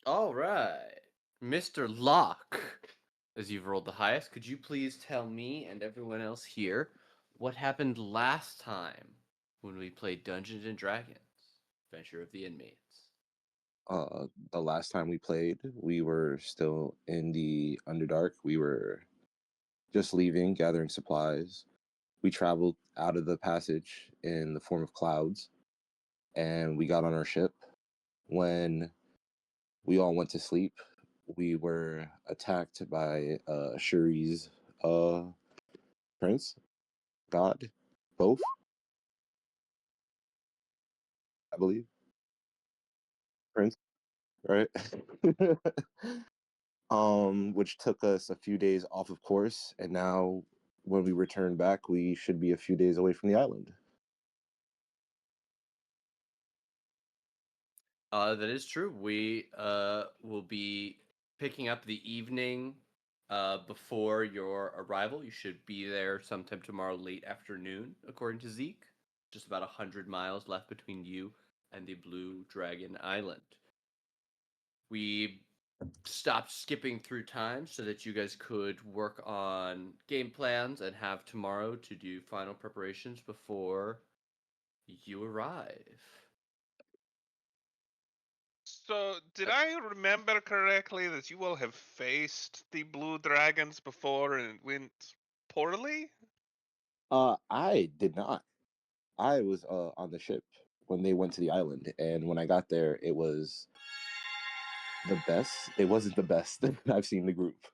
All right. Mr. Locke, as you've rolled the highest, could you please tell me and everyone else here what happened last time when we played Dungeons and Dragons, Adventure of the Inmates? The last time we played, we were still in the Underdark. We were just leaving, gathering supplies. We traveled out of the passage in the form of clouds, and we got on our ship. When we all went to sleep, we were attacked by Shuri's prince, god, both, I believe. Prince, right? Which took us a few days off of course, and now when we return back, we should be a few days away from the island. That is true. We will be picking up the evening before your arrival. You should be there sometime tomorrow late afternoon, according to Zeke. Just about 100 miles left between you and the Blue Dragon Island. We stopped skipping through time so that you guys could work on game plans and have tomorrow to do final preparations before you arrive. So, did I remember correctly that you all have faced the blue dragons before and it went poorly? I did not. I was on the ship when they went to the island, and when I got there, it was the best. It wasn't the best I've seen the group.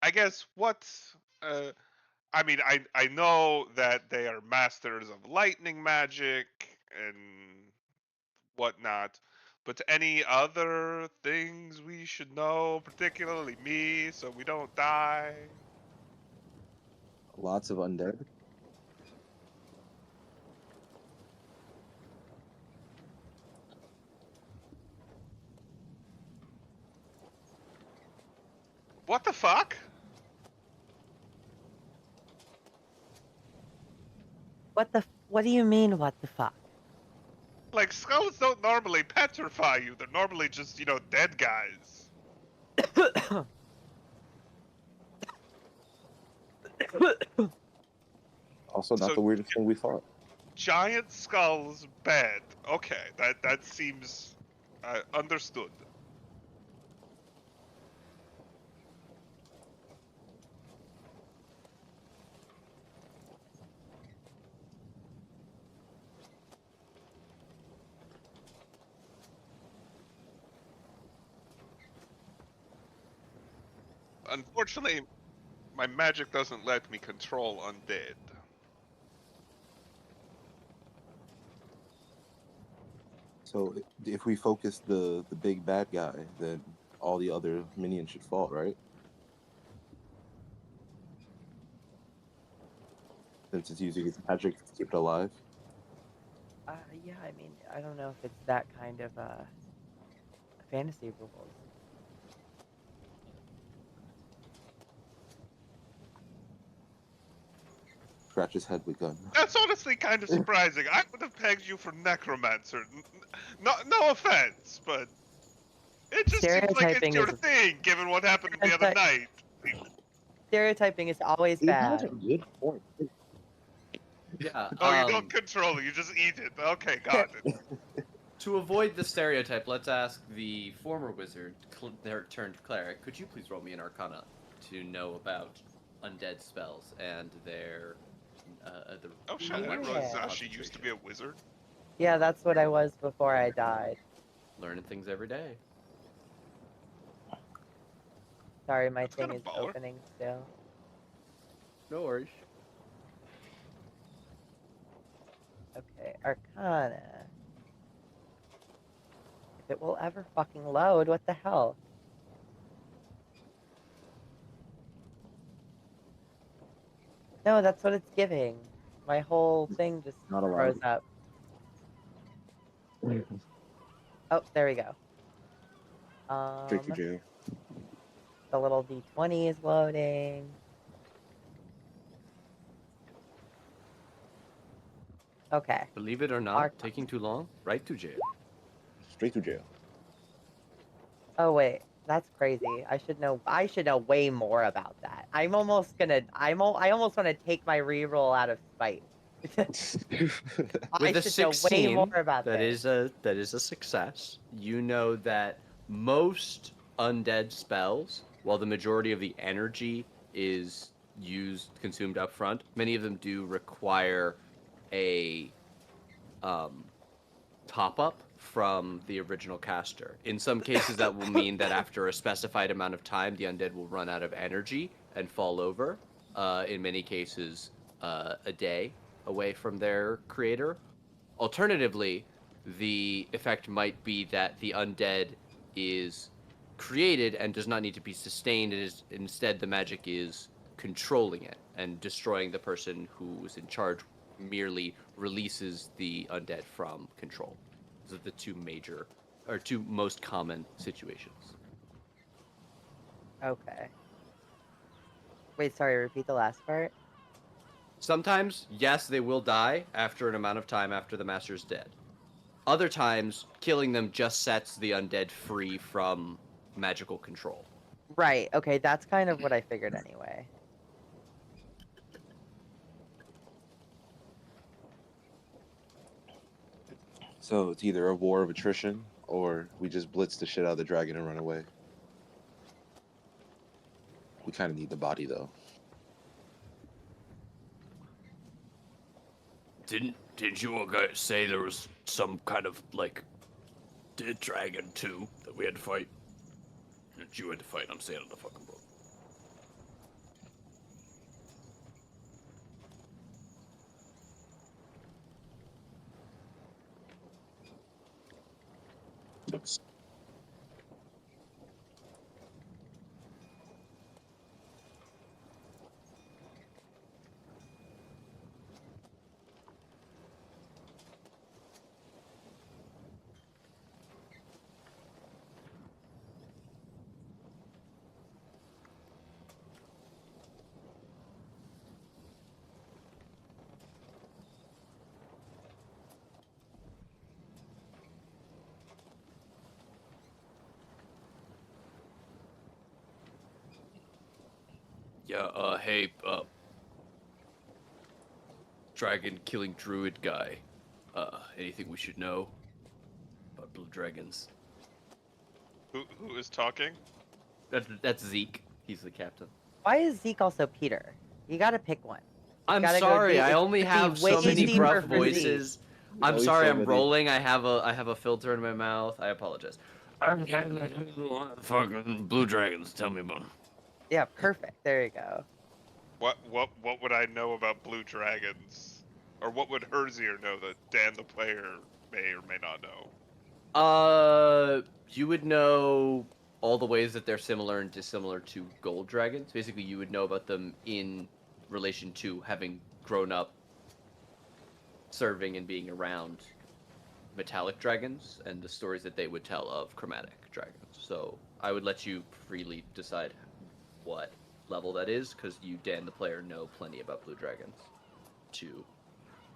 I guess what I mean, I know that they are masters of lightning magic and whatnot, but any other things we should know, particularly me, so we don't die? Lots of undead. What the fuck? What do you mean, what the fuck? Like, skulls don't normally petrify you, they're normally just, dead guys. Also, not So, the weirdest thing we fought. giant skulls, bad. Okay, that seems understood. Unfortunately, my magic doesn't let me control undead. So if we focus the big bad guy, then all the other minions should fall, right? Since it's using its magic to keep it alive. Yeah, I mean, I don't know if it's that kind of fantasy rules. Scratch his head with gun. That's honestly kind of surprising. I would have pegged you for necromancer. No offense, but it just seems like it's Stereotyping your is thing, given what happened the other stereoty- night. stereotyping is always He has a bad. good point. Yeah, Oh, you don't control it; you just eat it. Okay, got it. to avoid the stereotype, let's ask the former wizard, turned cleric. Could you please roll me an Arcana to know about undead spells and their the Oh shit! I didn't realize Yeah. she used to be a wizard. Yeah, that's what I was before I died. learning things every day. Sorry, my That's kind thing of is baller. opening still. No worries. Okay, Arcana. If it will ever fucking load, what the hell? No, that's what it's giving. My whole thing just Not allowed. froze up. Oh, there we go. Straight to jail. The little D20 is loading. Okay. Believe it or not, Arc taking too long, right to jail. straight to jail. Oh wait, that's crazy. I should know. I should know way more about that. I'm almost gonna. I almost want to take my reroll out of spite. I With a should know way more 16, about that this. is a success. You know that most undead spells, while the majority of the energy is consumed up front, many of them do require a um, top up from the original caster. In some cases, that will mean that after a specified amount of time, the undead will run out of energy and fall over. In many cases, a day away from their creator. Alternatively, the effect might be that the undead is created and does not need to be sustained. It is instead the magic is controlling it and destroying the person who is in charge merely releases the undead from control. Those are the two most common situations. Okay. Wait, sorry. Repeat the last part. Sometimes, yes, they will die after an amount of time after the master is dead. Other times, killing them just sets the undead free from magical control. Right. Okay, that's kind of what I figured anyway. So it's either a war of attrition or we just blitz the shit out of the dragon and run away. We kind of need the body though. Didn't you all guys say there was some kind of like dead dragon too that we had to fight? That you had to fight. I'm staying on the fucking boat. Yeah. Hey. Dragon killing druid guy. Anything we should know about blue dragons? Who is talking? That's Zeke. He's the captain. Why is Zeke also Peter? You gotta pick one. It's I'm gotta go sorry. deep. I It's only gotta be have way so many deeper gruff for Zeke. voices. There's I'm always sorry. so I'm many. rolling. I have a filter in my mouth. I apologize. Fucking blue dragons. Tell me about 'em. Yeah, perfect. There you go. What would I know about blue dragons? Or what would Herzier know that Dan the player may or may not know? You would know all the ways that they're similar and dissimilar to gold dragons. Basically, you would know about them in relation to having grown up serving and being around metallic dragons and the stories that they would tell of chromatic dragons. So I would let you freely decide what level that is, because you, Dan the player, know plenty about blue dragons to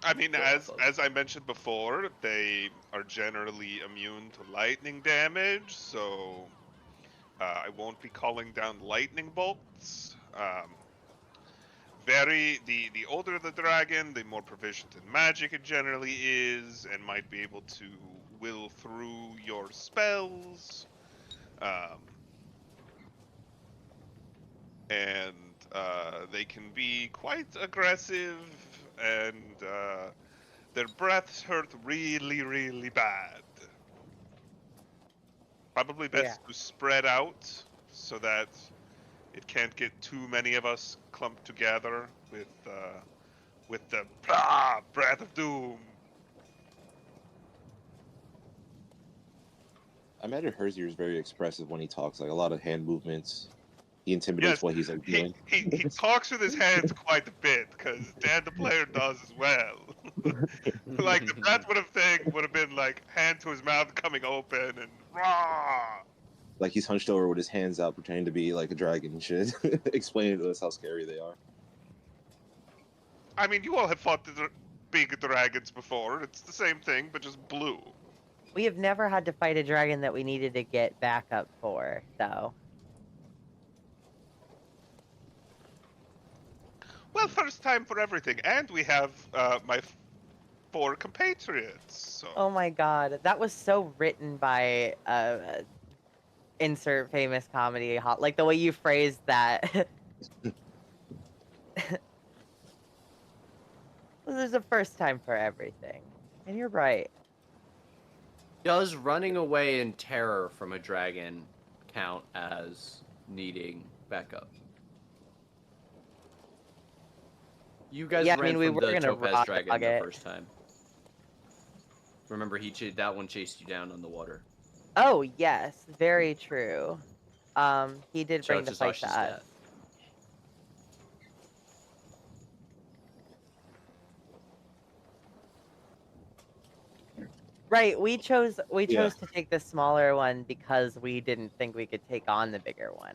I mean, go off of. as I mentioned before, they are generally immune to lightning damage, so I won't be calling down lightning bolts. The older the dragon, the more proficient in magic it generally is, and might be able to will through your spells. Um, and they can be quite aggressive, and their breaths hurt really, really bad. Probably Yeah. best to spread out so that it can't get too many of us clumped together with the breath of doom. I imagine Herzier is very expressive when he talks, like a lot of hand movements. He intimidates Yes, what he's like doing. he talks with his hands quite a bit because Dan the player does as well. Like the breath would have thing would have been like hand to his mouth coming open and rah. Like he's hunched over with his hands out, pretending to be like a dragon and shit, explaining to us how scary they are. I mean, you all have fought the big dragons before. It's the same thing, but just blue. We have never had to fight a dragon that we needed to get backup for, though. Well, first time for everything, and we have my 4 compatriots. So Oh my god, that was so written by insert famous comedy hot, like the way you phrased that. There's a first time for everything, and you're right. Does running away in terror from a dragon count as needing backup? You guys Yeah, I ran mean, we from were the gonna topaz raw dragon dog the it. first time. Remember, that one chased you down on the water. Oh yes, very true. He did Shout bring out the to fight to Sasha's us. dad. Right, we chose Yeah. to take the smaller one because we didn't think we could take on the bigger one.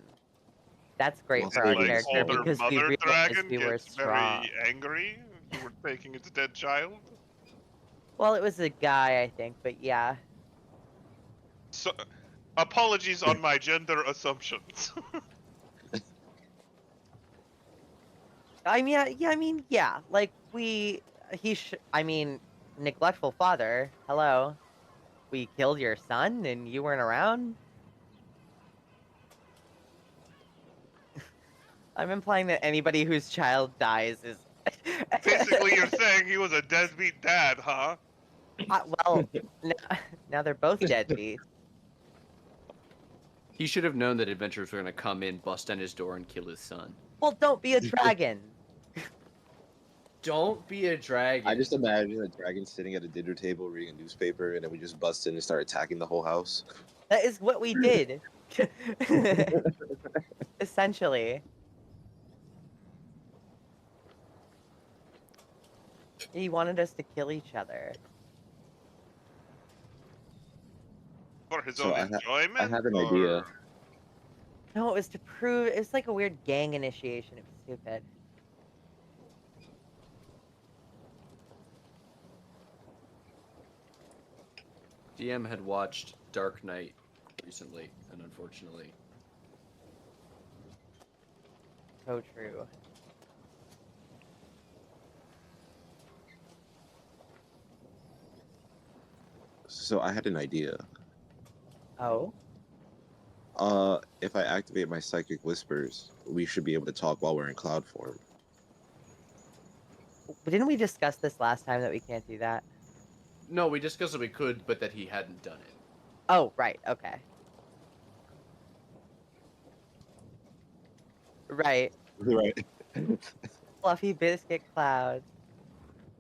That's great Well, for did our saving like his character older soul. because we mother realized dragon we were get strong. very angry? You were taking its dead child. Well, it was a guy, I think, but yeah. So, apologies on my gender assumptions. Yeah. Like I mean, neglectful father. Hello, we killed your son and you weren't around. I'm implying that anybody whose child dies is. Basically, you're saying he was a deadbeat dad, huh? Well, now, now they're both deadbeat. He should have known that adventurers were going to come in, bust down his door, and kill his son. Well, don't be a dragon. Don't be a dragon. I just imagine a dragon sitting at a dinner table reading a newspaper, and then we just bust in and start attacking the whole house. That is what we did. Essentially. He wanted us to kill each other. For his So own I enjoyment, have an or idea. No, it was to prove. It was like a weird gang initiation. It was stupid. DM had watched Dark Knight recently, and unfortunately, So true. So I had an idea. Oh? If I activate my psychic whispers, we should be able to talk while we're in cloud form. Didn't we discuss this last time that we can't do that? no, we discussed that we could, but that he hadn't done it. Oh, right. Okay. Right. Right. Fluffy Biscuit Cloud.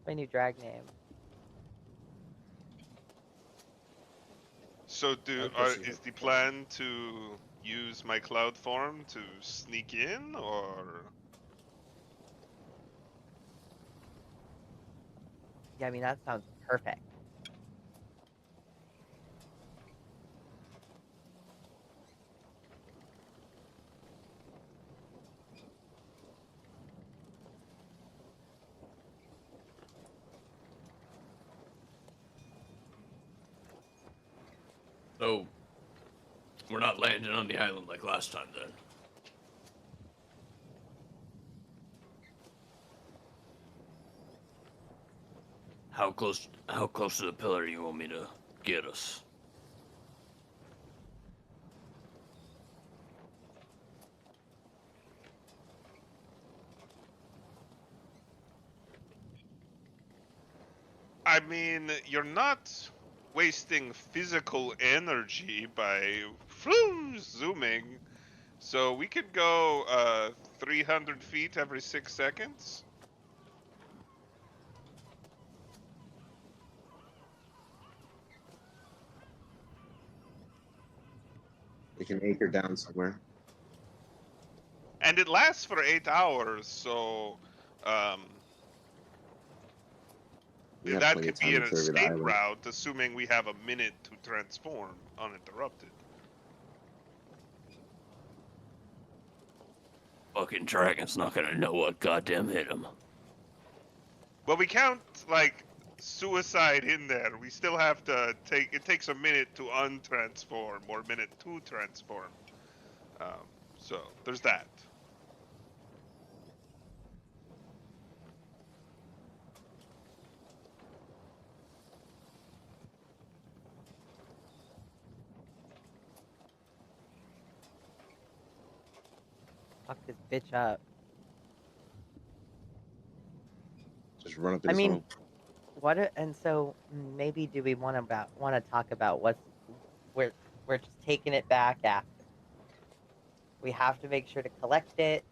My new drag name. so Of course you is have the fun. plan to use my cloud form to sneak in, or Yeah, I mean, that sounds perfect. So, we're not landing on the island like last time, then. How close to the pillar do you want me to get us? I mean, you're not wasting physical energy by zooming. So we could go 300 feet every 6 seconds. We can anchor down somewhere. And it lasts for 8 hours, so We have that plenty of could be time an to survey the escape island. route, assuming we have a minute to transform uninterrupted. Fucking dragon's not gonna know what goddamn hit him. Well, we can't like suicide in there. We still have to take. It takes a minute to untransform or a minute to transform. So there's that. Fuck this bitch up. Just run up in I his mean, home. and so maybe do we want to talk about we're just taking it back after. We have to make sure to collect it.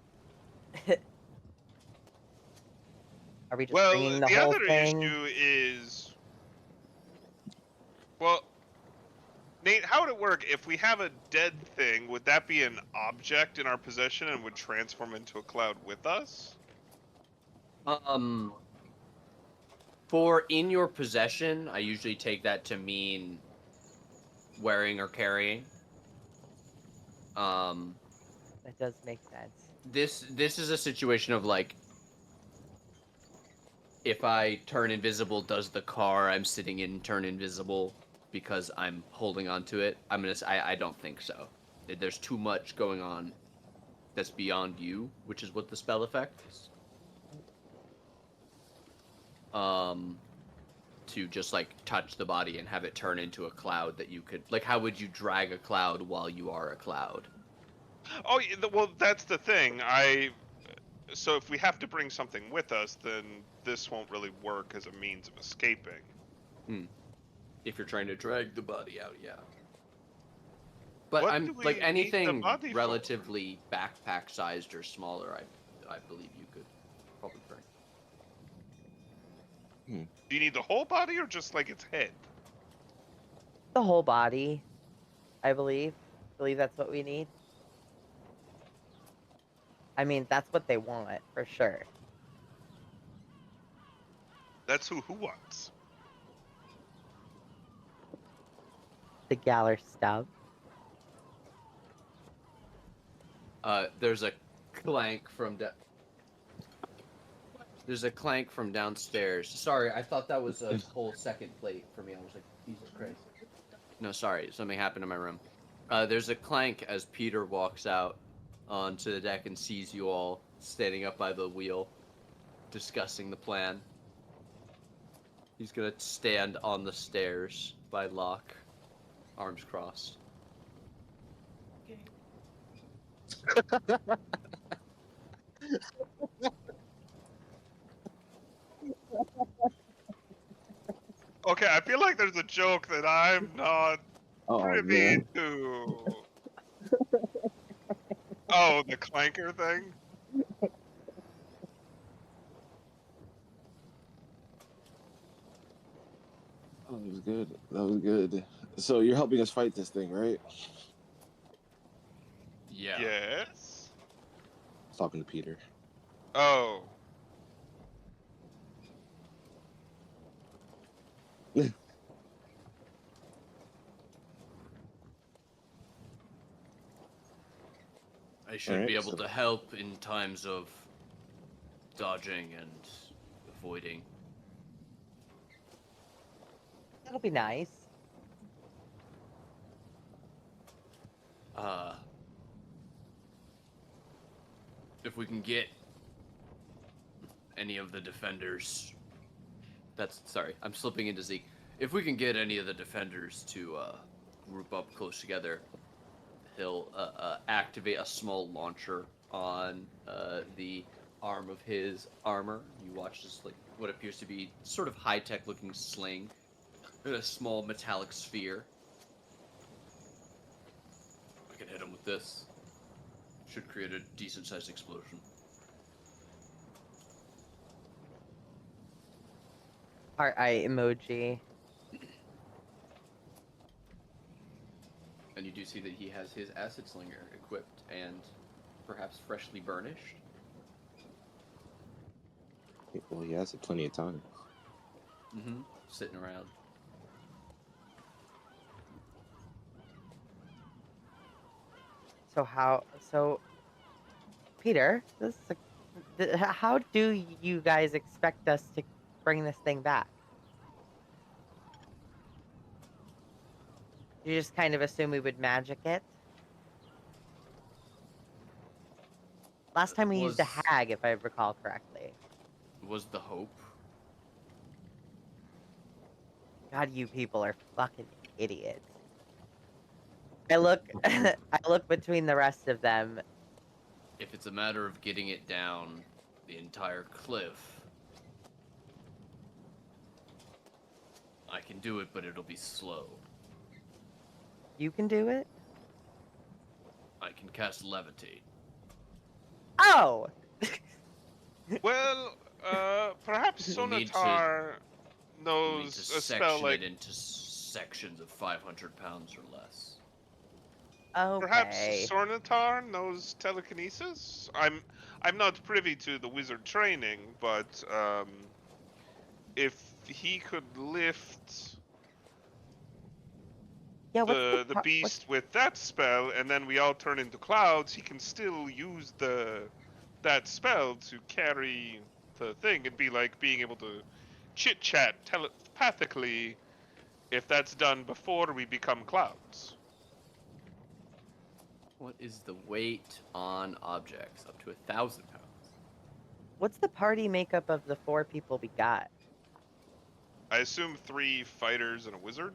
Are we just Well, bringing the the whole other thing? issue is, well, Nate, how would it work if we have a dead thing? Would that be an object in our possession and would transform into a cloud with us? Um, for in your possession, I usually take that to mean wearing or carrying. Um, That does make sense. this is a situation of like, if I turn invisible, does the car I'm sitting in turn invisible because I'm holding on to it? I don't think so. There's too much going on that's beyond you, which is what the spell affects. Um, to just like touch the body and have it turn into a cloud that you could like. How would you drag a cloud while you are a cloud? Oh, well, that's the thing. So if we have to bring something with us, then this won't really work as a means of escaping. If you're trying to drag the body out, yeah. But What I'm do like we need the anything body for? relatively backpack sized or smaller. I believe you could probably bring. Do you need the whole body or just like its head? The whole body, I believe. I believe that's what we need. I mean, that's what they want for sure. That's who wants. The Galler stub. There's a clank from there's a clank from downstairs. Sorry, I thought that was a whole second plate for me. I was like, Jesus Christ. No, sorry, something happened in my room. There's a clank as Peter walks out onto the deck and sees you all standing up by the wheel, discussing the plan. He's gonna stand on the stairs by Locke, arms crossed. Okay, I feel like there's a joke that I'm not Oh privy man. to. Oh, the clanker thing? Oh, that was good. That was good. So you're helping us fight this thing, right? Yeah. Yes. I was talking to Peter. Oh. I All should be right. able So to help in times of dodging and avoiding. That'll be nice. Uh, if we can get any of the defenders, sorry, I'm slipping into Zeke. If we can get any of the defenders to group up close together, he'll activate a small launcher on the arm of his armor. You watch this like what appears to be sort of high-tech looking sling in a small metallic sphere. I can hit him with this. Should create a decent-sized explosion. Heart eye emoji. And you do see that he has his acid slinger equipped and perhaps freshly burnished. well, he has it plenty of time. Mm-hmm. Sitting around. So Peter, how do you guys expect us to bring this thing back? You just kind of assume we would magic it. Last time we used a Was hag, if I recall correctly. was the hope? God, you people are fucking idiots. I look, I look between the rest of them. If it's a matter of getting it down the entire cliff, I can do it, but it'll be slow. You can do it. I can cast levitate. Oh, Well, perhaps We'll need to Sonatar we'll need to knows a spell section like it into sections of 500 pounds or less. perhaps okay. Sornatar knows telekinesis. I'm not privy to the wizard training, but if he could lift Yeah, the beast with that spell, and then we all turn into clouds, he can still use that spell to carry the thing. It'd be like being able to chit chat telepathically if that's done before we become clouds. What is the weight on objects? Up to 1,000 pounds. what's the party makeup of the 4 people we got? I assume 3 fighters and a wizard.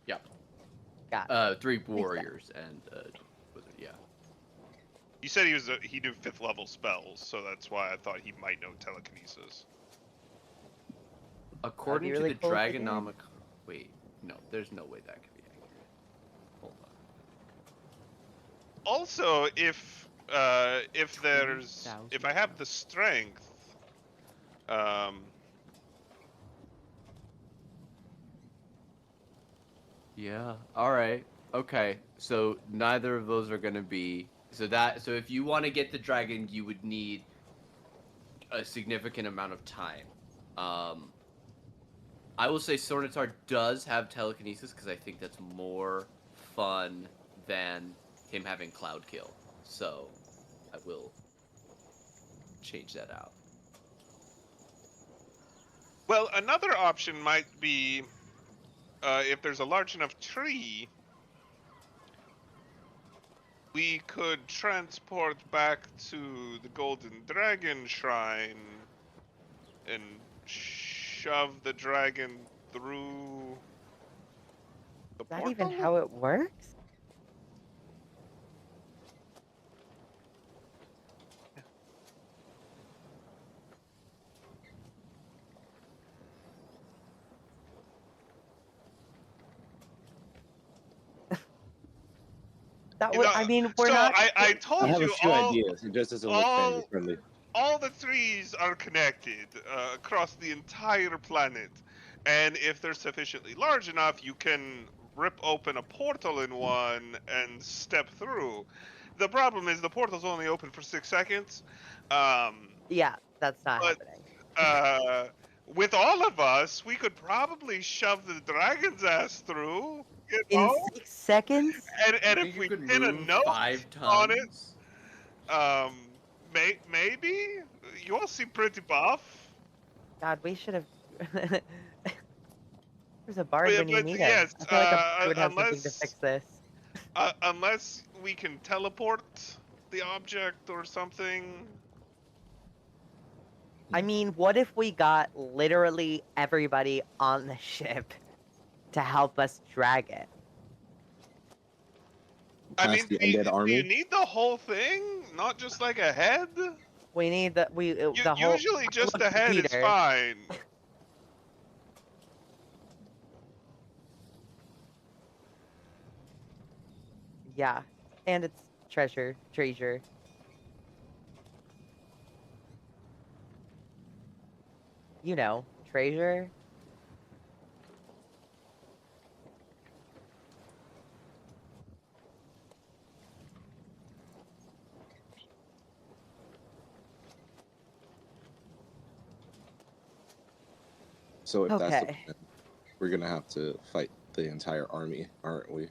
Yeah. Gotcha. 3 Makes sense. warriors and wizard. Yeah. You said he knew 5th level spells, so that's why I thought he might know telekinesis. According really to the cool if they did. Dragonomic. Wait, no, there's no way that could be accurate. Hold on. Also, if I have the strength, Yeah. All right. Okay. So neither of those are going to be. So if you want to get the dragon, you would need a significant amount of time. I will say Sornitar does have telekinesis because I think that's more fun than him having Cloud Kill. So I will change that out. well, another option might be if there's a large enough tree, we could transport back to the Golden Dragon Shrine and shove the dragon through the Is that portal. even how it works? That You would. know, I mean, we're so not. I I told have a you few ideas. It just doesn't look family all friendly. all the trees are connected across the entire planet, and if they're sufficiently large enough, you can rip open a portal in one and step through. The problem is the portal's only open for 6 seconds, um, Yeah, that's not but happening. uh, with all of us, we could probably shove the dragon's ass through. You In know, 6 seconds? and Think if you we could pin a move note 5 on it, tons? maybe you all seem pretty buff. God, we should have. There's a bard when you But need him. yes, I feel like a bard would have something to fix this. unless we can teleport the object or something. I mean, what if we got literally everybody on the ship to help us drag it? I Cast mean, the do you, undead do you army. need the whole thing, not just like a head? We need the whole. Usually, just Look the to head is Peter. fine. Yeah, and it's treasure. You know, treasure. So if that's the Okay. plan, we're gonna have to fight the entire army, aren't we?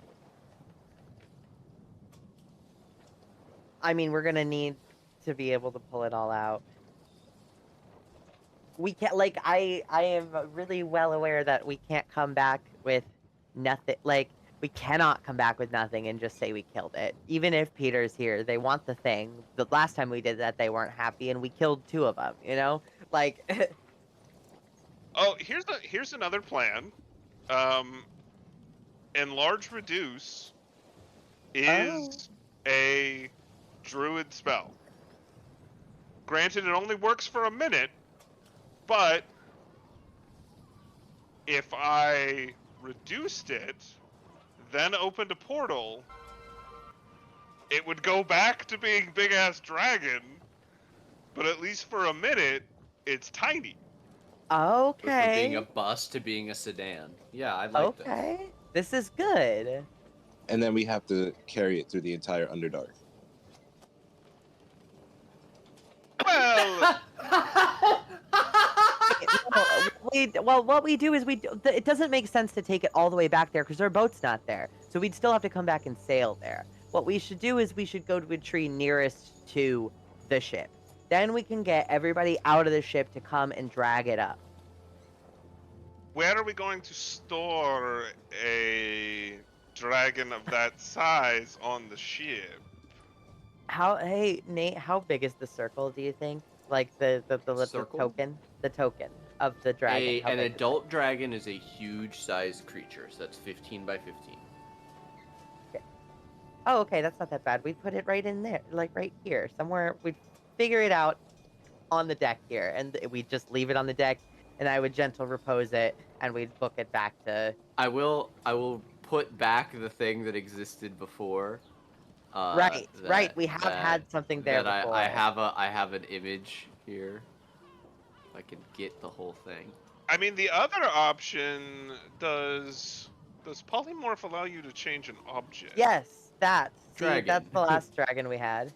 I mean, we're gonna need to be able to pull it all out. We can't like I am really well aware that we can't come back with nothing. Like We cannot come back with nothing and just say we killed it. Even if Peter's here, they want the thing. The last time we did that, they weren't happy, and we killed 2 of them, you know? Like, Oh, here's another plan. Um, Enlarge Reduce is oh, a druid spell. Granted, it only works for a minute, but if I reduced it, then opened a portal, it would go back to being big ass dragon, but at least for a minute, it's tiny. Went from being a okay. bus to being a sedan. Yeah, I like this. Okay. This is good. And then we have to carry it through the entire Underdark. Well, No, what we do is it doesn't make sense to take it all the way back there because our boat's not there. So we'd still have to come back and sail there. What we should do is we should go to a tree nearest to the ship. Then we can get everybody out of the ship to come and drag it up. where are we going to store a dragon of that size on the ship? Hey Nate, how big is the circle, do you think? Like Circle? the token of the dragon. How An big is it? adult dragon is a huge sized creature, so that's 15 by 15. Okay. Oh, okay, that's not that bad. We'd put it right in there, like right here, somewhere. We'd figure it out on the deck here, and we'd just leave it on the deck, and I would gentle repose it, and we'd book it back to. I will put back the thing that existed before. Right, right. That We have that had something there that before. I have an image here. If I can get the whole thing. I mean, the other option does polymorph allow you to change an object? Yes, that. See, that's Dragon. the last dragon we had.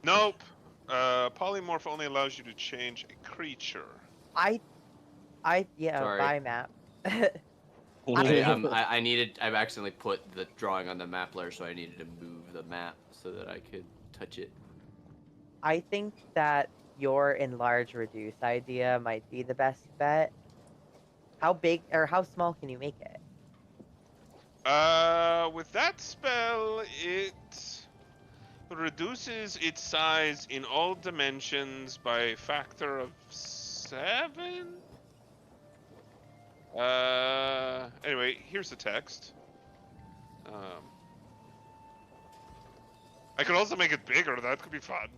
Nope. Polymorph only allows you to change a creature. I, yeah, Sorry. bye map. I needed. I've accidentally put the drawing on the map layer, so I needed to move the map so that I could touch it. I think that your enlarge reduce idea might be the best bet. How big or how small can you make it? With that spell, it reduces its size in all dimensions by a factor of 7? Anyway, here's the text. I could also make it bigger. That could be fun.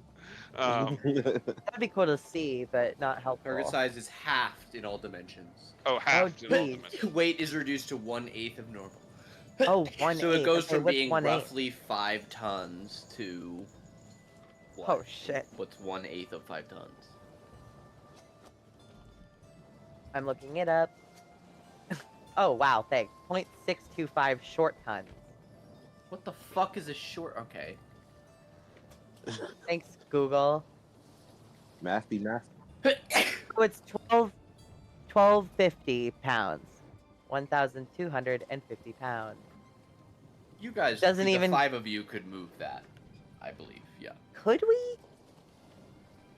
That'd be cool to see, but not Target helpful. size is halved in all dimensions. Oh, half in all geez. dimensions. Weight is reduced to 1/8 of normal. Oh, So it 1/8. goes Okay, from what's being 1/8? roughly 5 tons to what? Oh shit. What's 1/8 of 5 tons? I'm looking it up. Oh wow, thanks. 0.625 short tons. What the fuck is a short? Okay. Thanks, Google. Math be math. Oh, it's 1250 pounds. 1,250 pounds. You guys, Doesn't the even- 5 of you could move that, I believe. Yeah. Could we?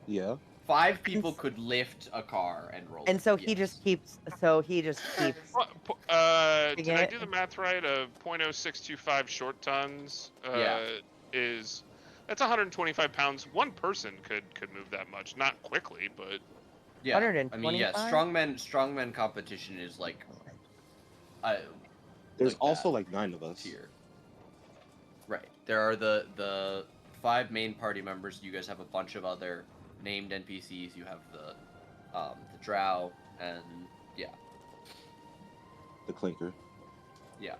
Yeah. 5 people could lift a car and roll. And so it, he just yes. keeps. So he just keeps. Did I it? do the math right? 0.0625 short tons Yeah. is that's 125 pounds. One person could move that much, not quickly, but Yeah. I mean, yeah. 125? Strongmen competition is like. There's like also that like 9 of us. tier. Right. There are the 5 main party members. You guys have a bunch of other named NPCs. You have the drow and yeah. The clinker. Yeah.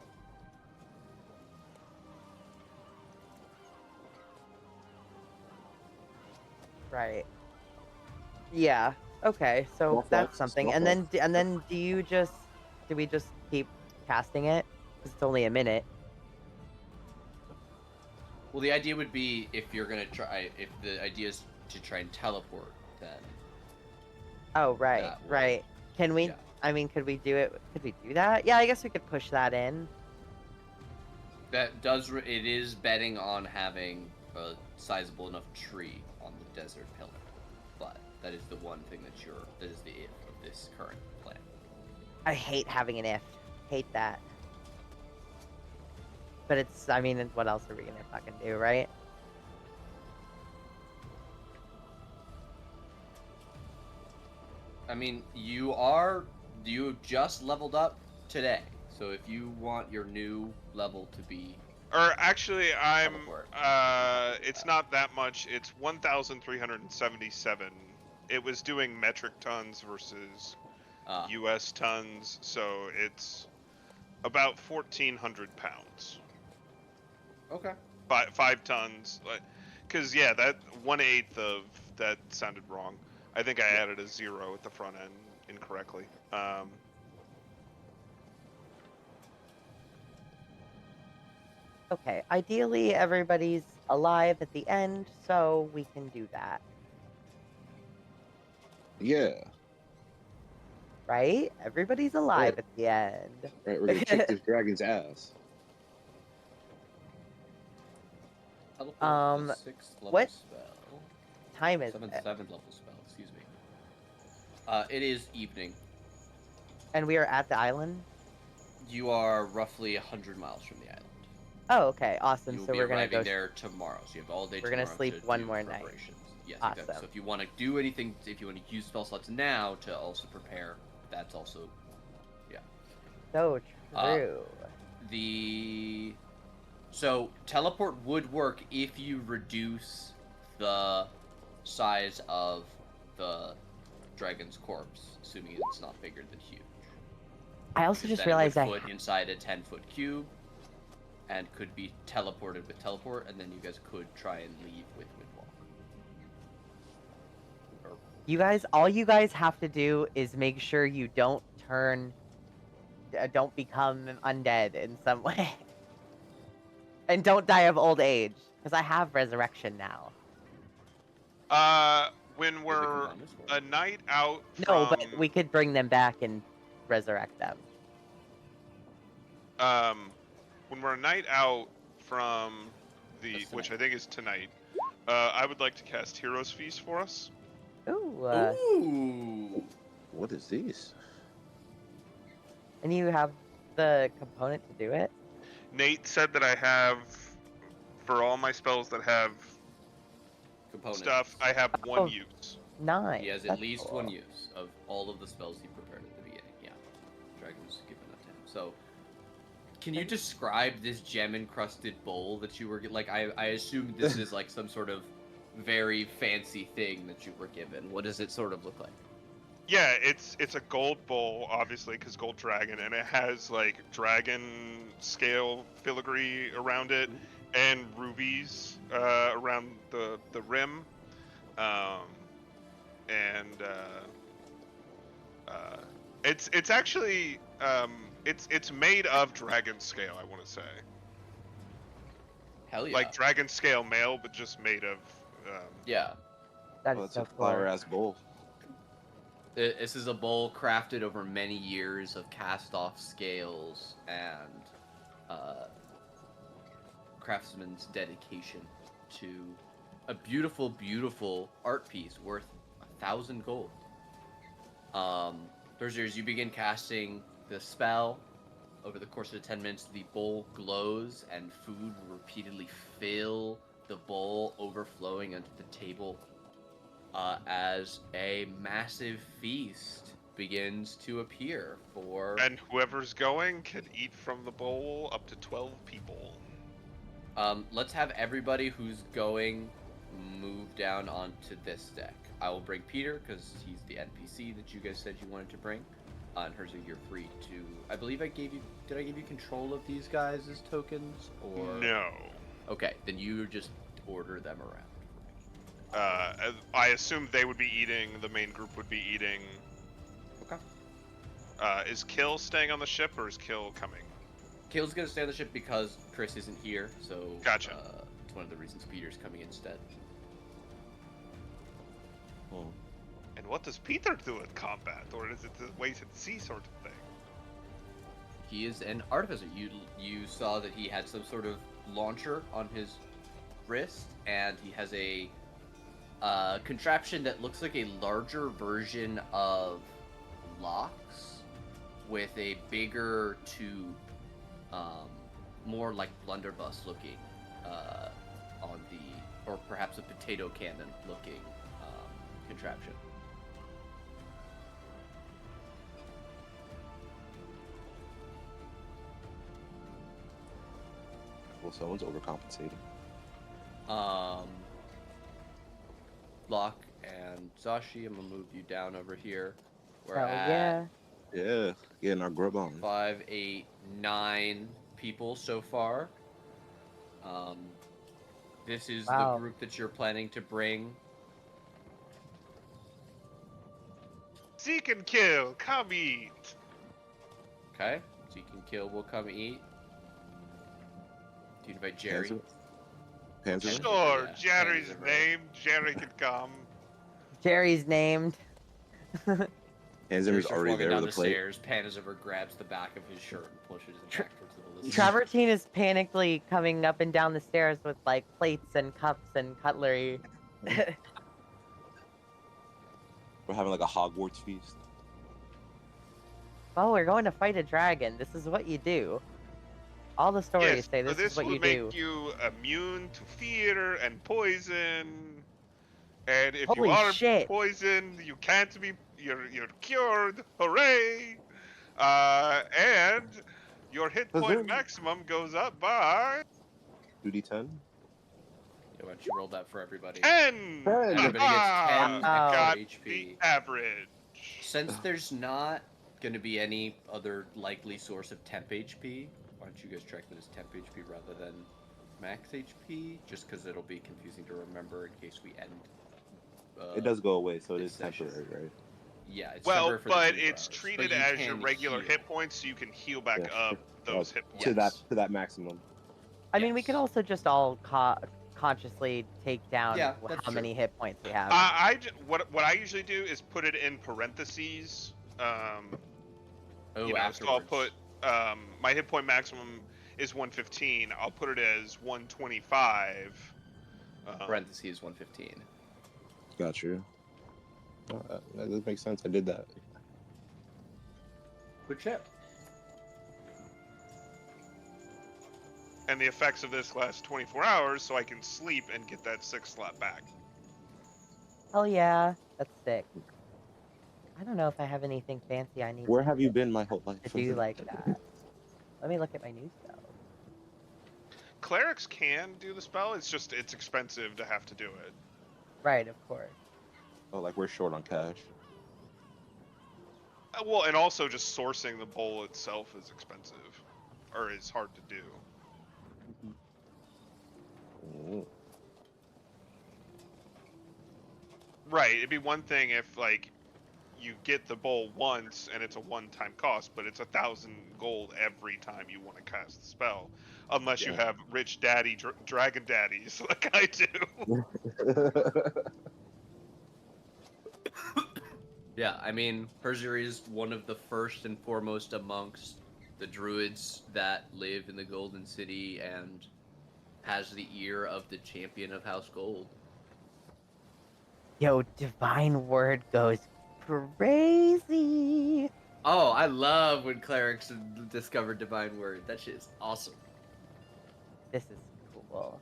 Right. Yeah. Okay. So Small that's flex, something. small And then flex. do we just keep casting it? Because it's only a minute. Well, the idea would be if you're gonna try. If the idea is to try and teleport, then. Oh right, That will- right. Can we? yeah. I mean, could we do it? Could we do that? Yeah, I guess we could push that in. That does. It is betting on having a sizable enough tree on the desert pillar. but that is the one thing that is the if of this current plan. I hate having an if. Hate that. But it's, I mean, what else are we gonna fucking do, right? I mean, you just leveled up today, so if you want your new level to be Or actually, teleport, it's not that much. It's 1,377. It was doing metric tons versus U.S. tons, so it's about 1,400 pounds. okay. 5 tons. Because, yeah, that 1/8 of that sounded wrong. I think I added a 0 at the front end incorrectly. Okay, ideally everybody's alive at the end, so we can do that, Yeah. right? Everybody's alive Right. at the end. Right. We're gonna kick this dragon's ass. Teleport is a 6th level what spell. time is 7th it? level spell, excuse me. It is evening. And we are at the island? You are roughly 100 miles from the island. Oh, okay, awesome. You will So be we're gonna arriving go. there tomorrow, so you have all day We're tomorrow gonna sleep to one do more night. preparations. Yes, Awesome. exactly. So if you want to do anything, if you want to use spell slots now to also prepare, that's also, yeah. So true. So teleport would work if you reduce the size of the dragon's corpse, assuming it's not bigger than huge. I also Because just then realized it would fit inside a 10-foot cube and could be teleported with teleport, and then you guys could try and leave with Windwalk. all you guys have to do is make sure you don't don't become undead in some way. And don't die of old age, because I have resurrection now. When Did we we're combine this a night out No, from... but we could bring them back and resurrect them. When we're a night out from which I think is tonight, I would like to cast Hero's Feast for us. Ooh. Ooh. What is this? And you have the component to do it? Nate said that I have, for all my spells that have Components. stuff, I have one use. Nice. He has at That's least cool. one use of all of the spells he prepared at the beginning. Yeah. Dragon's given that to him. So, can you describe this gem-encrusted bowl that you were... Like, I assume this is like some sort of very fancy thing that you were given. What does it sort of look like? Yeah, it's a gold bowl, obviously, because gold dragon, and it has like dragon scale filigree around it, and rubies around the rim, and it's actually it's made of dragon scale, I want to say. Hell yeah. Like dragon scale mail, but just made of. Yeah. That is That's so a cool. flower-ass bowl. This is a bowl crafted over many years of cast-off scales and craftsman's dedication to a beautiful, beautiful art piece worth 1,000 gold. Berserkers, you begin casting the spell. Over the course of 10 minutes, the bowl glows and food will repeatedly fill the bowl, overflowing onto the table as a massive feast begins to appear for... And whoever's going can eat from the bowl up to 12 people. Let's have everybody who's going move down onto this deck. I will bring Peter because he's the NPC that you guys said you wanted to bring. And Herzog, you're free to... I believe I gave you... Did I give you control of these guys as tokens? Or... No. Okay, then you just order them around. I assume they would be eating, the main group would be eating. Okay. Is Kill staying on the ship, or is Kill coming? Kill's gonna stay on the ship because Chris isn't here, so... Gotcha. It's one of the reasons Peter's coming instead. And what does Peter do in combat, or is it the wait and see sort of thing? He is an artificer. You saw that he had some sort of launcher on his wrist, and he has a contraption that looks like a larger version of locks with a bigger tube, more like blunderbuss looking, on the, or perhaps a potato cannon looking contraption. Well, someone's overcompensating. Locke and Zashi, I'm gonna move you down over here. We're Hell at yeah. Yeah, getting our grub on. 5, 8, 9 people so far. This is the Wow. group that you're planning to bring. Seek and kill, come eat. Okay, so you can kill. Will come eat. Do you invite Jerry? Panzer? Sure, Yeah, Jerry's Panzer. name. Jerry can come. Jerry's named. Panzer Jerry is starts already walking there down with the a plate. stairs. Over, grabs the back of his shirt and pushes it back towards the ballista. Travertine is panically coming up and down the stairs with like plates and cups and cutlery. We're having like a Hogwarts feast. Oh, we're going to fight a dragon. This is what you do. All the stories Yes, say so this is what will you make do. you immune to fear and poison. And if you Holy are shit. poisoned, you can't be. You're cured. Hooray! And your hit point Huzzah. maximum goes up by 2d10. Yeah, why don't you roll that for everybody? 10. 10. Everybody gets 10 Wow. extra Got HP. the average. Since there's not going to be any other likely source of temp HP, why don't you guys track that as temp HP rather than max HP? Just because it'll be confusing to remember in case we end. It does go away, so it this is session. temporary, right? Yeah, it's Well, temporary for but the 24 it's hours. treated But you as your can regular heal. hit points, so you can heal back Yeah. up those hit points. To that maximum. I mean, we could Yes. also just all consciously take down Yeah, that's how true. many hit points we have. What I usually do is put it in parentheses. Oh, So I'll afterwards. put my hit point maximum is 115. I'll put it as 125. Parentheses 115. Got you. Oh, that does make sense. I did that. Good shit. And the effects of this last 24 hours, so I can sleep and get that 6 slot back. Hell yeah. That's sick. I don't know if I have anything fancy I need Where have you been my whole life? to do like that. Let me look at my new spells. Clerics can do the spell. It's just it's expensive to have to do it. Right, of course. Oh, like we're short on cash. Well, and also just sourcing the bowl itself is expensive, or is hard to do. Mm. Right. It'd be one thing if like you get the bowl once and it's a one-time cost, but it's 1,000 gold every time you want to cast the spell, unless you Yeah. have rich daddy dragon daddies like I do. Yeah, I mean, Perjury is one of the first and foremost amongst the druids that live in the Golden City and has the ear of the champion of House Gold. Yo, Divine Word goes crazy. Oh, I love when clerics discover Divine Word. That shit is awesome. This is cool.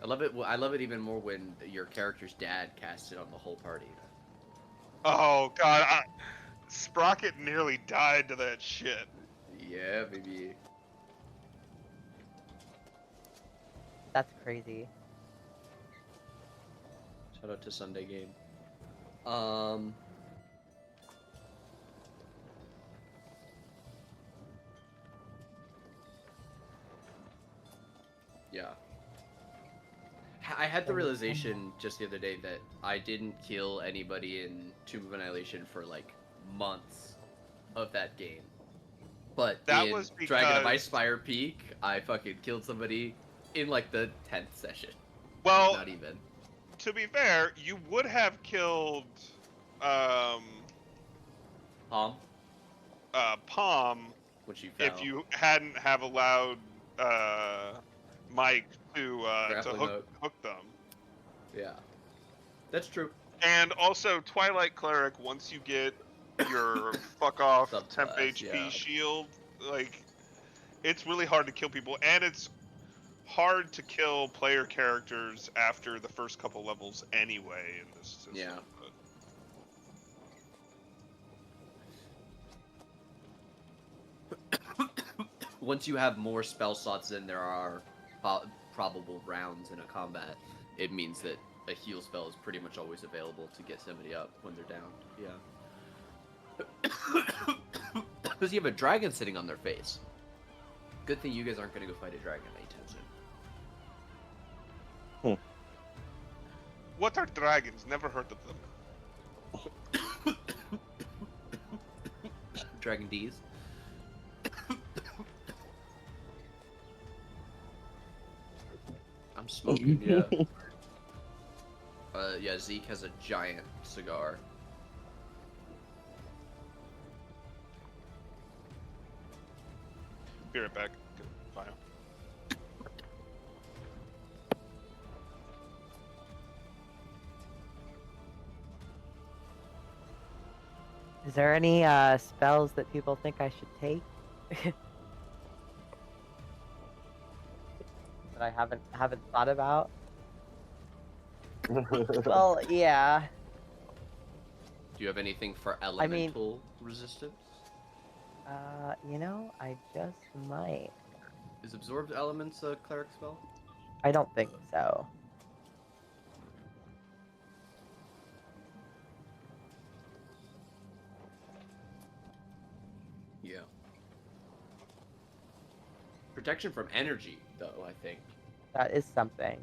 I love it. I love it even more when your character's dad casts it on the whole party. Oh god, Sprocket nearly died to that shit. Yeah, baby. That's crazy. Shout out to Sunday Game. Yeah. I had the realization just the other day that I didn't kill anybody in Tomb of Annihilation for like months of that game. But That in was Dragon of because- Icefire Peak, I fucking killed somebody in like the 10th session. Well, Not even. to be fair, you would have killed Palm, Palm which you found. if you hadn't have allowed Mike to Grappling hook them. Yeah. That's true. And also, Twilight Cleric, once you get your fuck off temp Subclass, HP yeah. shield, like, it's really hard to kill people, and it's hard to kill player characters after the first couple levels anyway in this system. Yeah. Once you have more spell slots than there are probable rounds in a combat, it means that a heal spell is pretty much always available to get somebody up when they're down. Yeah. Because you have a dragon sitting on their face. Good thing you guys aren't going to go fight a dragon anytime soon. What are dragons? Never heard of them. Dragon D's. I'm smoking, yeah. Yeah, Zeke has a giant cigar. Be right back. Good bio. Is there any spells that people think I should take? That I haven't thought about? Well, yeah. Do you have anything for elemental resistance? You know, I just might. Is Absorbed Elements a cleric spell? I don't think so. Yeah. Protection from energy, though, I think. That is something.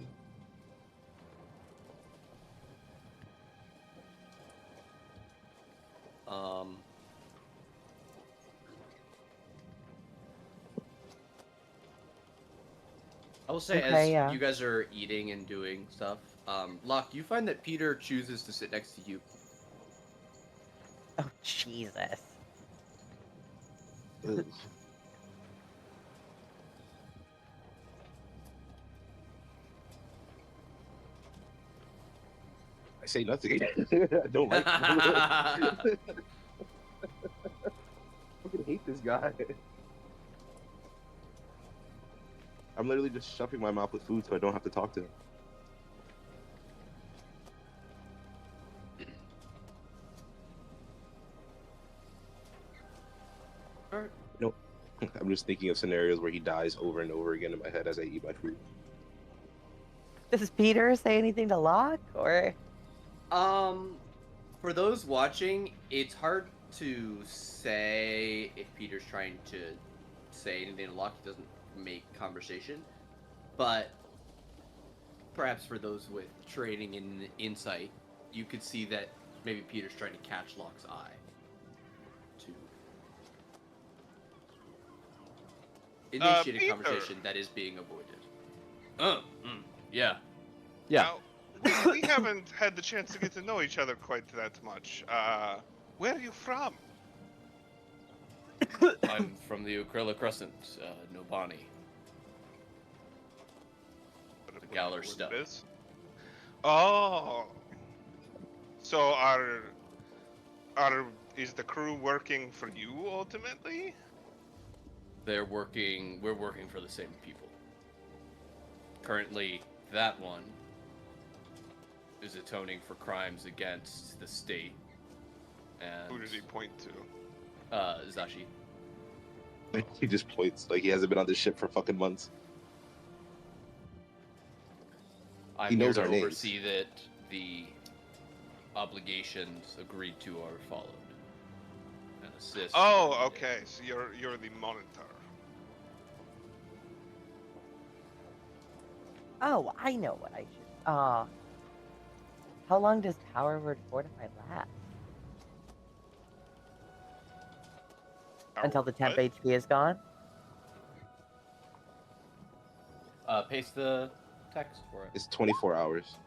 I will say, Okay, as yeah. you guys are eating and doing stuff, Locke, you find that Peter chooses to sit next to you. Oh, Jesus. I say nothing. I don't like him. I fucking hate this guy. I'm literally just stuffing my mouth with food so I don't have to talk to him. Alright. Nope. I'm just thinking of scenarios where he dies over and over again in my head as I eat my food. Does Peter say anything to Locke, or? For those watching, it's hard to say if Peter's trying to say anything to Locke. He doesn't make conversation. But perhaps for those with training in insight, you could see that maybe Peter's trying to catch Locke's eye. To initiate a Peter. conversation that is being avoided. Yeah. Now, we haven't had the chance to get to know each other quite that much. Where are you from? I'm from the Ukrilla Crescent, Nobani. The Galler stuff. Oh. So is the crew working for you ultimately? We're working for the same people. Currently, that one is atoning for crimes against the state. And Who does he point to? Zashi. He just points like he hasn't been on this ship for fucking months. I'm He knows here our to names. oversee that the obligations agreed to are followed and assist. Oh, okay. So you're the monitor. Oh, I know what I should. How long does Power Word Fortify last? Until the temp What? HP is gone? Paste the text for it. It's 24 hours.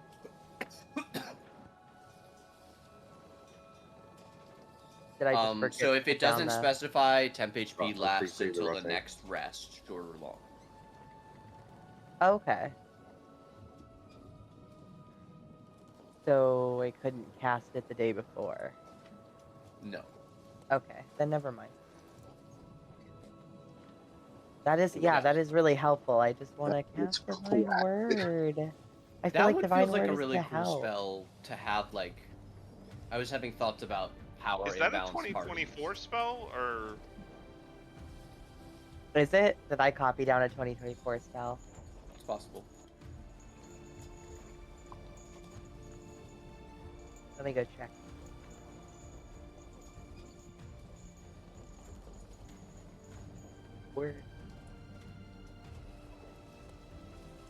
Did I just forget So to if it put down doesn't the- specify, temp HP Oh, lasts appreciate the until the rough next rest, short or long. Okay. So I couldn't cast it the day before. No. Okay, then never mind. That is, Yeah. that is really helpful. I just want to It's cast Divine Word. I feel That like one Divine feels like Word a is really gonna cool help. spell to have. Like, I was having thoughts about power Is that a imbalanced parties. 2024 spell or? Is it? Did I copy down a 2024 spell? It's possible. Let me go check. Word.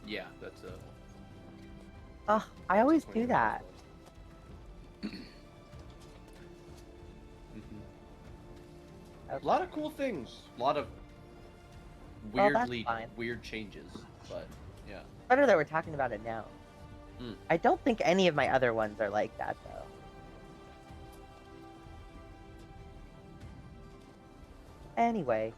Yeah, that's a. Oh, I always do that. Mhm. Okay. A lot of cool things. A lot of Well, that's weirdly fine. weird changes, but yeah. Better that we're talking about it now. Mm. I don't think any of my other ones are like that, though. Anyway.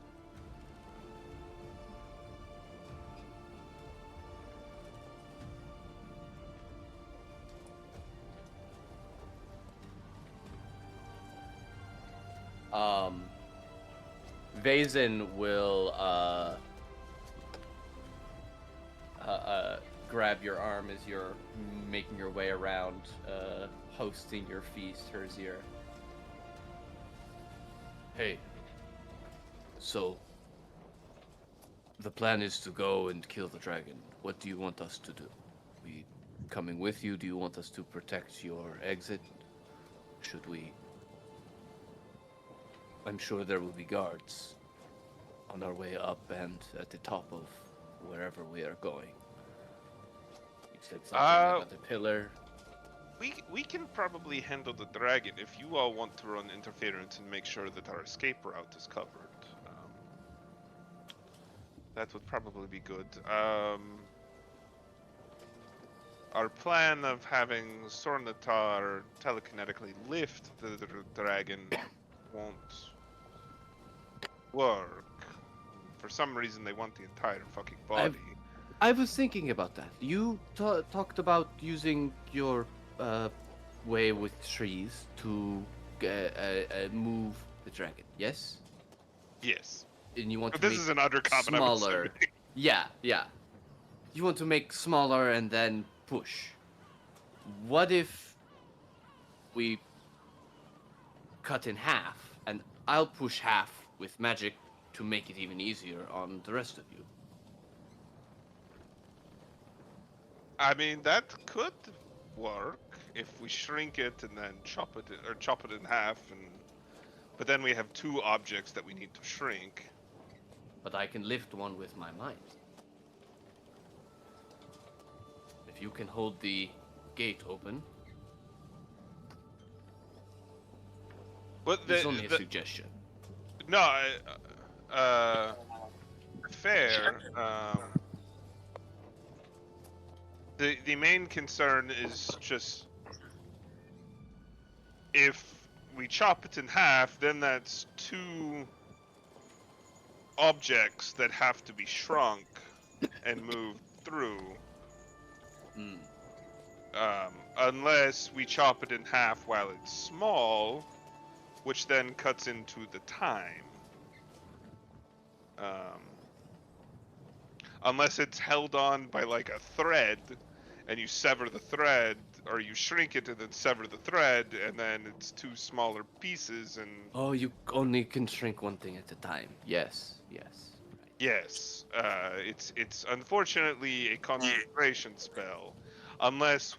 Vazen will grab your arm as you're making your way around, hosting your feast, Herzier. Hey, so the plan is to go and kill the dragon. What do you want us to do? We coming with you? Do you want us to protect your exit? Should we? I'm sure there will be guards on our way up and at the top of wherever we are going. You said something about the pillar. We can probably handle the dragon if you all want to run interference and make sure that our escape route is covered. That would probably be good. Our plan of having Sornatar telekinetically lift the dragon won't work. For some reason, they want the entire fucking body. I was thinking about that. You talked about using your way with trees to move the dragon. Yes, Yes. and you want to This make is an undercommon, I'm smaller. assuming. Yeah, yeah. You want to make smaller and then push. What if we cut in half, and I'll push half with magic to make it even easier on the rest of you? I mean, that could work if we shrink it and then chop it in half, but then we have two objects that we need to shrink. But I can lift one with my mind. If you can hold the gate open, But it's only a suggestion. no, fair. The main concern is just if we chop it in half, then that's two objects that have to be shrunk and moved through. Hmm. Unless we chop it in half while it's small, which then cuts into the time. Unless it's held on by like a thread, and you sever the thread, or you shrink it and then sever the thread, and then it's two smaller pieces. And Oh, you only can shrink one thing at a time. Yes, yes. Right. yes, it's unfortunately a concentration spell, unless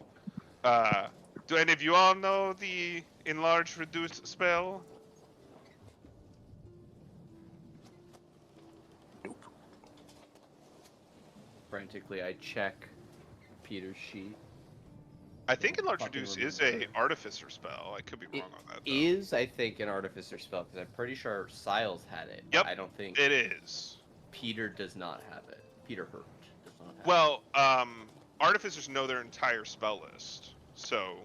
do any of you all know the enlarge reduce spell? Frantically, I check Peter's sheet. I think Don't enlarge fucking reduce is a remember. artificer spell. I could be It wrong on that though. is, I think, an artificer spell because I'm pretty sure Siles had it, but Yep, I don't think it is. Peter does not have it. Peter Hurt does not have it. Well, artificers know their entire spell list, so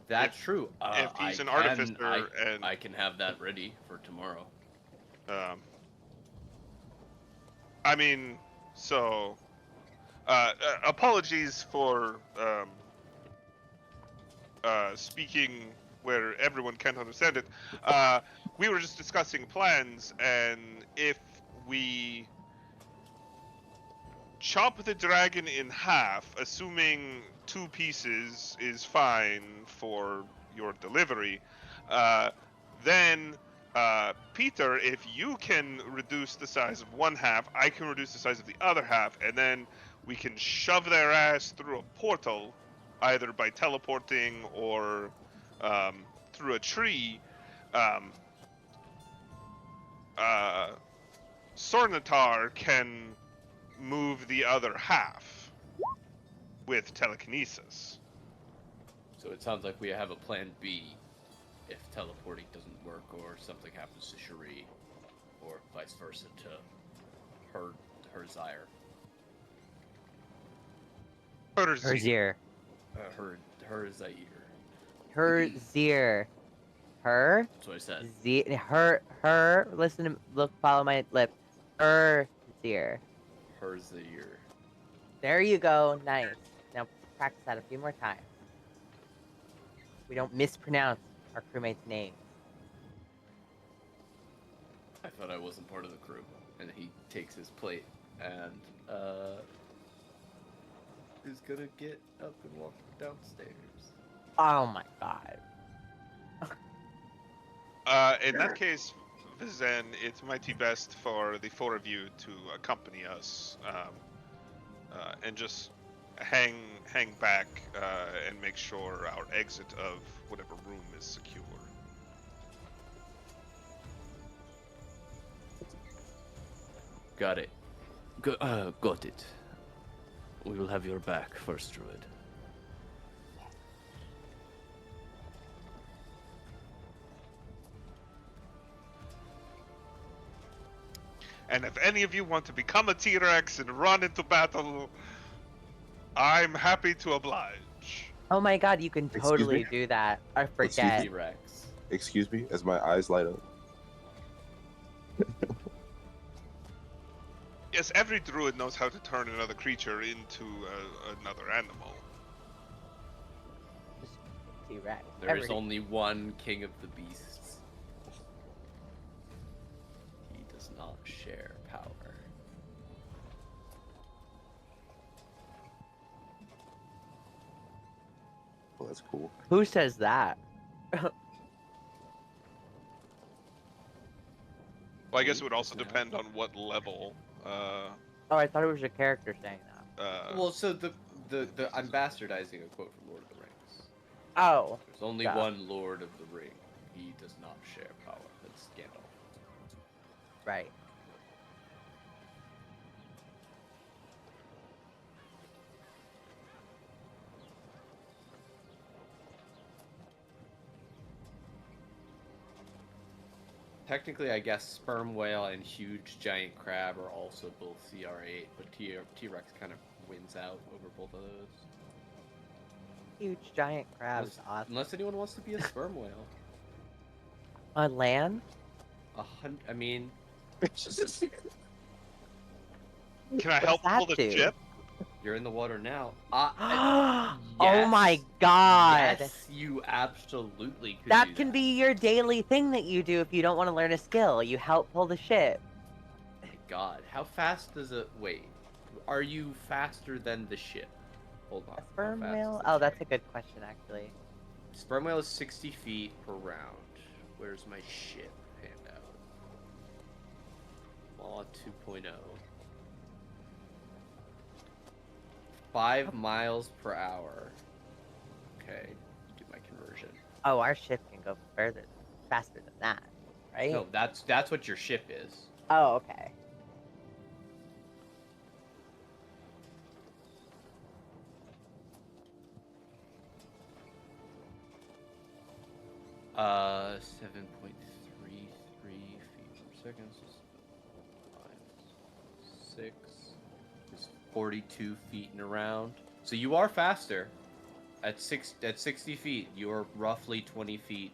That's true. if he's an artificer and I can have that ready for tomorrow. um, I mean, so apologies for speaking where everyone can understand it, we were just discussing plans, and if we chop the dragon in half, assuming 2 pieces is fine for your delivery, uh, then Peter, if you can reduce the size of one half, I can reduce the size of the other half, and then we can shove their ass through a portal, either by teleporting or through a tree. Um, uh, Sornatar can move the other half with telekinesis. So it sounds like we have a plan B if teleporting doesn't work or something happens to Cherie, or vice versa to her Zaire. Her Zir. Her Zaire. Her Zir. Her That's what I said. her listen to look follow my lip. Her Zir. Her Zaire. There you go. Nice. Now practice that a few more times. We don't mispronounce our crewmates' names. I thought I wasn't part of the crew. And he takes his plate and is gonna get up and walk downstairs. Oh my god. In that case, Vizen, it's mighty best for the 4 of you to accompany us, and just hang back and make sure our exit of whatever room is secure. Got it. Got it. We will have your back, First Druid. And if any of you want to become a T-Rex and run into battle, I'm happy to oblige. Oh my god, you can Excuse totally me? do that. I Excuse forget. me? T-Rex. Excuse me, as my eyes light up. Yes, every druid knows how to turn another creature into another animal. T-Rex. There is only one king of the beasts. He does not share power. Well, that's cool. Who says that? Well, I guess it would also Doesn't have- depend on what level. Oh, I thought it was your character saying that. Well, so I'm bastardizing a quote from Lord of the Rings. Oh. There's only Duh. one Lord of the Ring. He does not share power. That's Gandalf. Right. Technically, I guess sperm whale and huge giant crab are also both CR8, but T-Rex kind of wins out over both of those. Huge giant crab is awesome. Unless anyone wants to be a sperm whale. On land? I mean, Can I What help does that pull the do? ship? you're in the water now. Oh my god. Yes, you absolutely could That do can that. be your daily thing that you do if you don't want to learn a skill. You help pull the ship. My God, how fast does it? Wait, are you faster than the ship? Hold on. A how sperm fast whale? is the Oh, that's a ship? good question, actually. Sperm whale is 60 feet per round. Where's my ship handout? Law 2.0. 5 miles per hour. Okay, do my conversion. Oh, our ship can go faster than that, right? No, that's what your ship is. Oh, okay. Uh, 7.33 feet per second. Times 6 is 42 feet in a round. So you are faster. At 60 feet, you're roughly 20 feet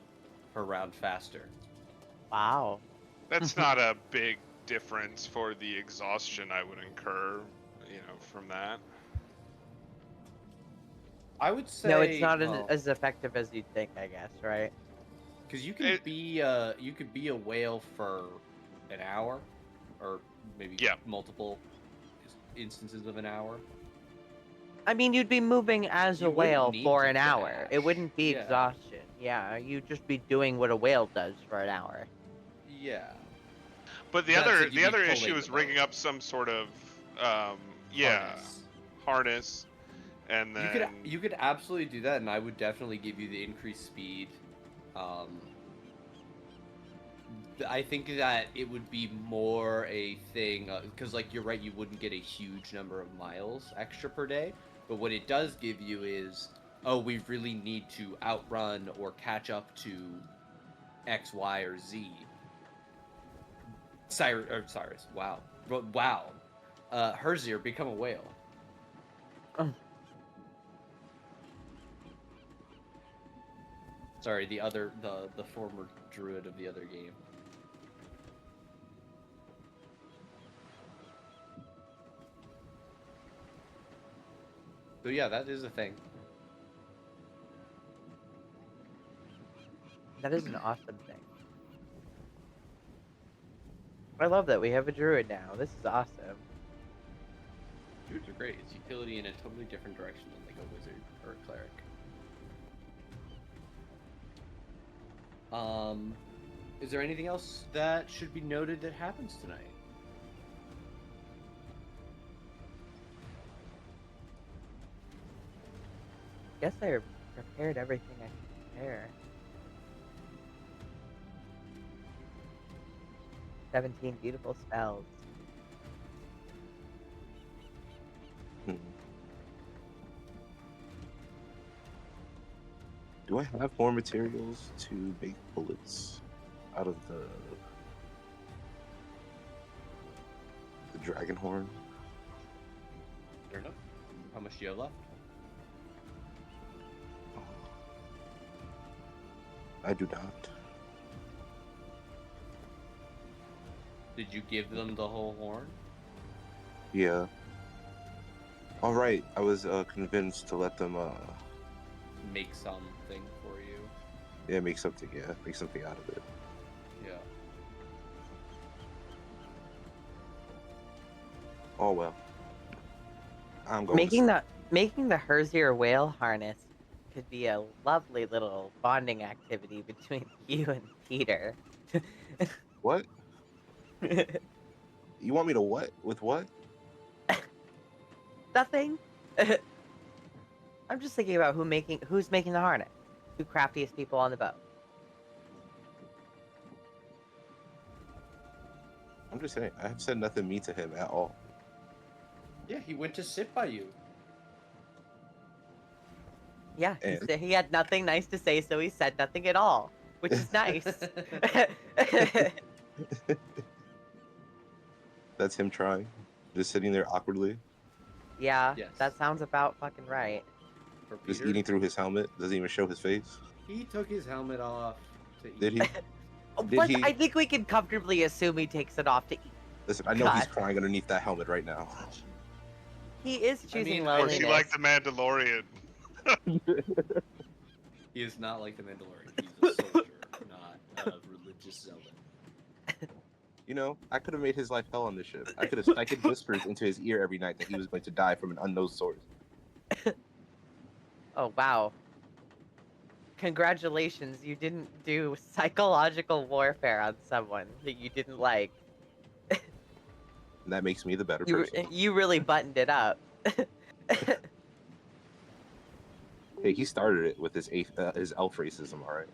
per round faster. Wow. That's not a big difference for the exhaustion I would incur, from that. I would No, it's say, not well, as effective as you'd think, I guess, right? because It, you could be a whale for an hour, or maybe yeah, multiple instances of an hour. I mean, you'd be moving as a You wouldn't whale need for to an hour. It dash. wouldn't be Yeah, exhaustion. Yeah, you'd just be doing what a whale does for an hour. yeah. but the That's other it. You'd be issue pulling the is boat. rigging up some sort of yeah, Harness. harness, and then You could absolutely do that, and I would definitely give you the increased speed. Um, I think that it would be more a thing because, like, you're right, you wouldn't get a huge number of miles extra per day. But what it does give you is, oh, we really need to outrun or catch up to X, Y, or Z. Cyrus. Wow, wow. Herzier, become a whale. Sorry, the former druid of the other game. So yeah, that is a thing. That is an awesome thing. I love that we have a druid now. This is awesome. Druids are great. It's utility in a totally different direction than like a wizard or a cleric. Is there anything else that should be noted that happens tonight? Guess I prepared everything I could prepare. 17 beautiful spells. Hmm. Do I have more materials to make bullets out of the dragon horn? Fair enough. How much do you have left? I do not. Did you give them the whole horn? Yeah. All right. I was convinced to let them Make something for you. yeah, make something out of it. Yeah. Oh well. I'm going to Making sleep. the Herzier whale harness could be a lovely little bonding activity between you and Peter. What? You want me to what? With what? Nothing. I'm just thinking about who's making the harness. Two craftiest people on the boat. I'm just saying. I have said nothing mean to him at all. Yeah, he went to sit by you. Yeah, And he had nothing nice to say, so he said nothing at all, which is nice. that's him trying. Just sitting there awkwardly. Yeah, Yes. that sounds about fucking right. For Just Peter. eating through his helmet. Doesn't even show his face. He took his helmet off to Did eat. he? Did I he? think we can comfortably assume he takes it off to eat. Listen, I know he's God, crying underneath that helmet right now. he is I choosing mean, or she like loneliness. the Mandalorian. He is not like the Mandalorian. He's a soldier, not a religious zealot. You know, I could have made his life hell on this ship. I could have psychic whispers into his ear every night that he was going to die from an unknown source. Oh wow. Congratulations, you didn't do psychological warfare on someone that you didn't like. And that makes me the better You person. you really buttoned it up. Hey, he started it with his elf racism, all right?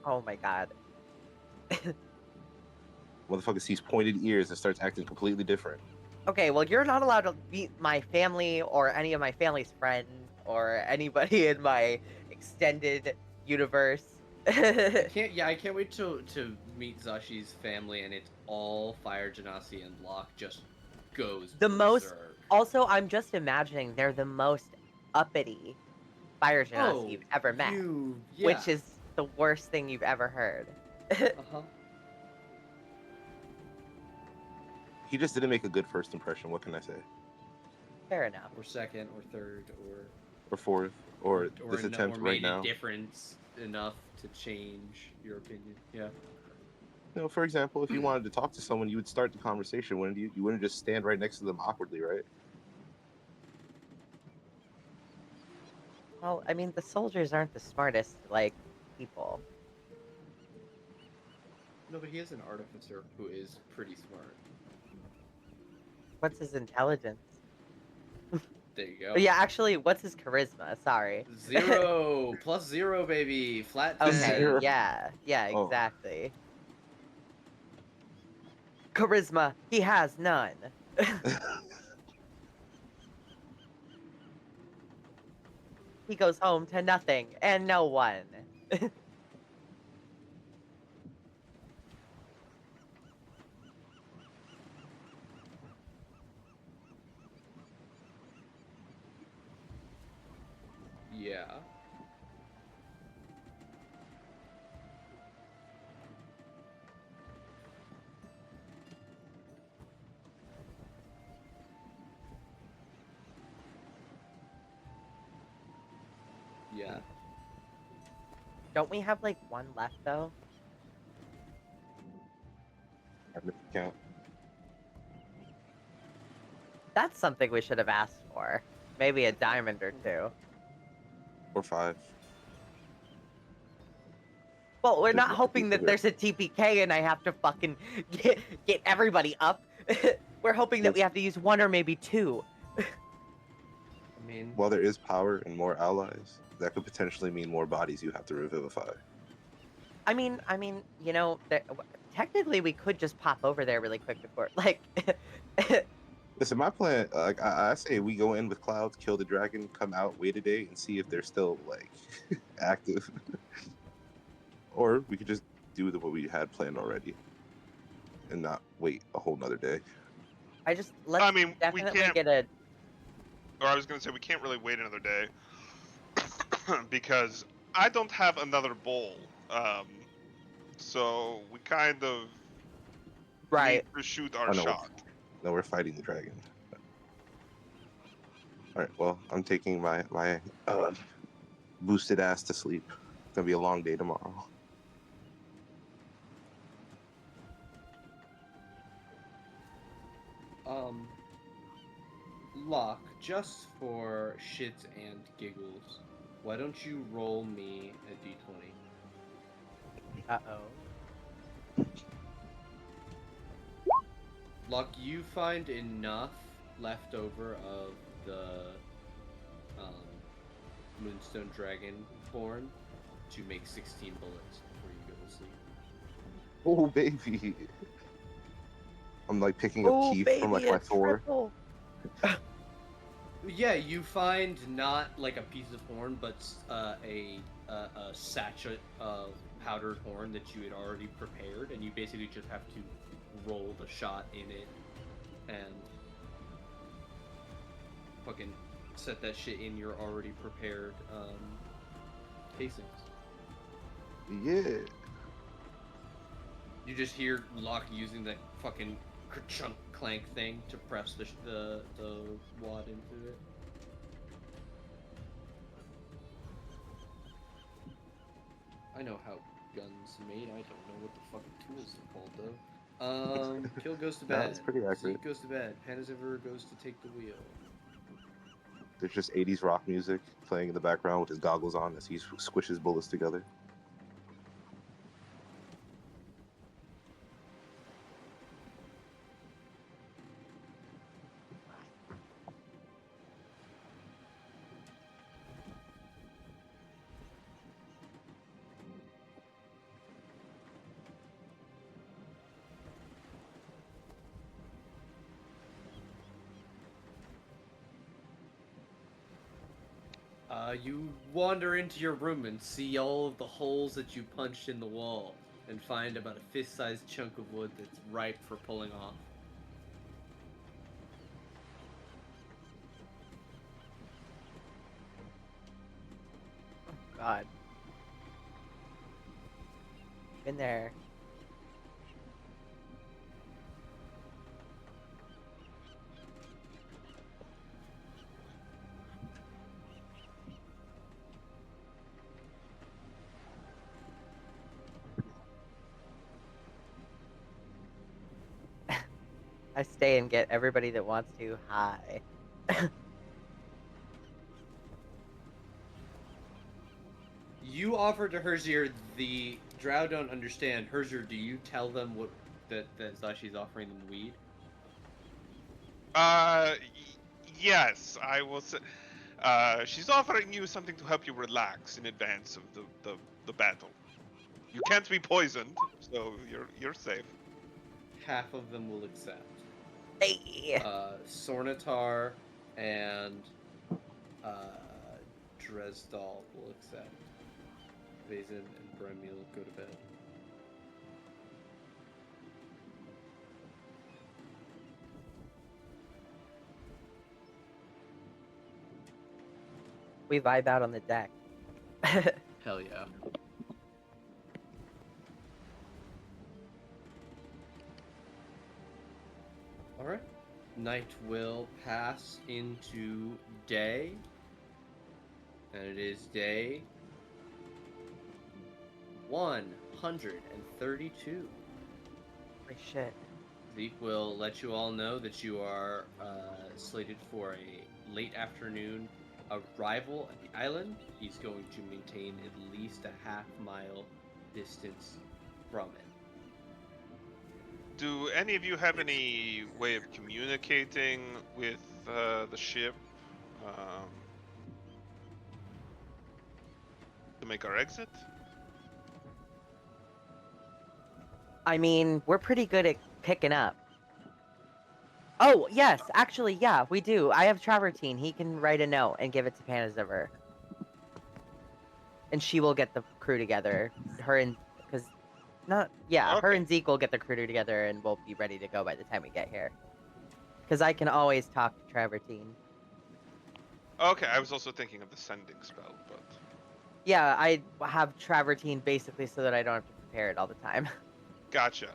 Oh my god. Motherfucker sees pointed ears and starts acting completely different. Okay, well you're not allowed to meet my family or any of my family's friends or anybody in my extended universe. I can't. Yeah, I can't wait to meet Zashi's family, and it's all Fire Genasi, and Locke just goes The most berserk. also I'm just imagining they're the most uppity fire genasi Oh, you've ever met, yeah. which is the worst thing you've ever heard. Uh-huh. He just didn't make a good first impression. What can I say? Fair enough. or second, or third, or fourth, or this or attempt right made a now. difference enough to change your opinion. Yeah. For example, if you wanted to talk to someone, you would start the conversation, wouldn't you? You wouldn't just stand right next to them awkwardly, right? Well, I mean, the soldiers aren't the smartest, like, people. No, but he is an artificer who is pretty smart. What's his intelligence? There you Oh, go. yeah, actually, what's his charisma? Sorry. 0 plus 0, baby. Flat 10. Okay, Zero. yeah, Oh. exactly. Charisma, he has none. He goes home to nothing and no one. Yeah. Yeah. Don't we have, like, one left, though? Count. That's something we should have asked for. Maybe a diamond or two. Or 5. Well, we're Just not make it hoping that bigger. there's a TPK and I have to fucking get everybody up. We're hoping that we have to use one or maybe two. I mean, While there is power and more allies, that could potentially mean more bodies you have to revivify. I mean, technically we could just pop over there really quick before, like, Listen, my plan, I say we go in with Clouds, kill the dragon, come out, wait a day, and see if they're still, like, active. Or we could just do what we had planned already and not wait a whole nother day. let's I mean, we definitely can't. get a. Or I was going to say we can't really wait another day because I don't have another bowl. So we kind of need Right. to shoot our Oh, no, shot. no, we're fighting the dragon. All right, well, I'm taking my boosted ass to sleep. It's gonna be a long day tomorrow. Locke, just for shits and giggles, why don't you roll me a d20? Uh-oh. Locke, you find enough left over of the Moonstone Dragonborn to make 16 bullets before you go to sleep. Oh, baby. I'm like picking up Oh, Keith from baby, like my a Thor. triple. Yeah, you find not like a piece of horn, but a sachet of powdered horn that you had already prepared, and you basically just have to roll the shot in it and fucking set that shit in your already prepared casings. Yeah. You just hear Locke using that fucking chunk clank thing to press the wad into it. I know how guns made. I don't know what the fucking tools are called though. Kill goes to No, bed. it's pretty accurate. Zeke goes to bed. Panaziver goes to take the wheel. There's just 80s rock music playing in the background with his goggles on as he squishes bullets together. You wander into your room and see all of the holes that you punched in the wall, and find about a fist-sized chunk of wood that's ripe for pulling off. Oh, God. Been there. I stay and get everybody that wants to high. You offer to Herzier, the Drow don't understand. Herzier, do you tell them what that Zashi's offering them weed? Yes, I will say. She's offering you something to help you relax in advance of the battle. You can't be poisoned, so you're safe. Half of them will accept. Hey. Sornatar and Dresdal will accept. Vazen and Bremil go to bed. We vibe out on the deck. Hell yeah. Alright. Night will pass into day. And it is day 132. Holy shit. Zeke will let you all know that you are slated for a late afternoon arrival at the island. He's going to maintain at least a half-mile distance from it. Do any of you have any way of communicating with the ship to make our exit? I mean, we're pretty good at picking up. Oh, yes, actually, yeah, we do. I have Travertine. He can write a note and give it to Panaziver. And she will get the crew together. Her and... Because... Not... Yeah, her Okay. and Zeke will get the crew together and we'll be ready to go by the time we get here. Because I can always talk to Travertine. Okay, I was also thinking of the sending spell, but... Yeah, I have Travertine basically so that I don't have to prepare it all the time. Gotcha.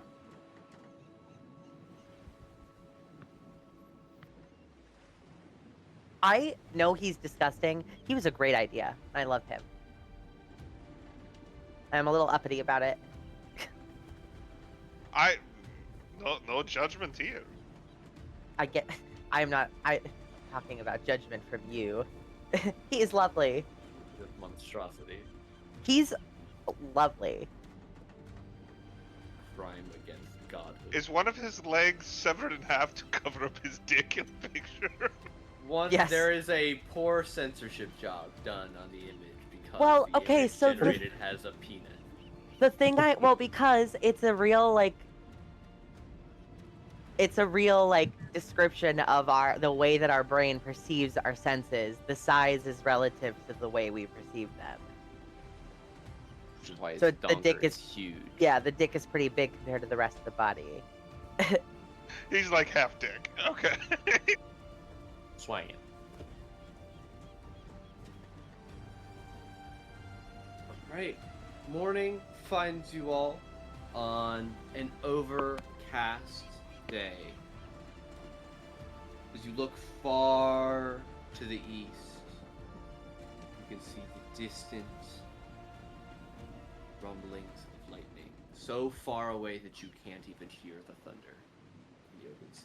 I know he's disgusting. He was a great idea. I love him. I'm a little uppity about it. No judgment here. I'm talking about judgment from you. He is lovely. This monstrosity. He's lovely. Crime against godhood. Is one of his legs severed in half to cover up his dick in the picture? Yes. There is a poor censorship job done on the image because Well, the okay, image so generated has a penis. The thing because it's a real description of the way that our brain perceives our senses. The size is relative to the way we perceive them. Which is why his So the dick is is huge. Yeah, the dick is pretty big compared to the rest of the body. He's like half dick. Okay. Swanging. Right. Morning finds you all on an overcast day. As you look far to the east, you can see the distant rumblings of lightning, so far away that you can't even hear the thunder in the open sea.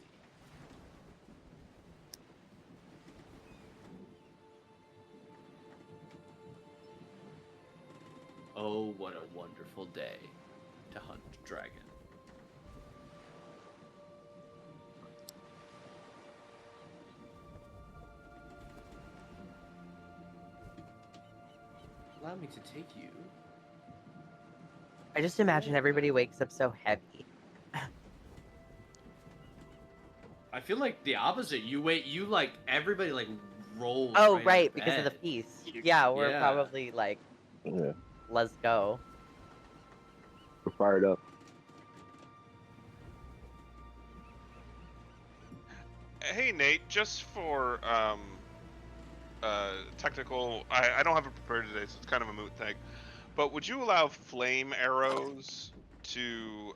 Oh, what a wonderful day to hunt dragon. Allow me to take you. I just imagine everybody wakes up so heavy. I feel like the opposite. Everybody rolls. Oh, right, right, out of because of the bed. feast. Yeah, we're Yeah. probably Yeah, let's go. we're fired up. Hey Nate, just for technical, I don't have it prepared today, so it's kind of a moot thing. But would you allow flame arrows to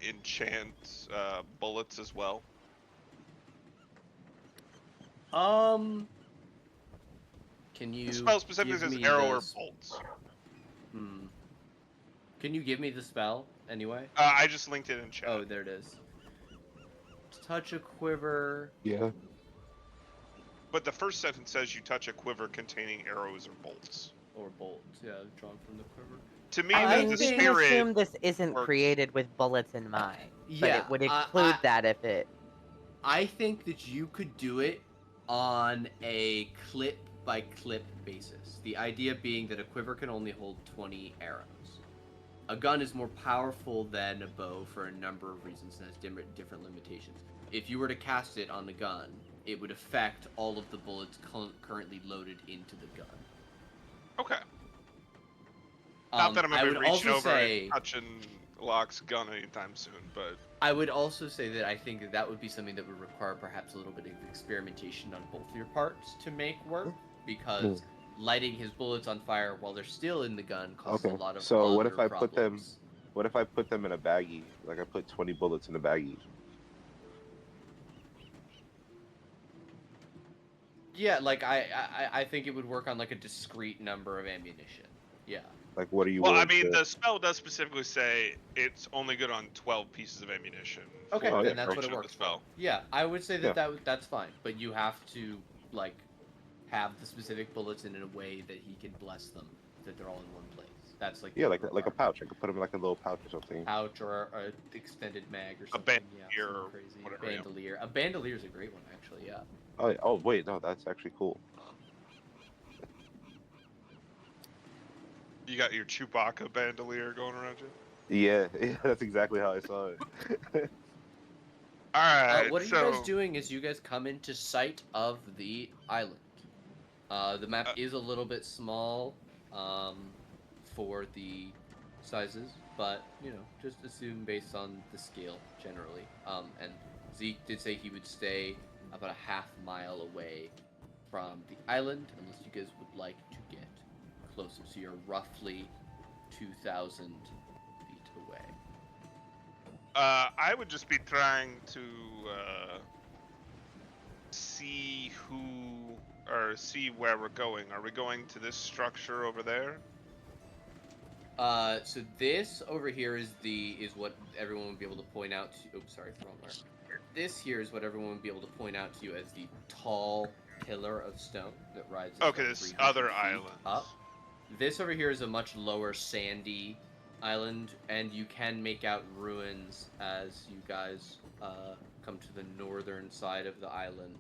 enchant bullets as well? Can The you spell specifically give says me arrow or the bolts. Can you give me the spell anyway? I just linked it in chat. Oh, there it is. touch a quiver. Yeah. But the first sentence says you touch a quiver containing arrows or bolts. Or bolts, yeah, drawn from the quiver. To me, I I mean, the we think- can spirit assume this isn't works. created with bullets in mind, but Yeah, it would I- include that if it. I think that you could do it on a clip by clip basis. The idea being that a quiver can only hold 20 arrows. A gun is more powerful than a bow for a number of reasons and has different limitations. If you were to cast it on the gun, it would affect all of the bullets currently loaded into the gun. Okay. Not that I'm I gonna would be reaching also over say and touching Locke's gun anytime soon, but I would also say that I think that would be something that would require perhaps a little bit of experimentation on both of your parts to make work, because lighting his bullets on fire while they're still in the gun causes Okay. a lot of So what other if I put them? problems. What if I put them in a baggie? Like I put 20 bullets in a baggie. Yeah, like I think it would work on like a discrete number of ammunition. Yeah. Like, what are you well, I willing mean, to? the spell does specifically say it's only good on 12 pieces of ammunition Okay, for Oh, the yeah, then that's what it duration of the works for. spell. Yeah, I would say Yeah. that's fine, but you have to like have the specific bullets in a way that he can bless them, that they're all in one place. That's like Yeah, the like a requirement. pouch. I could put them in like a little pouch or something. Pouch or a extended mag or A something. Yeah, bandolier something or crazy. whatever, yeah. Bandolier. A bandolier is a great one, actually. Yeah. Oh, yeah. Oh wait, no, that's actually cool. You got your Chewbacca bandolier going around you. Yeah, yeah, that's exactly how I saw it. All right, What are you so guys doing as you guys come into sight of the island? The map is a little bit small for the sizes, but you know, just assume based on the scale generally. And Zeke did say he would stay about a half mile away from the island, unless you guys would like to get closer. So you're roughly 2,000 feet away. I would just be trying to see see where we're going. Are we going to this structure over there? So this over here is what everyone would be able to point out to. Oops, sorry, wrong mark. This here is what everyone would be able to point out to you as the tall pillar of stone that rises Okay, about this 300 other feet island. up. This over here is a much lower sandy island, and you can make out ruins as you guys come to the northern side of the island.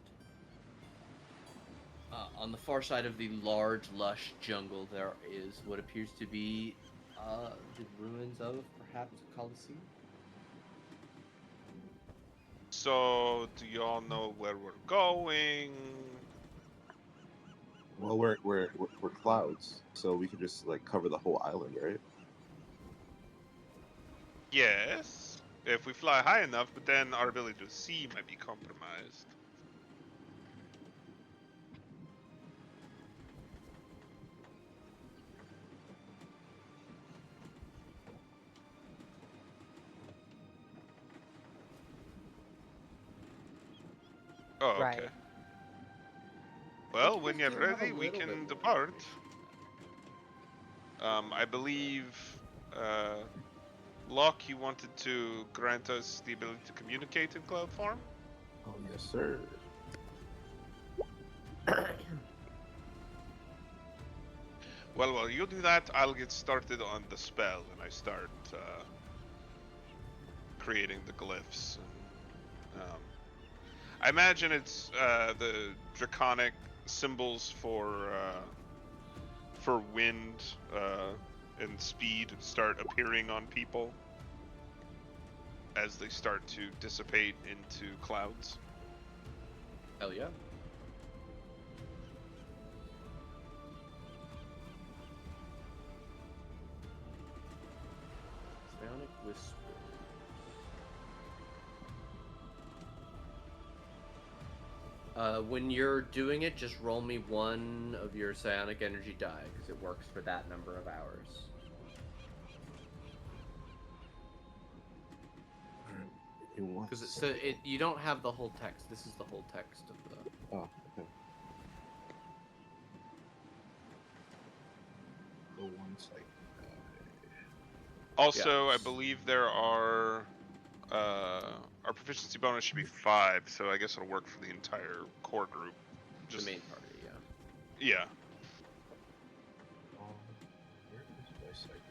On the far side of the large, lush jungle, there is what appears to be the ruins of perhaps a Colosseum. So, do y'all know where we're going? Well, we're clouds, so we could just like cover the whole island, right? Yes, if we fly high enough, but then our ability to see might be compromised. Oh, okay. Right. Well, You when guys you're do have a ready, we little bit can more depart. information on I believe, Locke, you wanted to grant us the ability to communicate in cloud form? Oh yes, sir. Well, while you do that, I'll get started on the spell, and I start creating the glyphs. I imagine it's the draconic symbols for wind and speed start appearing on people as they start to dissipate into clouds. Hell yeah. Psionic Whisper. When you're doing it, just roll me one of your psionic energy die, because it works for that number of hours. Because you don't have the whole text. This is the whole text of the. Oh, okay. The one second. Also, I Yes. believe there are Our proficiency bonus should be 5, so I guess it'll work for the entire core group. The main party, yeah. Yeah. Where is my psychic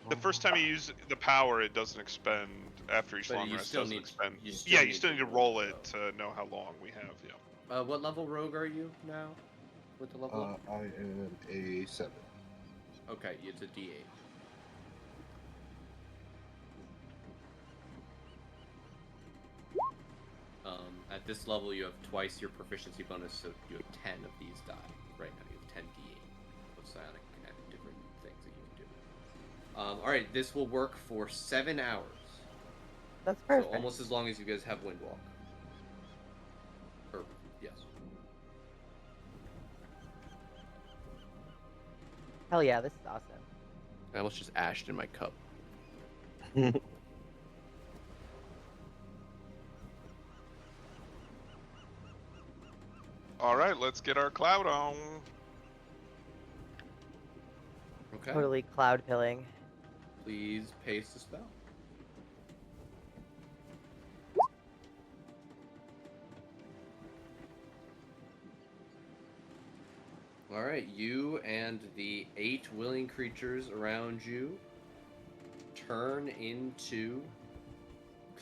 though? The first time you use the power, it doesn't expend. After each But long you rest, still doesn't need- expend. you Yeah, still you still need need to to roll roll, it to know how long we have. Yeah. What level rogue are you now? With the level up? I am a 7. Okay, it's a D8. At this level, you have twice your proficiency bonus, so you have 10 of these die. Right now, you have 10 D8 of psionic and different things that you can do. Alright, this will work for 7 hours. That's perfect. So almost as long as you guys have Windwalk. Or, yes. Hell yeah, this is awesome. I almost just ashed in my cup. All right, let's get our cloud on. Okay. Totally cloud pilling. Please paste the spell. Alright, you and the 8 willing creatures around you turn into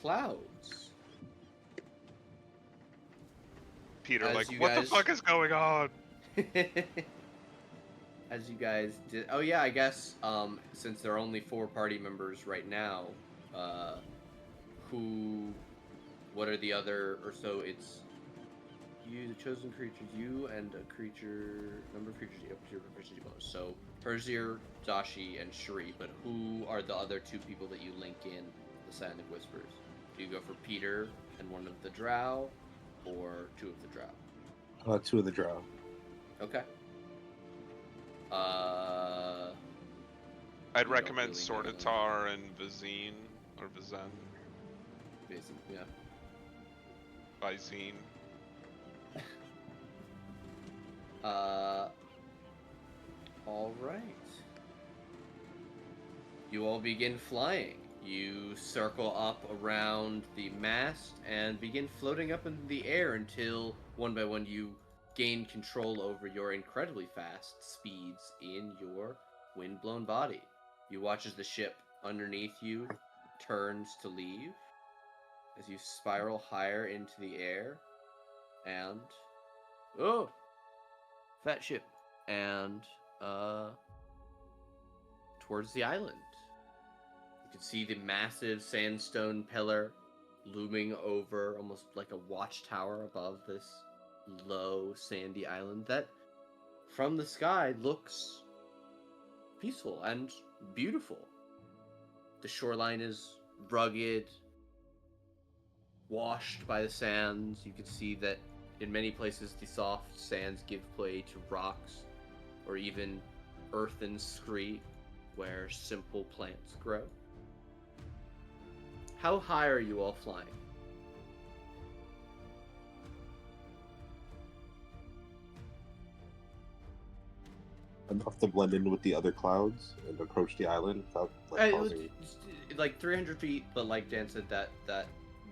clouds. Peter, As like, you what the guys- fuck is going on? As you guys did. Oh, yeah, I guess since there are only 4 party members right now, what are the other, or so it's you, the chosen creatures, you and a creature, number of creatures you up to your proficiency bonus. So Persier, Dashi, and Shri, but who are the other 2 people that you link in the Silent Whispers? Do you go for Peter and one of the Drow, or 2 of the Drow? 2 of the drow. Okay. I'd You don't recommend really know them. Sordatar and Vizine, or Vizen, Jason, yeah. Vizine. All right. You all begin flying. You circle up around the mast and begin floating up in the air until, one by one, you gain control over your incredibly fast speeds in your wind-blown body. You watch as the ship underneath you turns to leave, as you spiral higher into the air, and... Oh! Fat ship. And, towards the island. You can see the massive sandstone pillar looming over, almost like a watchtower above this low, sandy island that, from the sky, looks peaceful and beautiful. The shoreline is rugged, washed by the sands. You can see that in many places the soft sands give play to rocks or even earthen scree where simple plants grow. How high are you all flying? Enough to blend in with the other clouds and approach the island without causing... Like 300 feet, but like Dan said, that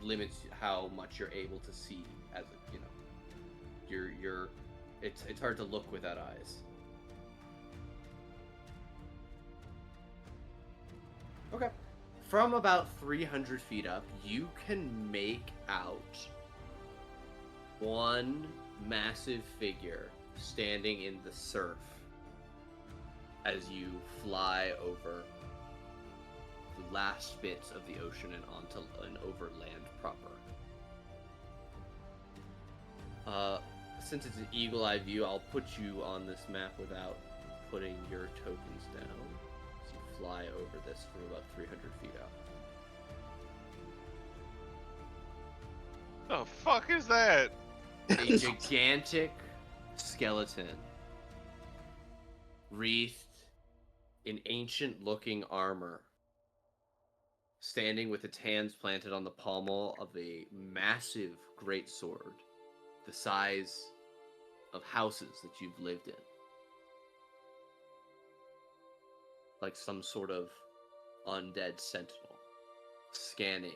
limits how much you're able to see as a, you're it's hard to look without eyes. Okay. From about 300 feet up, you can make out one massive figure standing in the surf as you fly over the last bits of the ocean and onto and over land proper. Since it's an eagle eye view, I'll put you on this map without putting your tokens down. So you fly over this from about 300 feet up. The fuck is that? A gigantic skeleton wreathed in ancient-looking armor, standing with its hands planted on the pommel of a massive greatsword, the size of houses that you've lived in. like some sort of undead sentinel, scanning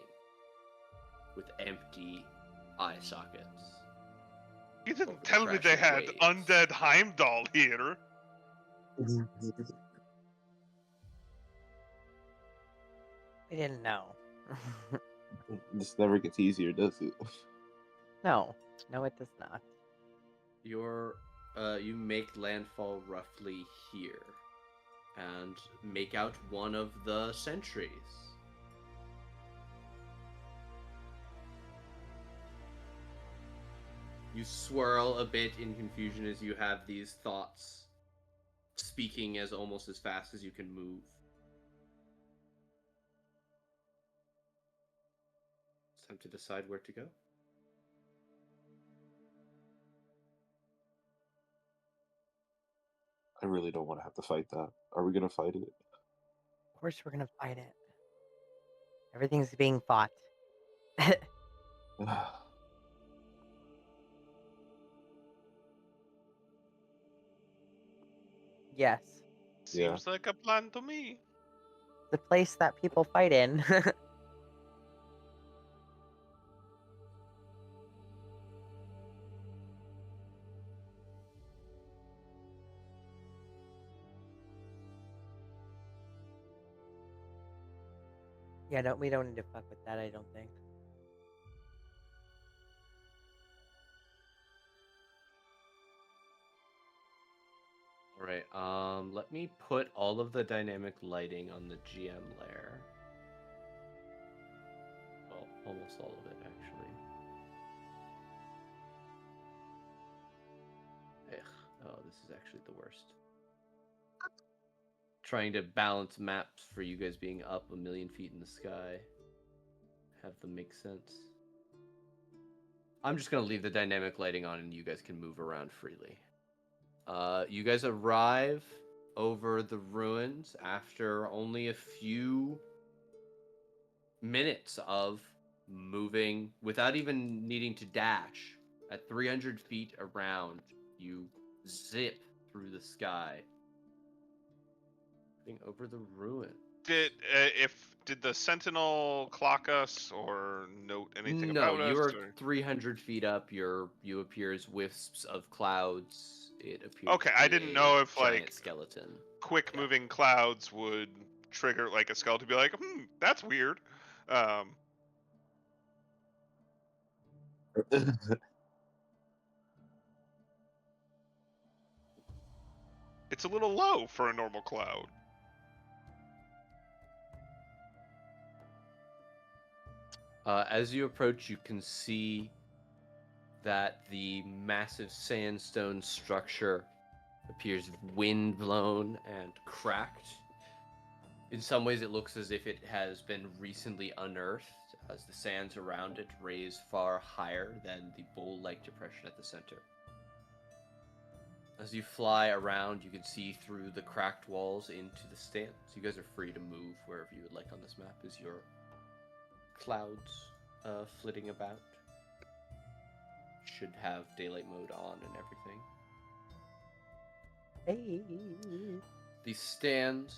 with empty eye sockets. You over didn't the tell me they crashing had waves. undead Heimdall here. We didn't know. This never gets easier, does it? No, it does not. You make landfall roughly here, and make out one of the sentries. You swirl a bit in confusion as you have these thoughts, speaking as almost as fast as you can move. It's time to decide where to go. I really don't want to have to fight that. Are we gonna fight it? Of course, we're gonna fight it. Everything's being fought. Yes, Yeah. Seems like a plan to me. the place that people fight in. Yeah, we don't need to fuck with that, I don't think. All right. Let me put all of the dynamic lighting on the GM layer. Well, almost all of it, actually. Ugh. Oh, this is actually the worst. Trying to balance maps for you guys being up a million feet in the sky. Have them make sense. I'm just gonna leave the dynamic lighting on, and you guys can move around freely. You guys arrive over the ruins after only a few minutes of moving without even needing to dash. At 300 feet around, you zip through the sky, getting over the ruin. Did the Sentinel clock us or note anything No, about us? you're Or... 300 feet up. You appear as wisps of clouds. It appears Okay, to I be didn't a know if giant like skeleton. quick Yeah. moving clouds would trigger like a skeleton to be like, that's weird. It's a little low for a normal cloud. As you approach, you can see that the massive sandstone structure appears wind-blown and cracked. In some ways, it looks as if it has been recently unearthed, as the sands around it raise far higher than the bowl-like depression at the center. As you fly around, you can see through the cracked walls into the stands. You guys are free to move wherever you would like on this map as your clouds flitting about. Should have daylight mode on and everything. Hey. The stands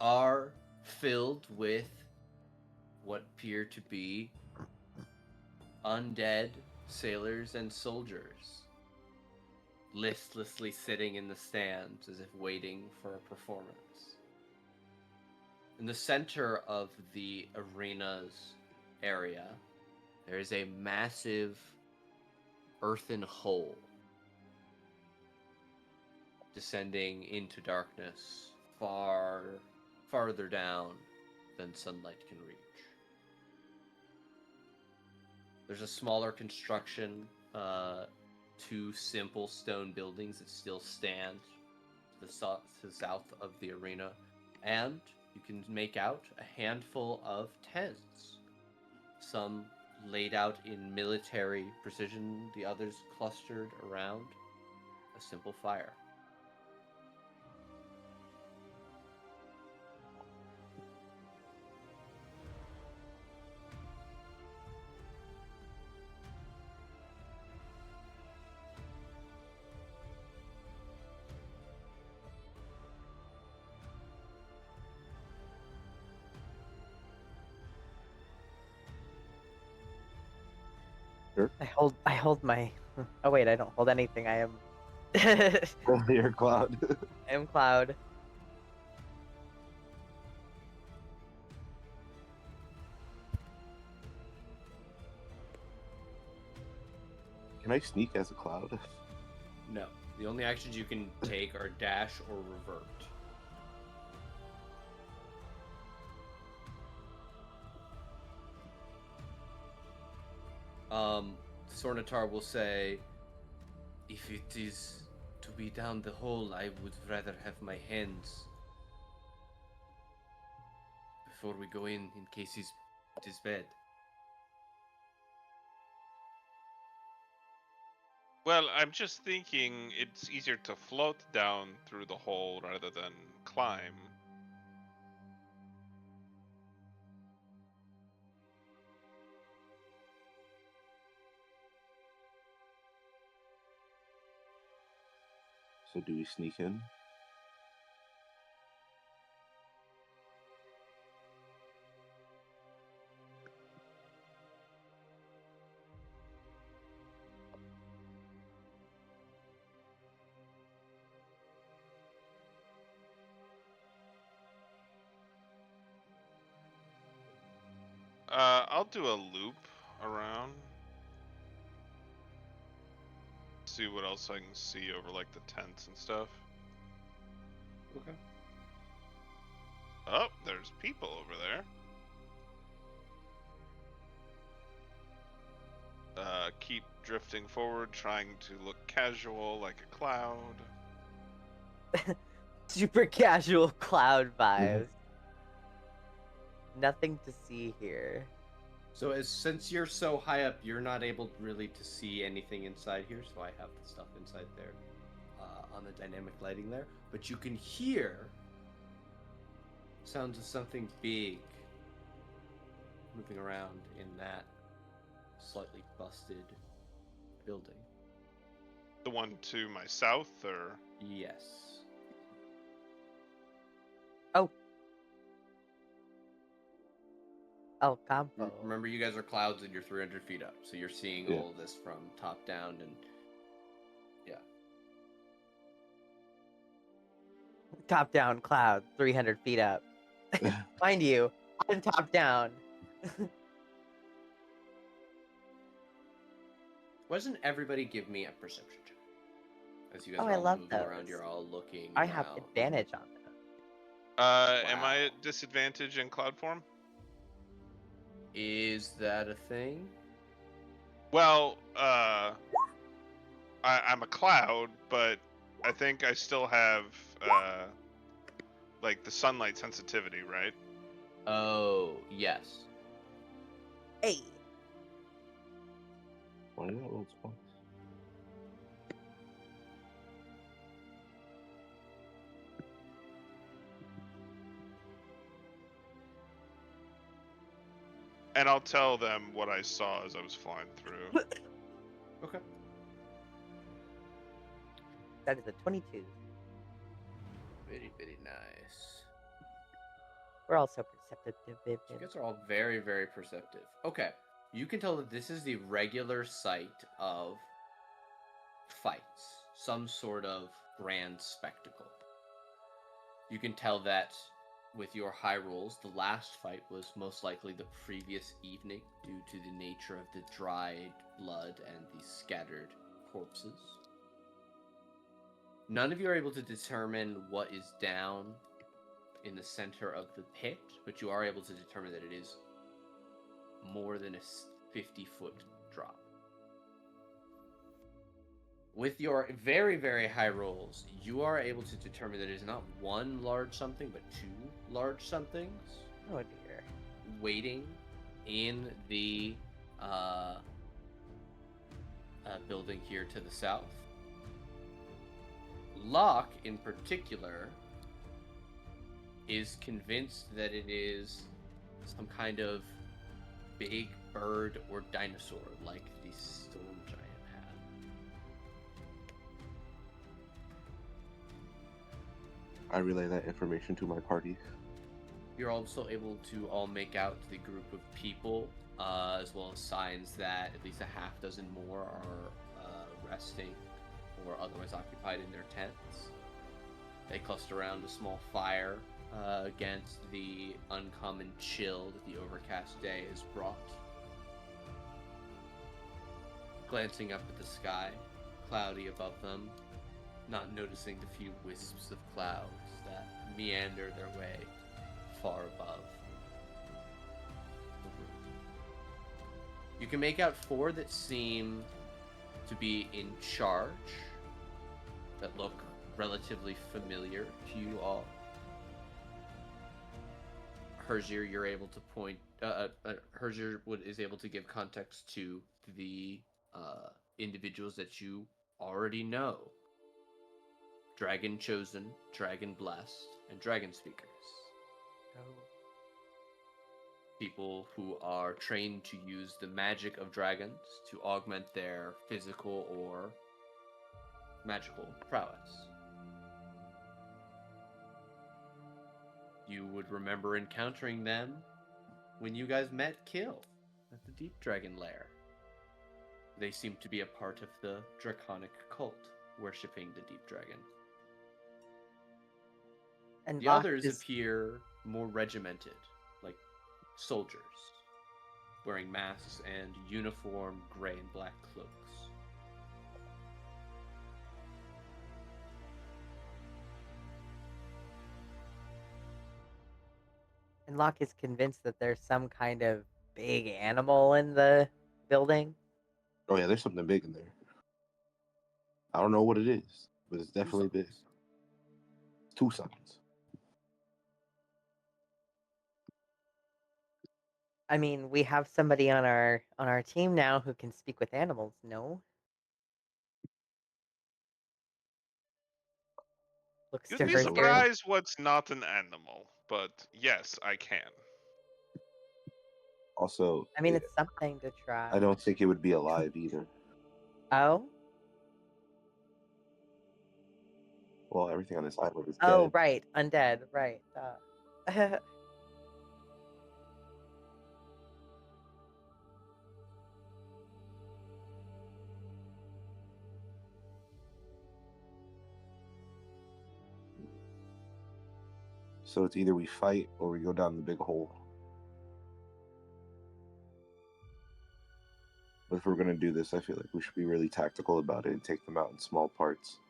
are filled with what appear to be undead sailors and soldiers, listlessly sitting in the stands as if waiting for a performance. In the center of the arena's area, there is a massive earthen hole descending into darkness farther down than sunlight can reach. There's a smaller construction, two simple stone buildings that still stand to the south of the arena, and you can make out a handful of tents, some laid out in military precision, the others clustered around a simple fire. Sure. I hold my. Oh wait, I don't hold anything. I am. Your cloud. I am Cloud. Can I sneak as a cloud? No. The only actions you can take are dash or revert. Sornatar will say, if it is to be down the hole, I would rather have my hands before we go in case he's his bed. Well, I'm just thinking it's easier to float down through the hole rather than climb. So do we sneak in? I'll do a loop around. See what else I can see over like the tents and stuff. Okay. Oh, there's people over there. Keep drifting forward, trying to look casual like a cloud. Super casual Cloud vibes. Nothing to see here. So since you're so high up, you're not able really to see anything inside here. So I have the stuff inside there on the dynamic lighting there. But you can hear sounds of something big moving around in that slightly busted building. The one to my south, or? Yes. Oh. El Campo. Remember, you guys are clouds and you're 300 feet up, so you're seeing all of this from top down, and yeah. Top down Cloud, 300 feet up. Mind you, I'm top down. Why doesn't everybody give me a perception check? As you guys Oh, are I all love moving around, those. you're all looking I have around. advantage on them. Am I Wow. at disadvantage in cloud form? Is that a thing? Well, I'm a cloud, but I think I still have like the sunlight sensitivity, right? Oh, yes. Hey. Why did that roll twice? And I'll tell them what I saw as I was flying through. Okay. That is a 22. Very, very nice. We're also perceptive. You guys are all very, very perceptive. Okay. You can tell that this is the regular site of fights, some sort of grand spectacle. You can tell that with your high rolls, the last fight was most likely the previous evening due to the nature of the dried blood and the scattered corpses. None of you are able to determine what is down in the center of the pit, but you are able to determine that it is more than a 50-foot drop. With your very, very high rolls, you are able to determine that it is not one large something, but two large somethings Oh dear. waiting in the building here to the south. Locke, in particular, is convinced that it is some kind of big bird or dinosaur like the storm giant had. I relay that information to my party. You're also able to all make out the group of people, as well as signs that at least a half dozen more are resting or otherwise occupied in their tents. They cluster around a small fire against the uncommon chill that the overcast day has brought. Glancing up at the sky, cloudy above them, not noticing the few wisps of clouds that meander their way far above the room. You can make out 4 that seem to be in charge, that look relatively familiar to you all. Herzier, you're able to point. Herzier is able to give context to the individuals that you already know: Dragon Chosen, Dragon Blessed, and Dragon Speakers. People who are trained to use the magic of dragons to augment their physical or magical prowess. You would remember encountering them when you guys met Kill at the Deep Dragon Lair. They seem to be a part of the draconic cult worshipping the Deep Dragon. And The Locke others is appear more regimented, like soldiers, wearing masks and uniform gray and black cloaks. convinced that there's some kind of big animal in the building. Oh yeah, there's something big in there. I don't know what it is, but it's definitely big. 2 summons. I mean, we have somebody on our team now who can speak with animals. No, looks You'd to be her surprised what's not an animal, but yes, I can. Also, I mean, it's something to try. I don't think it would be alive either. Oh. Well, everything on this island is Oh, dead. right, undead, right. So it's either we fight or we go down the big hole. But if we're going to do this, I feel like we should be really tactical about it and take them out in small parts.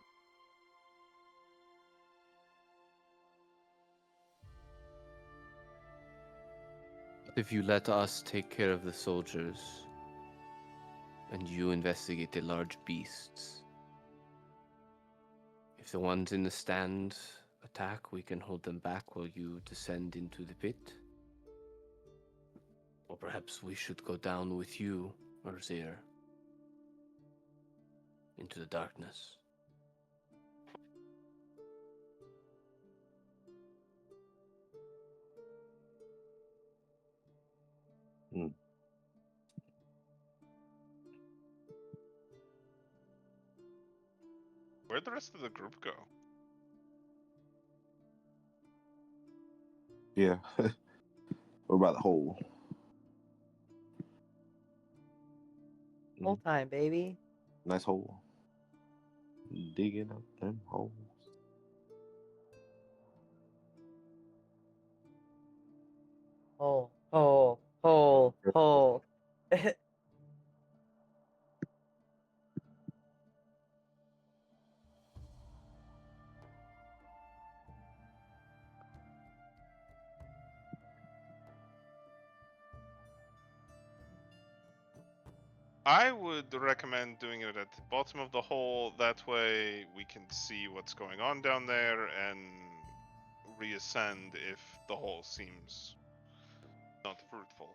If you let us take care of the soldiers, and you investigate the large beasts, if the ones in the stand attack, we can hold them back while you descend into the pit. Or perhaps we should go down with you, Erzir, into the darkness. Where'd the rest of the group go? Yeah. We're by the hole. Full time, baby. Nice hole. Digging up them holes. Hole. I would recommend doing it at the bottom of the hole. That way we can see what's going on down there and reascend if the hole seems not fruitful.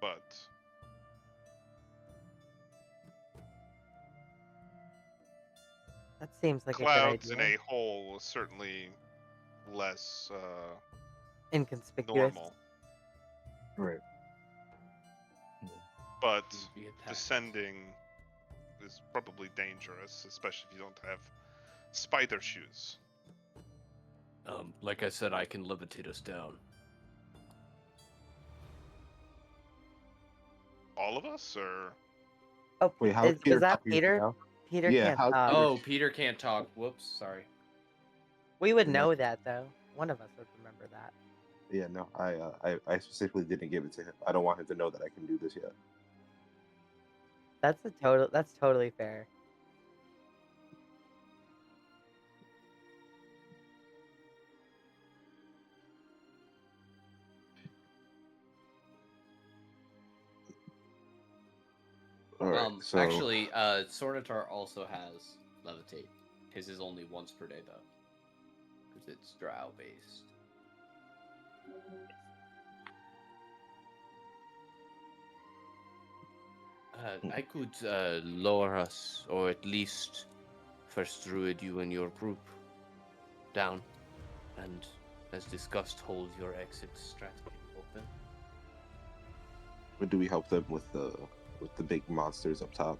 But That seems like clouds a in good idea. a hole is certainly less Inconspicuous. normal. Right. But Be attacked. descending is probably dangerous, especially if you don't have spider shoes. Like I said, I can levitate us down. All of us, or Oh, Wait, how is Peter that talking Peter? now? Peter Yeah, can't how's talk. Peter? Oh, Peter can't talk. Whoops, sorry. We would No. know that though. One of us would remember that. Yeah, no, I specifically didn't give it to him. I don't want him to know that I can do this yet. That's totally fair. All right, so Actually, Sornitar also has levitate. His is only once per day though, because it's drow based. I could lower us, or at least first druid you and your group down, and as discussed, hold your exit strategy open. but do we help them with the big monsters up top?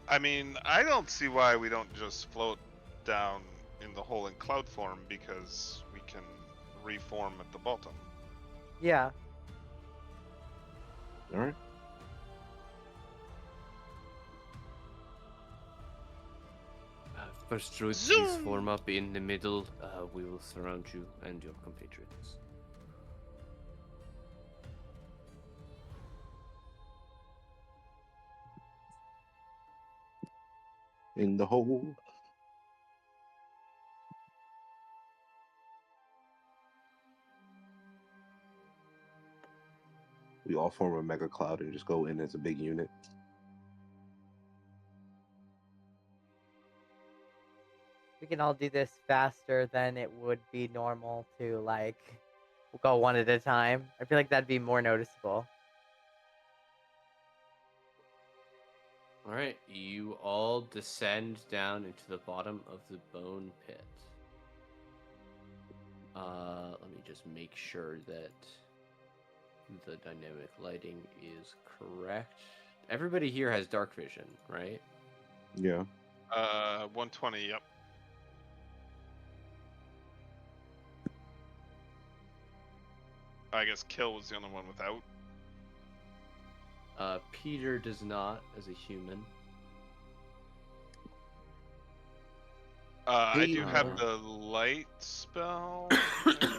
I mean, I don't see why we don't just float down in the hole in cloud form because we can reform at the bottom. Yeah. All right. First druid, please Zoom! form up in the middle. We will surround you and your compatriots. In the hole. We all form a mega cloud and just go in as a big unit. We can all do this faster than it would be normal to like go one at a time. I feel like that'd be more noticeable. All right, you all descend down into the bottom of the bone pit. Let me just make sure that the dynamic lighting is correct. Everybody here has dark vision, right? Yeah. 120. Yep. I guess Kill was the only one without. Peter does not, as a human. I do have Uh, the light spell.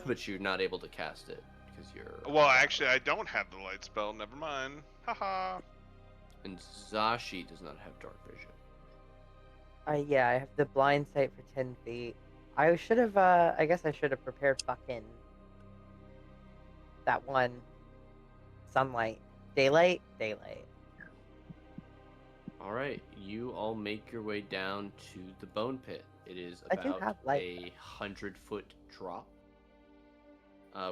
but you're not able to cast it because you're. Well, actually, I don't have the light spell. Never mind. Haha. And Zashi does not have dark vision. Yeah, I have the blind sight for 10 feet. I should have, I guess I should have prepared fucking that one sunlight. Daylight? Daylight. All right, you all make your way down to the bone pit. It is I do about have light. a 100-foot drop,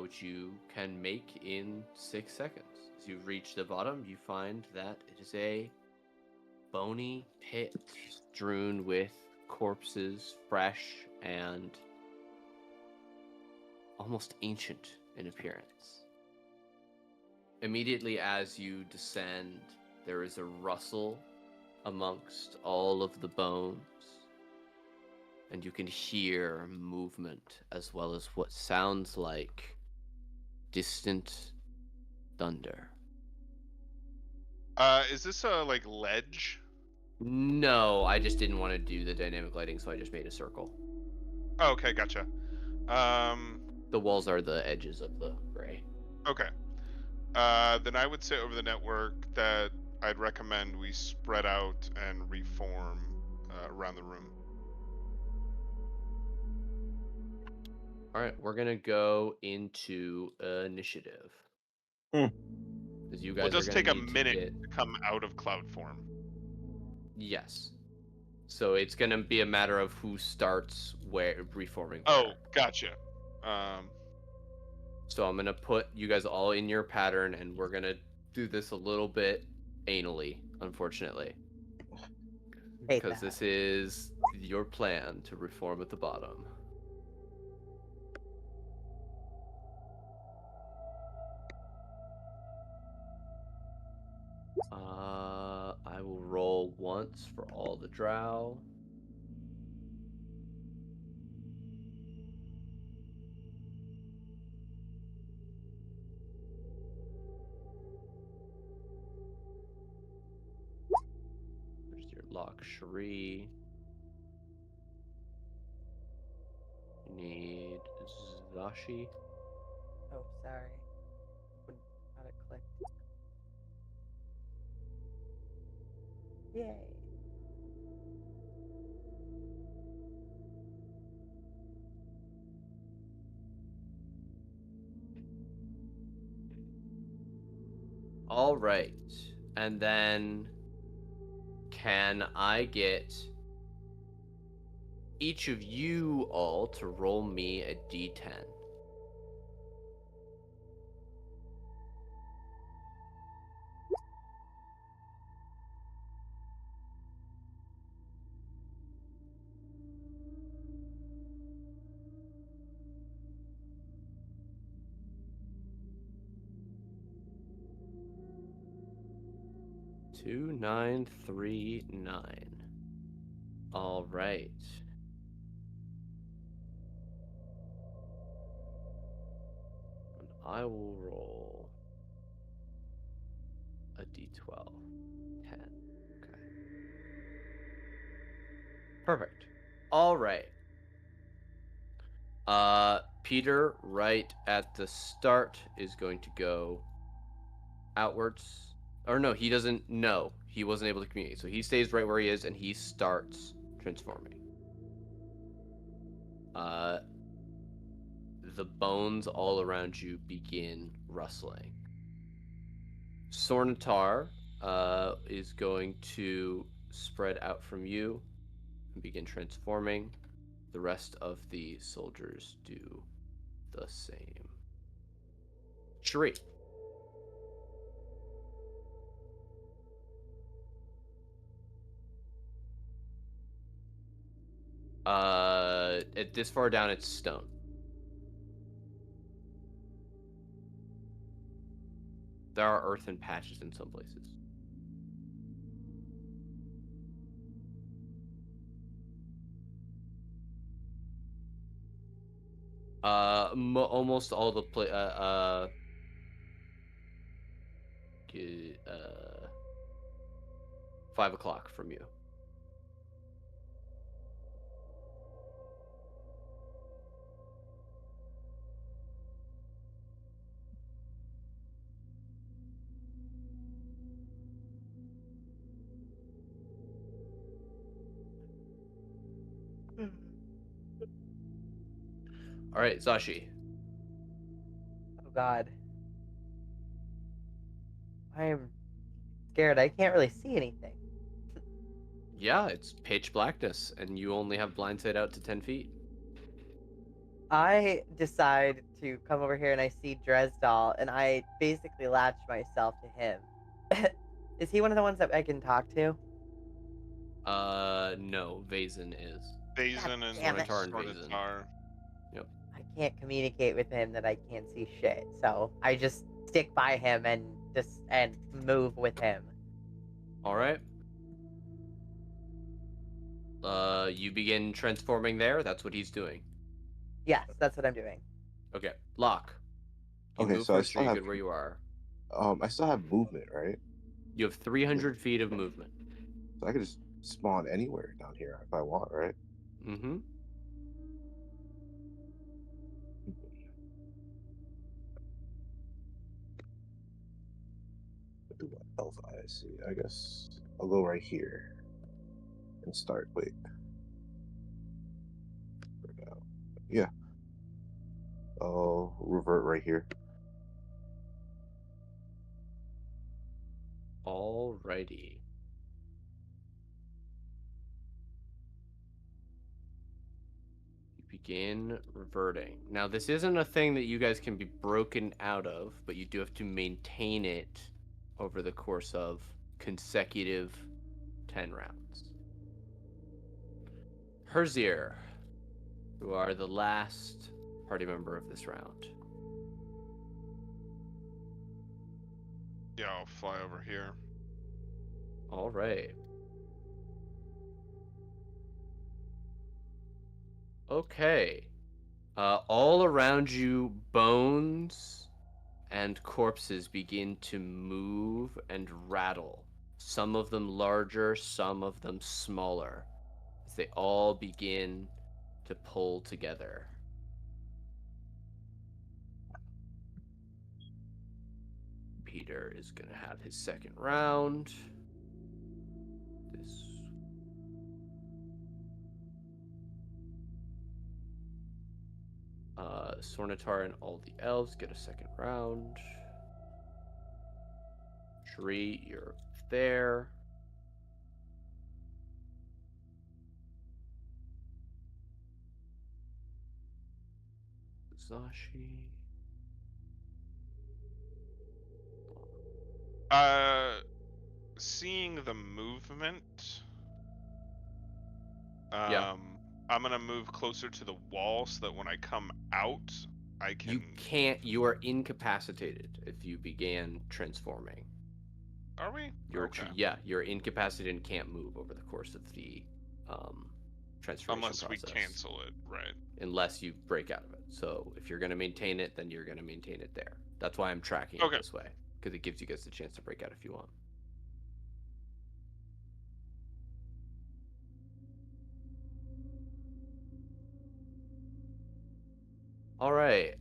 which you can make in 6 seconds. As you reach the bottom, you find that it is a bony pit strewn with corpses, fresh and almost ancient in appearance. Immediately as you descend, there is a rustle amongst all of the bones, and you can hear movement as well as what sounds like distant thunder. Is this a like ledge? No, I just didn't want to do the dynamic lighting, so I just made a circle. Oh, okay, gotcha. The walls are the edges of the gray. Okay. Then I would say over the network that I'd recommend we spread out and reform around the room. All right, we're gonna go into initiative. Because you We'll guys are just gonna take a need to minute get. to come out of cloud form. Yes. So it's gonna be a matter of who starts where reforming. Oh, Where. gotcha. So I'm gonna put you guys all in your pattern, and we're gonna do this a little bit anally, unfortunately. Hate because that. this is your plan to reform at the bottom. I will roll once for all the drow. There's your lock Shri. You need Zashi. Oh, sorry. Got it clicked. Yay. All right. And then can I get each of you all to roll me a d10? Two, 9, 3, 9. All right. And I will roll a d12. 10. Okay. Perfect. All right. Peter, right at the start, is going to go outwards. Or no, he doesn't know. He wasn't able to communicate. So he stays right where he is and he starts transforming. The bones all around you begin rustling. Sornatar is going to spread out from you and begin transforming. The rest of the soldiers do the same. Shri. At this far down, it's stone. There are earthen patches in some places. Almost all the 5 o'clock from you. All right, Zashi. Oh god. I am scared. I can't really see anything. Yeah, it's pitch blackness, and you only have blind sight out to 10 feet. I decide to come over here and I see Dresdal and I basically latch myself to him. Is he one of the ones that I can talk to? No, Vazen is. God Vazen and damn it. Sornatar and Vazen. Sornatar. Yep. I can't communicate with him that I can't see shit. So I just stick by him and move with him. All right. You begin transforming there. That's what he's doing. Yes, that's what I'm doing. Okay, Locke. You Okay, move so I first, or still you have good where you are? I still have movement, right? You have 300 feet of movement. So I could just spawn anywhere down here if I want, right? Mm-hmm. Do what else I see? I guess I'll go right here and start. Wait. Yeah. I'll revert right here. Alrighty. You begin reverting. Now, this isn't a thing that you guys can be broken out of, but you do have to maintain it over the course of consecutive 10 rounds. Herzier, who are the last party member of this round. Yeah, I'll fly over here. All right. Okay. All around you, bones and corpses begin to move and rattle. Some of them larger, some of them smaller, as they all begin to pull together. Peter is going to have his second round. This. Sornatar and all the elves get a second round. Shri, you're there. Zashi. Seeing the movement, Yeah. I'm gonna move closer to the wall so that when I come out, I can. You can't. You are incapacitated if you began transforming. Are we? You're Okay. yeah. You're incapacitated and can't move over the course of the transformation Unless we process, cancel it, right? unless you break out of it. So if you're going to maintain it, then you're going to maintain it there. That's why I'm tracking it Okay. this way, because it gives you guys the chance to break out if you want. All right.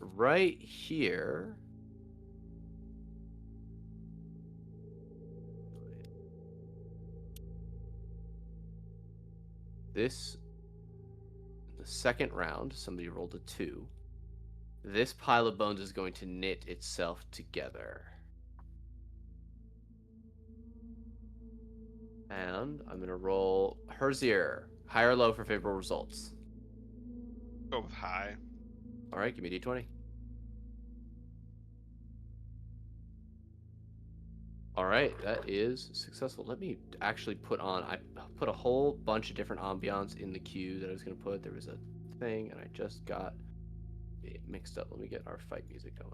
Right here. This, the second round, somebody rolled a 2. This pile of bones is going to knit itself together. And I'm going to roll Herzier. High or low for favorable results? Go with high. All right, give me D20. All right, that is successful. Let me actually I put a whole bunch of different ambiance in the queue that I was going to put. There was a thing, and I just got it mixed up. Let me get our fight music going.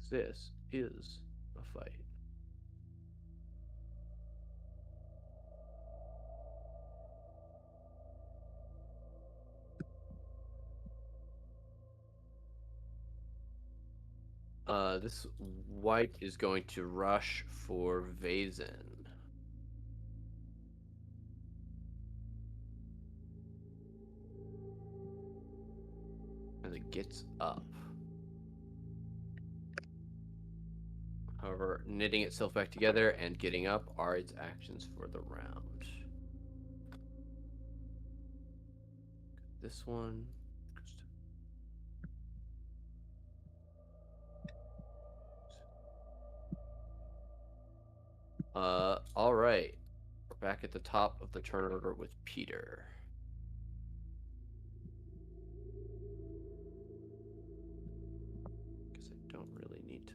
This is a fight. This white is going to rush for Vazen. And it gets up. However, knitting itself back together and getting up are its actions for the round. This one. All right. We're back at the top of the turn order with Peter. Because I don't really need to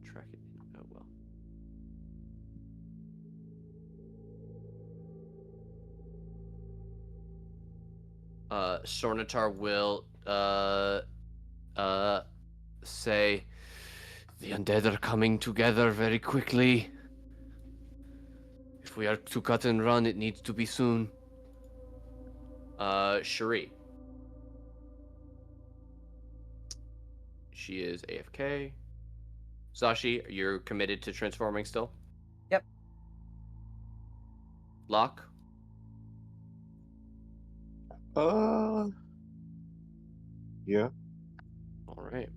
track it. Oh well. Sornatar will say, the undead are coming together very quickly. If we are to cut and run, it needs to be soon. Cherie. She is AFK. Zashi, you're committed to transforming still? Yep. Locke? Yeah. All right.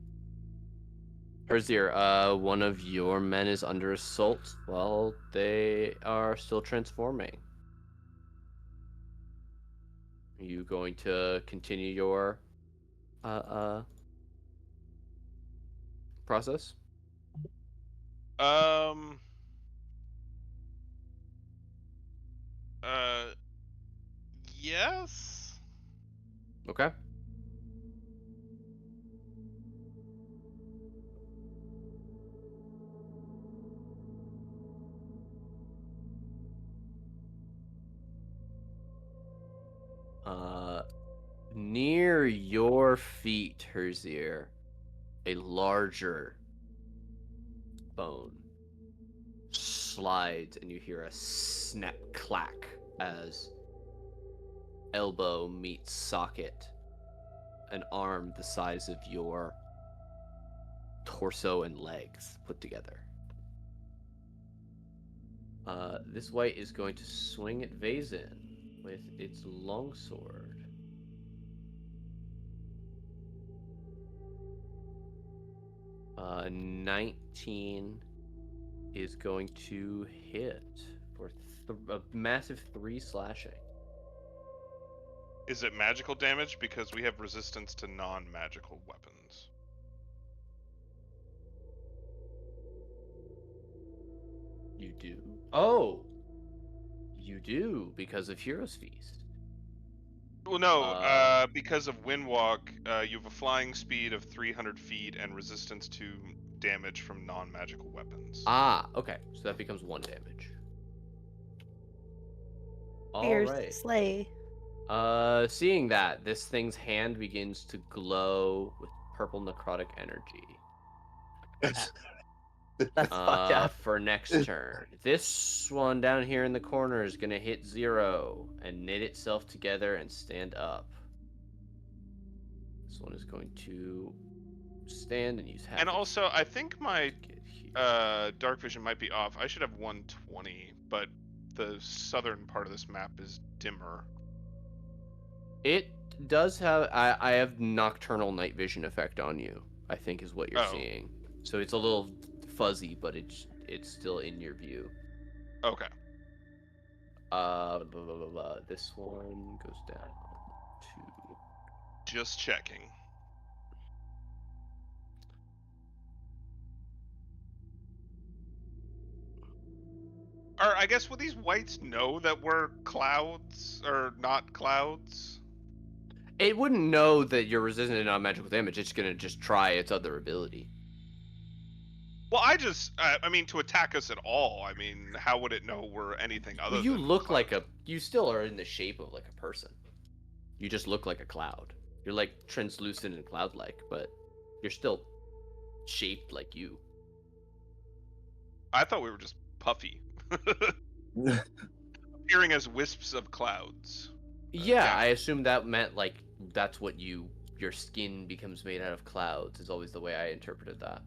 Herzier, one of your men is under assault while they are still transforming. Are you going to continue your process? Um. Uh. Yes. Okay. Near your feet, Herzier, a larger bone slides, and you hear a snap clack as elbow meets socket, an arm the size of your torso and legs put together. This white is going to swing at Vezin with its longsword. 19 is going to hit for a massive 3 slashing. Is it magical damage? Because we have resistance to non-magical weapons. You do. Oh! You do, because of Hero's Feast. Well, no, because of Windwalk, you have a flying speed of 300 feet and resistance to damage from non-magical weapons. Ah, okay. So that becomes 1 damage. Fierce Alright. slay. Seeing that, this thing's hand begins to glow with purple necrotic energy. That's fucked up. For next turn. This one down here in the corner is gonna hit 0 and knit itself together and stand up. This one is going to stand and use half. And its also, I think my to get here. dark vision might be off. I should have 120, but the southern part of this map is dimmer. It does have. I have nocturnal night vision effect on you, I think is what you're Oh. seeing. So it's a little fuzzy, but it's still in your view. Okay. Blah, blah, blah, blah. This one goes down to Just checking. Or I guess would these whites know that we're clouds or not clouds? It wouldn't know that you're resistant to non-magical damage. It's gonna just try its other ability. Well, I mean, to attack us at all. I mean, how would it know we're anything other Well, you than look like clouds? you still are in the shape of like a person. You just look like a cloud. You're like translucent and cloud-like, but you're still shaped like you. I thought we were just puffy. Appearing as wisps of clouds. Yeah, I assume that meant like that's what your skin becomes made out of clouds is always the way I interpreted that.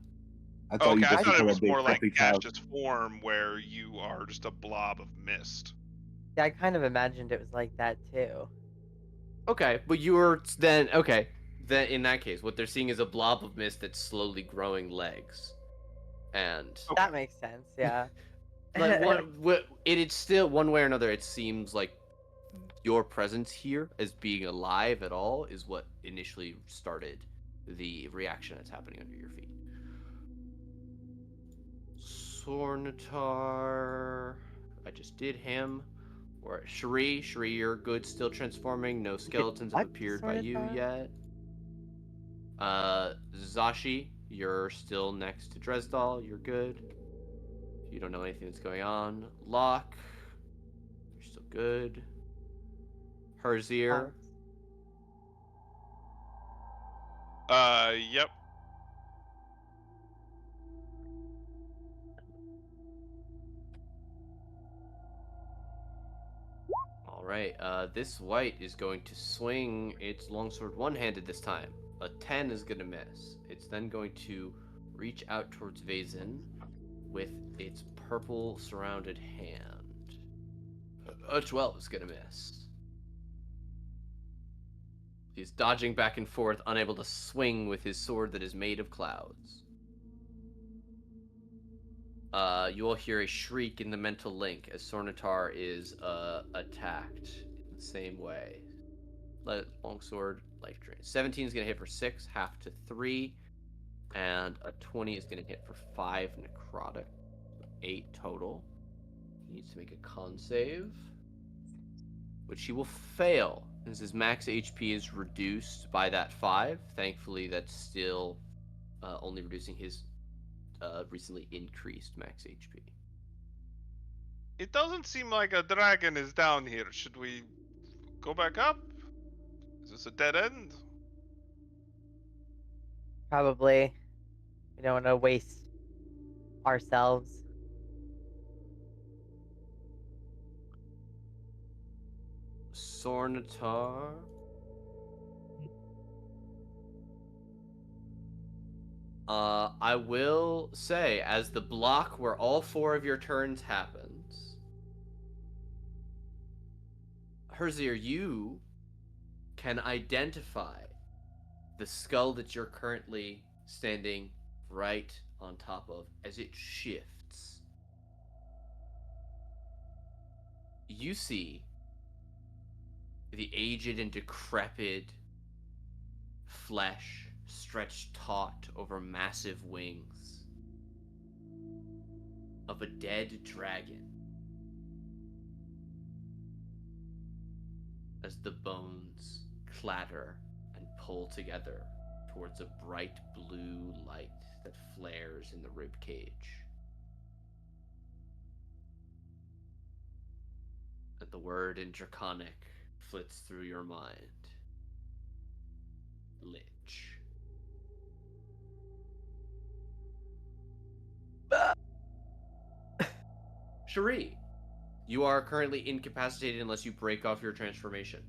I thought Okay, you I just thought it become a was big more like fluffy cloud. gaseous form where you are just a blob of mist. Yeah, I kind of imagined it was like that too. Okay, but you were then okay. Then in that case, what they're seeing is a blob of mist that's slowly growing legs, and That makes sense. Yeah. like it's still one way or another. It seems like your presence here as being alive at all is what initially started the reaction that's happening under your feet. Sornatar, I just did him. Or Shri, you're good, still transforming. No skeletons have what, appeared by you Sornatar? yet. Zashi, you're still next to Dresdal. You're good. You don't know anything that's going on. Locke, you're still good. Herzier, Yep. all right. This white is going to swing its longsword one-handed this time. A 10 is gonna miss. It's then going to reach out towards Vezin with its purple surrounded hand. A 12 is gonna miss. He's dodging back and forth, unable to swing with his sword that is made of clouds. You all hear a shriek in the mental link as Sornatar is attacked in the same way. Longsword, life drain. 17 is going to hit for 6, half to 3, and a 20 is going to hit for 5 necrotic. 8 total. He needs to make a con save, which he will fail, as his max HP is reduced by that 5. Thankfully, that's still only reducing his recently increased max HP. It doesn't seem like a dragon is down here. Should we go back up? Is this a dead end? Probably. We don't want to waste ourselves. Sornatar. I will say, as the block where all 4 of your turns happens, Herzier, you can identify the skull that you're currently standing right on top of as it shifts. You see the aged and decrepit flesh stretched taut over massive wings of a dead dragon as the bones clatter and pull together towards a bright blue light that flares in the rib cage. And the word in Draconic flits through your mind. Lich. Cherie, you are currently incapacitated unless you break off your transformation.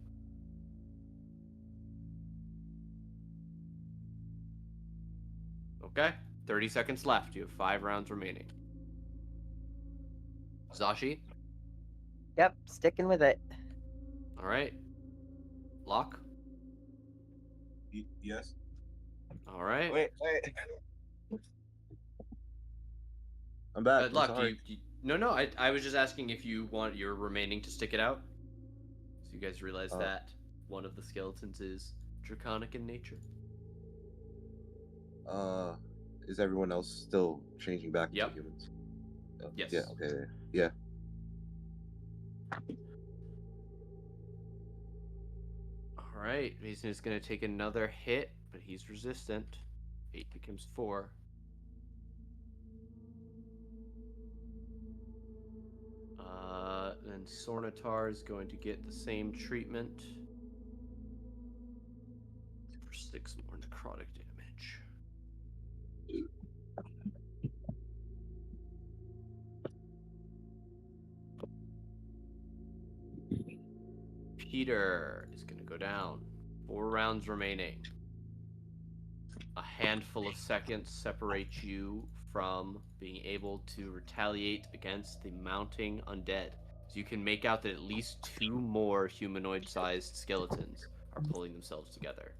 Okay, 30 seconds left. You have 5 rounds remaining. Zashi? Yep, sticking with it. All right. Locke? Yes. All right. Wait. I'm back. I'm Locke, sorry. No, I was just asking if you want your remaining to stick it out. So you guys realize that one of the skeletons is draconic in nature. Is everyone else still changing back into Yep. humans? Yes. Yeah. Okay. Yeah. All right. Mason is going to take another hit, but he's resistant. 8 becomes 4. Then Sornatar is going to get the same treatment for 6 more necrotic damage. Peter is going to go down. 4 rounds remaining. A handful of seconds separate you from being able to retaliate against the mounting undead. So you can make out that at least 2 more humanoid-sized skeletons are pulling themselves together.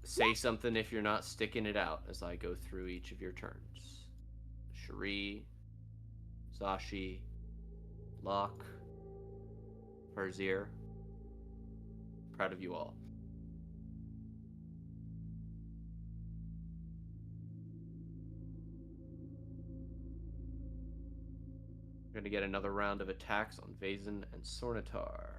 Say something if you're not sticking it out as I go through each of your turns. Cherie, Zashi, Locke, Herzier. Proud of you all. We're going to get another round of attacks on Vazen and Sornatar.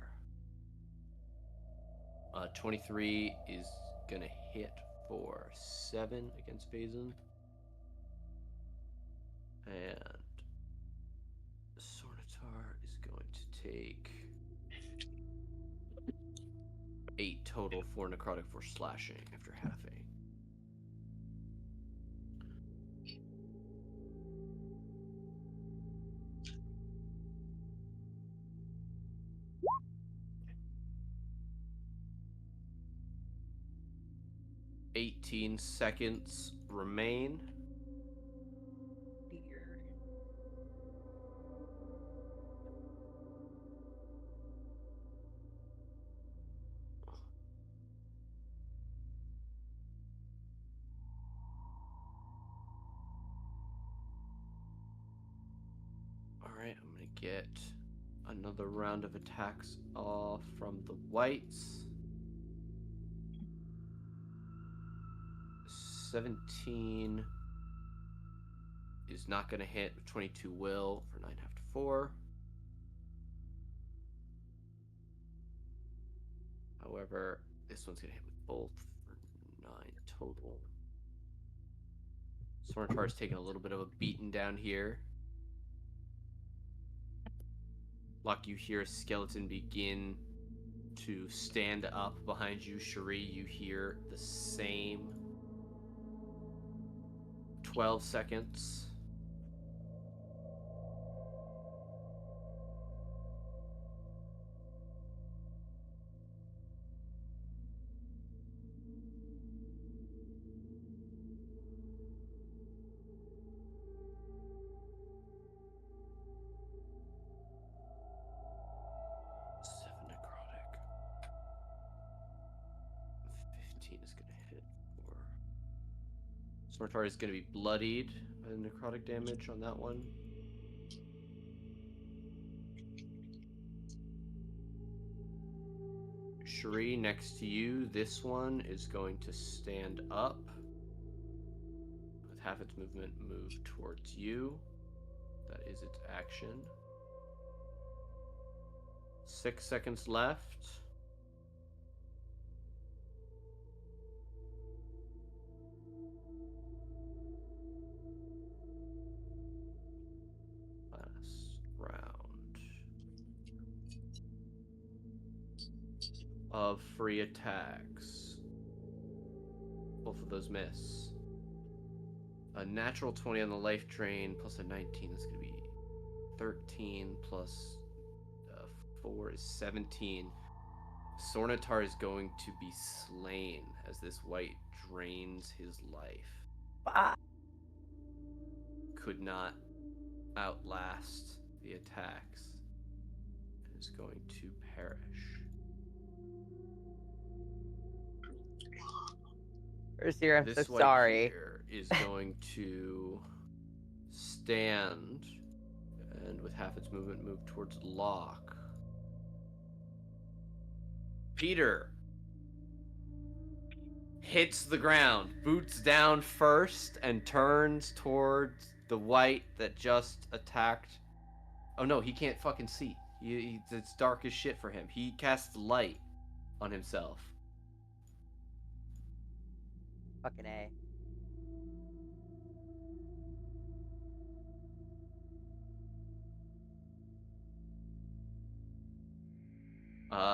23 is going to hit for 7 against Vazen. And Sornatar is going to take 8 total for necrotic for slashing after halving. "18 seconds remain. Alright, I'm going to get another round of attacks off from the whites. 17 is not going to hit. 22 will for 9 half to 4. However, this one's going to hit with both for 9 total. Sornatar's taking a little bit of a beating down here. Locke, you hear a skeleton begin to stand up behind you. Cherie, you hear the same 12 seconds. Seven necrotic. 15 is going to hit for. Snortar is going to be bloodied by the necrotic damage on that one. Cherie, next to you, this one is going to stand up. With half its movement, move towards you. That is its action. 6 seconds left. Last round of free attacks. Both of those miss. A natural 20 on the life drain plus a 19 is going to be 13 plus 4 is 17. Sornatar is going to be slain as this white drains his life. Ah, Could not outlast the attacks and is going to perish. Ursir, I'm This so white sorry. here is going to stand and with half its movement move towards Locke. Peter hits the ground, boots down first, and turns towards the white that just attacked. Oh no, he can't fucking see. It's dark as shit for him. He casts light on himself. Fucking A.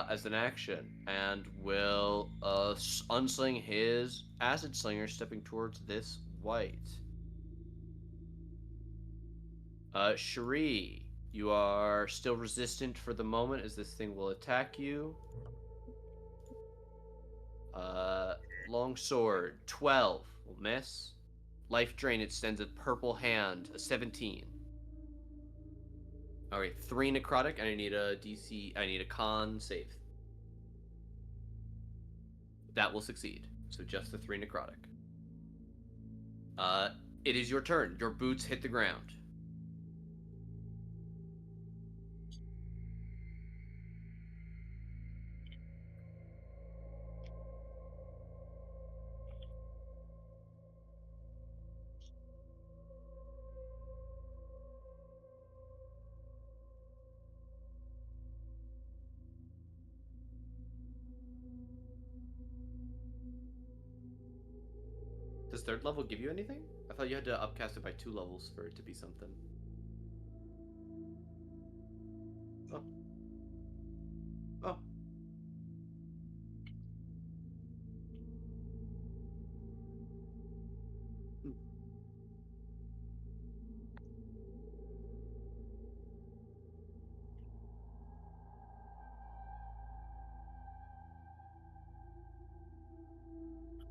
As an action, and will unsling his acid slinger, stepping towards this white. Cherie, you are still resistant for the moment as this thing will attack you. Long sword, 12 will miss. Life drain, it sends a purple hand, a 17. All right, 3 necrotic, and I need a DC. I need a con save. That will succeed. So just the 3 necrotic. It is your turn. Your boots hit the ground. Does 3rd level give you anything? I thought you had to upcast it by 2 levels for it to be something. Oh. Oh. Hmm.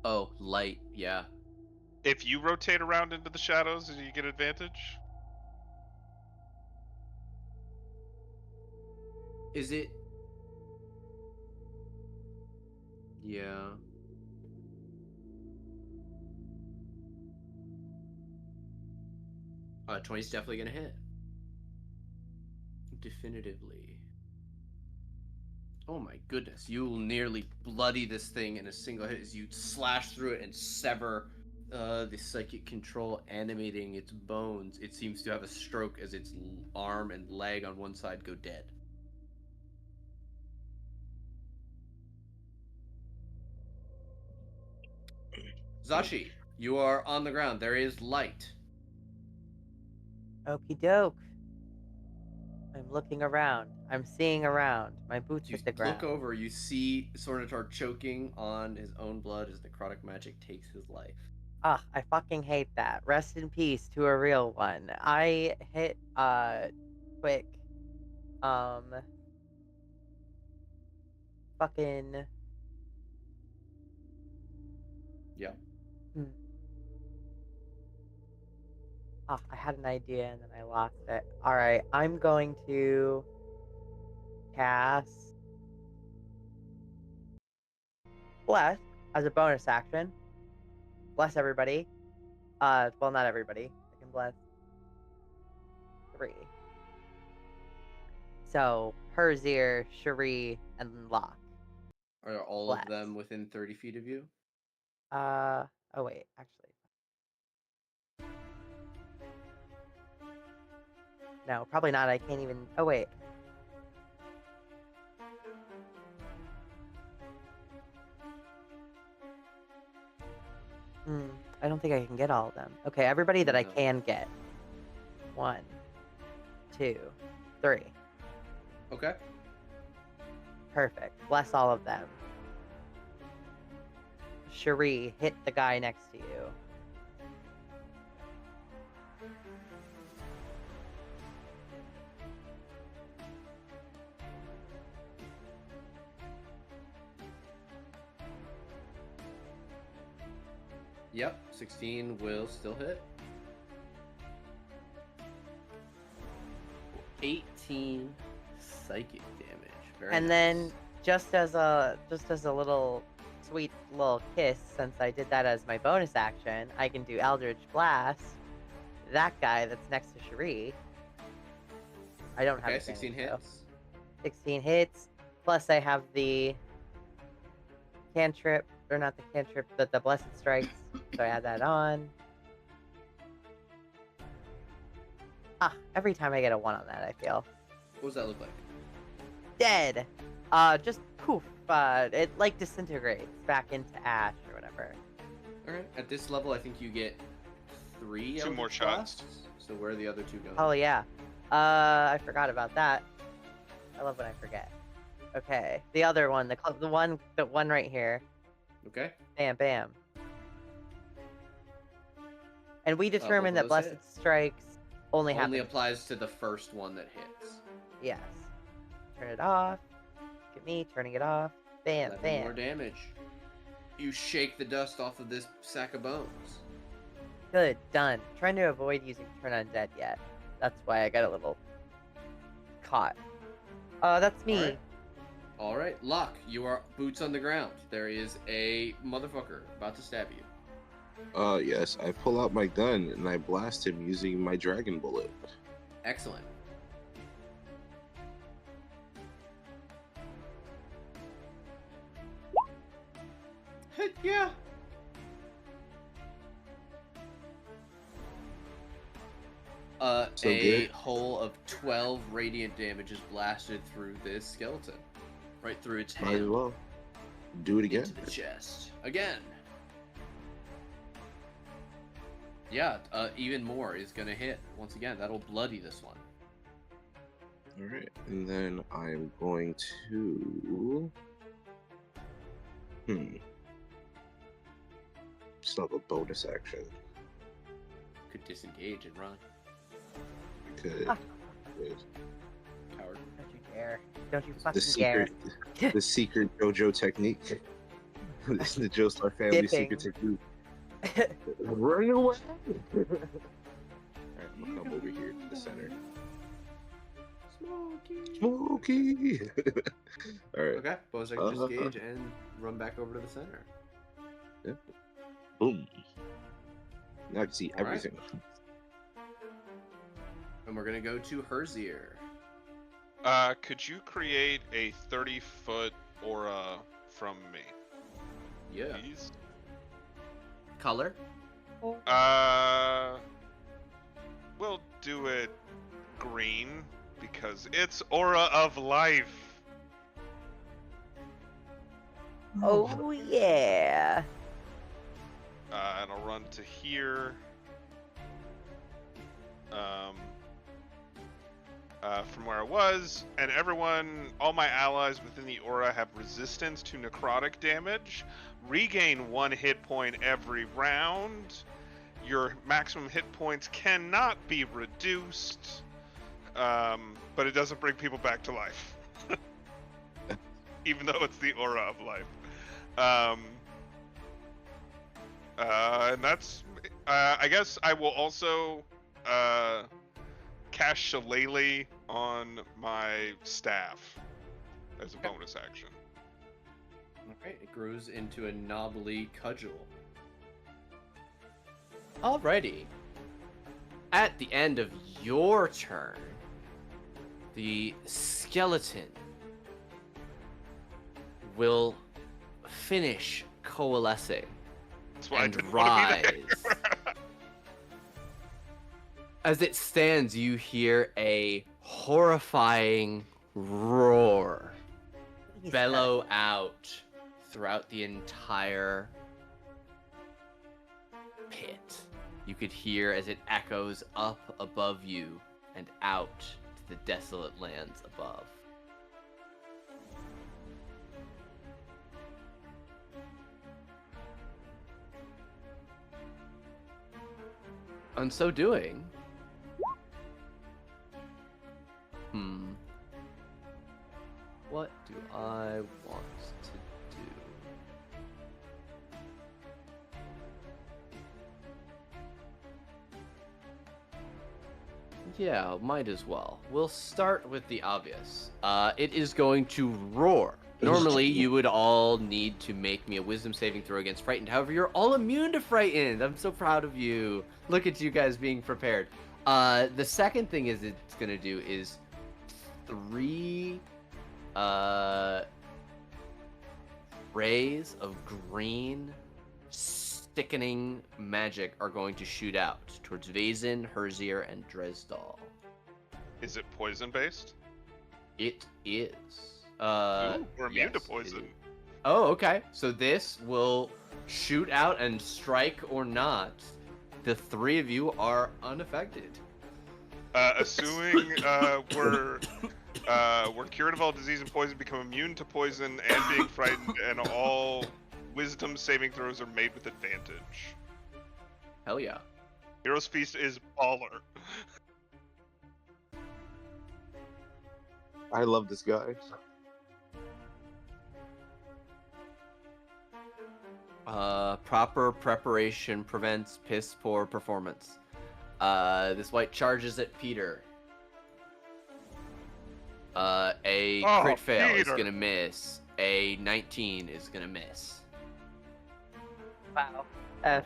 Oh, light. Yeah. If you rotate around into the shadows, do you get advantage? Is it? Yeah. 20's definitely gonna hit. Definitively. Oh my goodness. You will nearly bloody this thing in a single hit as you slash through it and sever the psychic control animating its bones. It seems to have a stroke as its arm and leg on one side go dead. Zashi, you are on the ground. There is light. Okie doke. I'm looking around. I'm seeing around. My boots You hit the look ground. over, you see Sornatar choking on his own blood as necrotic magic takes his life. Ugh, I fucking hate that. Rest in peace to a real one. I hit quick fucking Yeah. hmm. I had an idea and then I lost it. Alright, I'm going to cast Bless as a bonus action. Bless everybody. Well, not everybody. I can bless 3. So, Herzier, Cherie, and Locke. Are all of Bless. them within 30 feet of you? Oh wait, actually. No, probably not. I can't even. Oh wait. I don't think I can get all of them. Okay, everybody that I No. can get. 1, 2, 3. Okay. Perfect. Bless all of them. Cherie, hit the guy next to you. Yep, 16 will still hit. 18 psychic damage. Very And nice. then just as a little sweet little kiss, since I did that as my bonus action, I can do Eldritch Blast. That guy that's next to Cherie. I don't have Okay, advantage, 16 though. hits. 16 hits. Plus I have the cantrip, or not the cantrip, but the Blessed Strikes. So I add that on. Every time I get a 1 on that, I feel What does that look like? dead. Just poof. It like disintegrates back into ash or whatever. Alright, at this level, I think you get 3 2 more Eldritch shots. Blasts. So where are the other 2 going? Oh yeah. I forgot about that. I love when I forget. Okay, the other one, the one right here. Okay. Bam, bam. And we Both determined of that those Blessed hit. Strikes only Only happens. applies to the first one that hits. Yes. Turn it off. Look at me turning it off. Bam, 11 bam. more damage. You shake the dust off of this sack of bones. Good, done. Trying to avoid using Turn Undead yet. That's why I got a little caught. That's me. Alright, Locke, you are boots on the ground. There is a motherfucker about to stab you. Yes, I pull out my gun and I blast him using my dragon bullet. Excellent. Heck yeah. So A good. hole of 12 radiant damage is blasted through this skeleton. Right through its Might as head. well do it again. Into the chest. Again. Yeah, even more is gonna hit. Once again, that'll bloody this one. All right, and then I'm going to. Still have a bonus action. Could disengage and run. I could. Ah. Wait. Coward. Don't you dare. Don't you The fucking secret, dare. the secret JoJo technique. This is the Joestar family secret technique. Run away! Alright, I'm gonna come over here to the center. Smokey! Alright. Okay, bonus action disengage and run back over to the center. Yeah. Boom. Now I can see All right. everything. And we're gonna go to Herzier. Could you create a 30-foot aura from me, Yeah. please? Color? We'll do it green because it's aura of life. Oh yeah. And I'll run to here. from where I was, and all my allies within the aura have resistance to necrotic damage. Regain 1 hit point every round. Your maximum hit points cannot be reduced, but it doesn't bring people back to life, even though it's the aura of life. And that's, I guess I will also cast Shillelagh on my staff as a bonus action. Alright, it grows into a knobbly cudgel. Alrighty. At the end of your turn, the skeleton will finish coalescing That's why I and didn't want to be rise. there. As it stands, you hear a horrifying roar Please, bellow out throughout the entire pit. You could hear as it echoes up above you and out to the desolate lands above. On so doing, what do I want to do? Yeah, might as well. We'll start with the obvious. It is going to roar. Normally, you would all need to make me a wisdom saving throw against frightened. However, you're all immune to frightened. I'm so proud of you. Look at you guys being prepared. The second thing is it's going to do is 3 rays of green sickening magic are going to shoot out towards Vazen, Herzier, and Dresdal. Is it poison based? It is. Ooh, we're immune to yes, poison. it is. Oh, okay. So this will shoot out and strike or not. The 3 of you are unaffected. Assuming we're cured of all disease and poison, become immune to poison and being frightened, and all wisdom saving throws are made with advantage. Hell yeah. Hero's Feast is baller. I love this guy. Proper preparation prevents piss poor performance. This white charges at Peter. A Oh, crit fail is Peter. gonna miss. A 19 is gonna miss. Wow. F.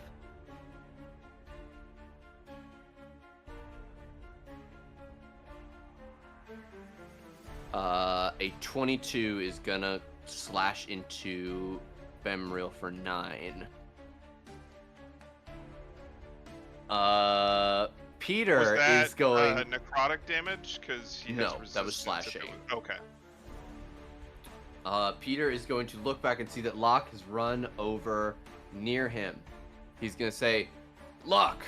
A 22 is gonna slash into Bemriel for 9. Peter Was that is going. necrotic damage? Because he has No, that was resistance if slashing. it was- Okay. Peter is going to look back and see that Locke has run over near him. He's going to say, "Locke!"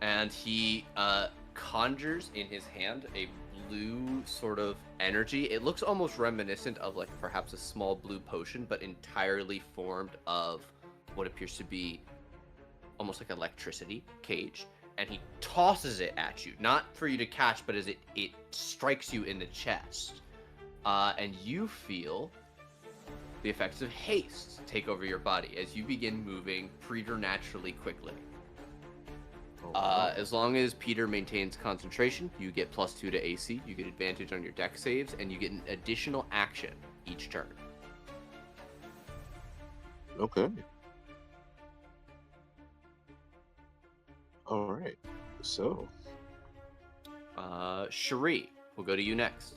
And he conjures in his hand a blue sort of energy. It looks almost reminiscent of like perhaps a small blue potion, but entirely formed of what appears to be almost like electricity cage. And he tosses it at you, not for you to catch, but as it strikes you in the chest. And you feel the effects of haste take over your body as you begin moving preternaturally quickly. As long as Peter maintains concentration, you get +2 to AC, you get advantage on your dex saves, and you get an additional action each turn. Okay. All right. So, Cherie, we'll go to you next.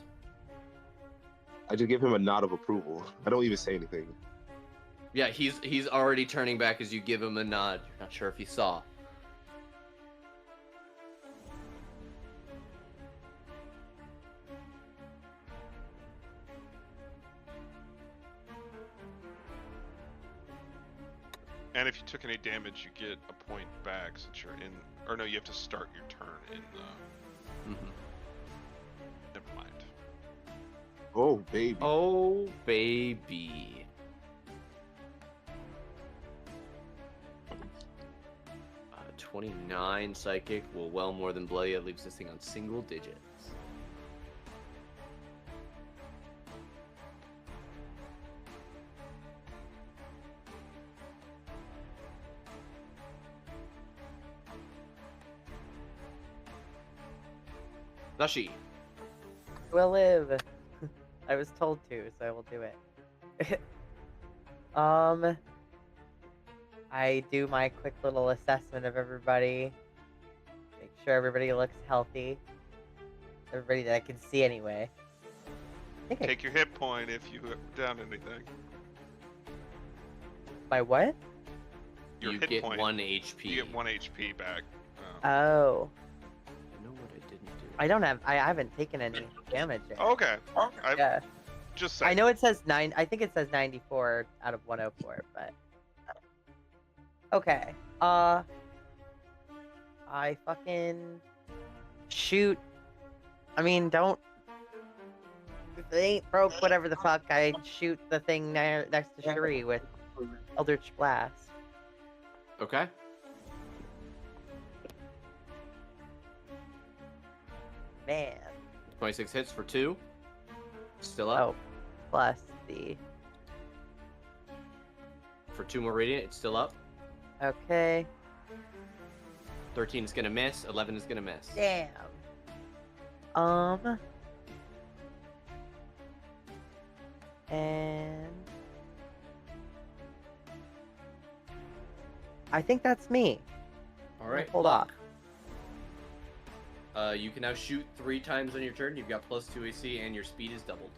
I just give him a nod of approval. I don't even say anything. Yeah, he's already turning back as you give him a nod. You're not sure if he saw. And if you took any damage, you get a point back since you're in. Or no, you have to start your turn in the Oh, baby. Oh, baby. Uh, 29 psychic will well more than bloody. That leaves this thing on single digits. Nashi. Will live. I was told to, so I will do it. I do my quick little assessment of everybody. Make sure everybody looks healthy. Everybody that I can see anyway. I think Take your hit point if you down anything. my what? Your You hit get point. 1 HP. You get 1 HP back. Oh. I know what I didn't do. I haven't taken any damage yet. Okay. Yeah. Just saying. I know it says 9. I think it says 94 out of 104, but okay. I fucking shoot. I mean, don't. If it ain't broke, whatever the fuck, I shoot the thing next to Cherie with Eldritch Blast. Okay. Man. 26 hits for 2. Still up. Oh, plus the. For 2 more radiant, it's still up. Okay. 13 is gonna miss. 11 is gonna miss. Damn. And I think that's me. All right. Hold off. You can now shoot 3 times on your turn. You've got +2 AC, and your speed is doubled.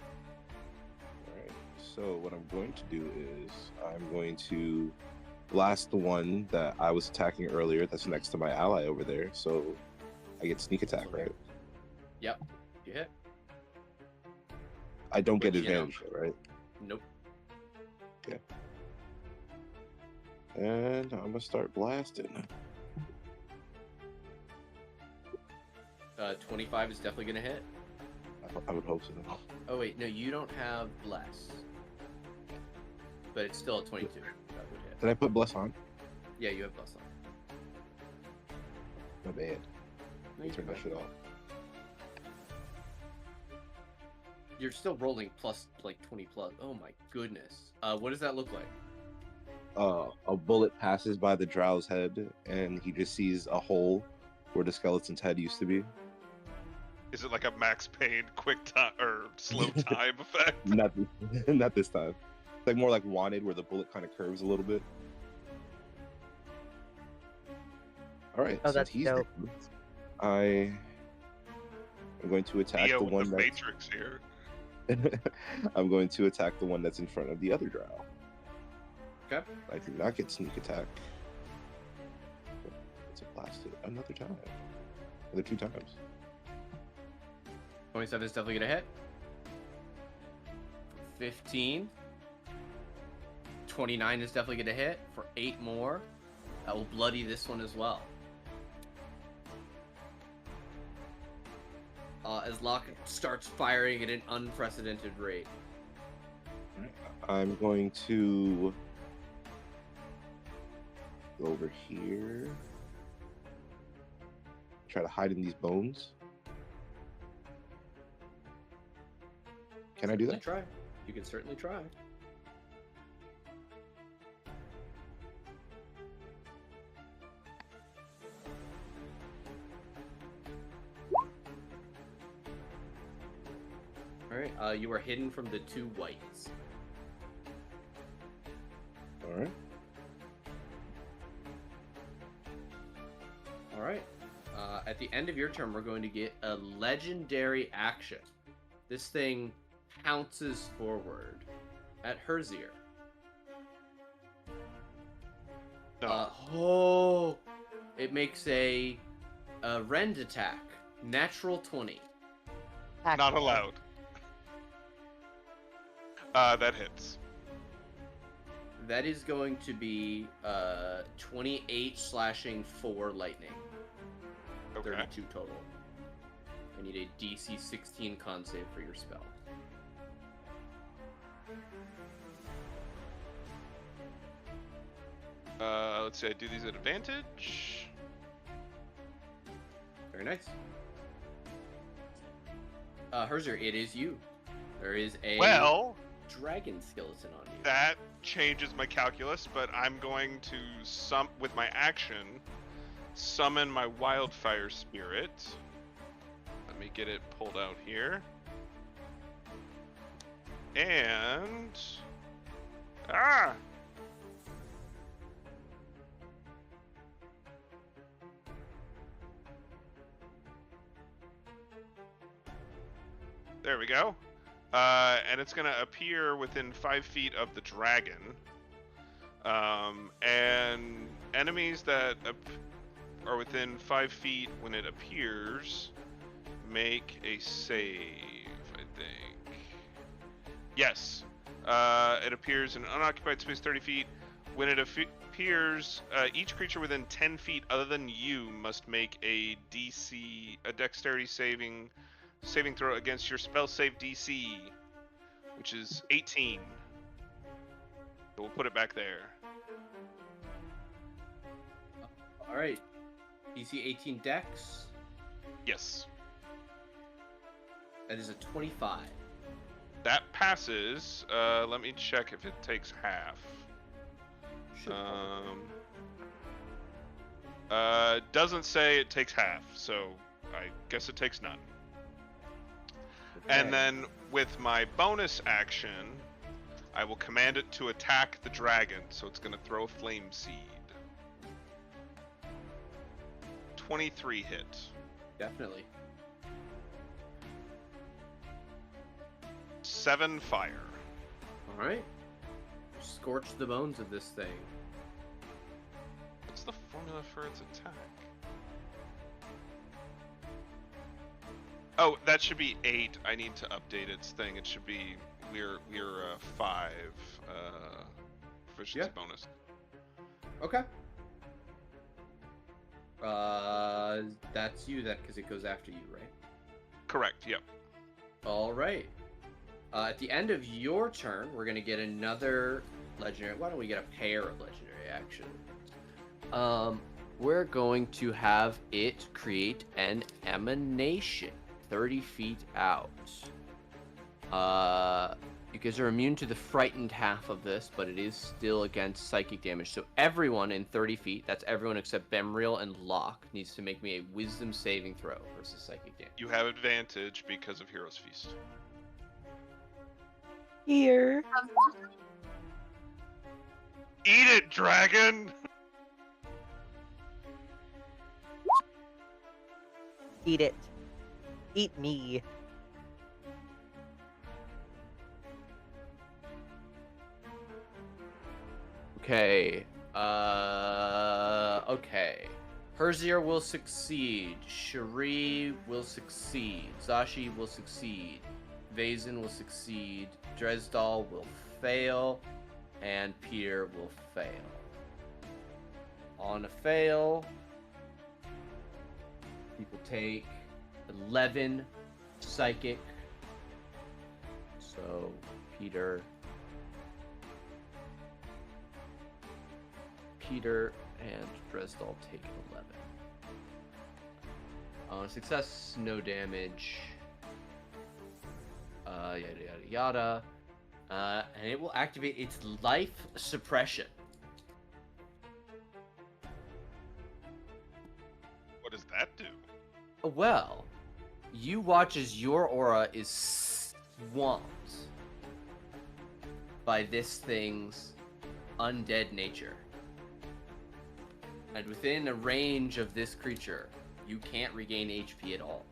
Alright, so what I'm going to do is I'm going to blast the one that I was attacking earlier that's next to my ally over there. So I get sneak attack, right? Yep. You hit. I don't get Which, you know- advantage, right? Nope. And I'm gonna start blasting. 25 is definitely gonna hit. I would hope so. Oh wait, no, you don't have bless. But it's still a 22. That would hit. Did I put bless on? Yeah, you have bless on. My bad. No, you're Turn that fine. shit off. You're still rolling plus like 20 plus. Oh my goodness. What does that look like? A bullet passes by the drow's head, and he just sees a hole where the skeleton's head used to be. Is it like a Max Payne quick time or slow time effect? Not, not this time. It's like more like Wanted, where the bullet kind of curves a little bit. All right, Oh, since that's he's dope. dead, I am going to attack Neo the with one the that's. Matrix here. I'm going to attack the one that's in front of the other drow. Okay. I do not get sneak attack. It's a blasted another time. Another 2 times. 27 is definitely gonna hit. 15. 29 is definitely gonna hit for 8 more. That will bloody this one as well. As Locke starts firing at an unprecedented rate. I'm going to go over here. Try to hide in these bones. Can I do that? Try. You can certainly try. Alright, you are hidden from the 2 whites. Alright. Alright. At the end of your turn, we're going to get a legendary action. This thing pounces forward at Herzier. No. It makes a rend attack. Natural 20. Not allowed. That hits. That is going to be 28 slashing, 4 lightning. Okay. 32 total. I need a DC 16 con save for your spell. let's see. I do these at advantage. Very nice. Herzer, it is you. There is a Well, dragon skeleton on you. that changes my calculus, but I'm going to with my action summon my wildfire spirit. Let me get it pulled out here. And there we go. And it's gonna appear within 5 feet of the dragon. And enemies that are within 5 feet when it appears make a save, I think. Yes. It appears in unoccupied space 30 feet. When it appears, each creature within 10 feet other than you must make a dexterity saving throw against your spell save DC, which is 18. So we'll put it back there. All right. DC 18 Dex. Yes. That is a 25. That passes. Let me check if it takes half. Should Doesn't say it takes half, so I guess it takes none. And Okay. then with my bonus action, I will command it to attack the dragon, so it's going to throw a flame seed. 23 hit. Definitely. 7 fire. All right. Scorch the bones of this thing. What's the formula for its attack? Oh, that should be 8. I need to update its thing. It should be we're 5 proficiency bonus. Okay. That's you, that because it goes after you, right? Correct. Yep. All right. At the end of your turn, we're gonna get another legendary. Why don't we get a pair of legendary action? We're going to have it create an emanation 30 feet out. You guys are immune to the frightened half of this, but it is still against psychic damage. So everyone in 30 feet, that's everyone except Bemriel and Locke, needs to make me a wisdom saving throw versus psychic damage. You have advantage because of Hero's Feast. Here. Eat it, dragon! Eat it. Eat me. Okay. Okay. Herzier will succeed. Cherie will succeed. Zashi will succeed. Vazen will succeed. Dresdal will fail. And Peter will fail. On a fail, people take 11 psychic. So Peter and Dresdal take 11. Success, no damage. Yada yada yada. And it will activate its life suppression. What does that do? Well, you watch as your aura is swamped by this thing's undead nature. And within a range of this creature, you can't regain HP at all.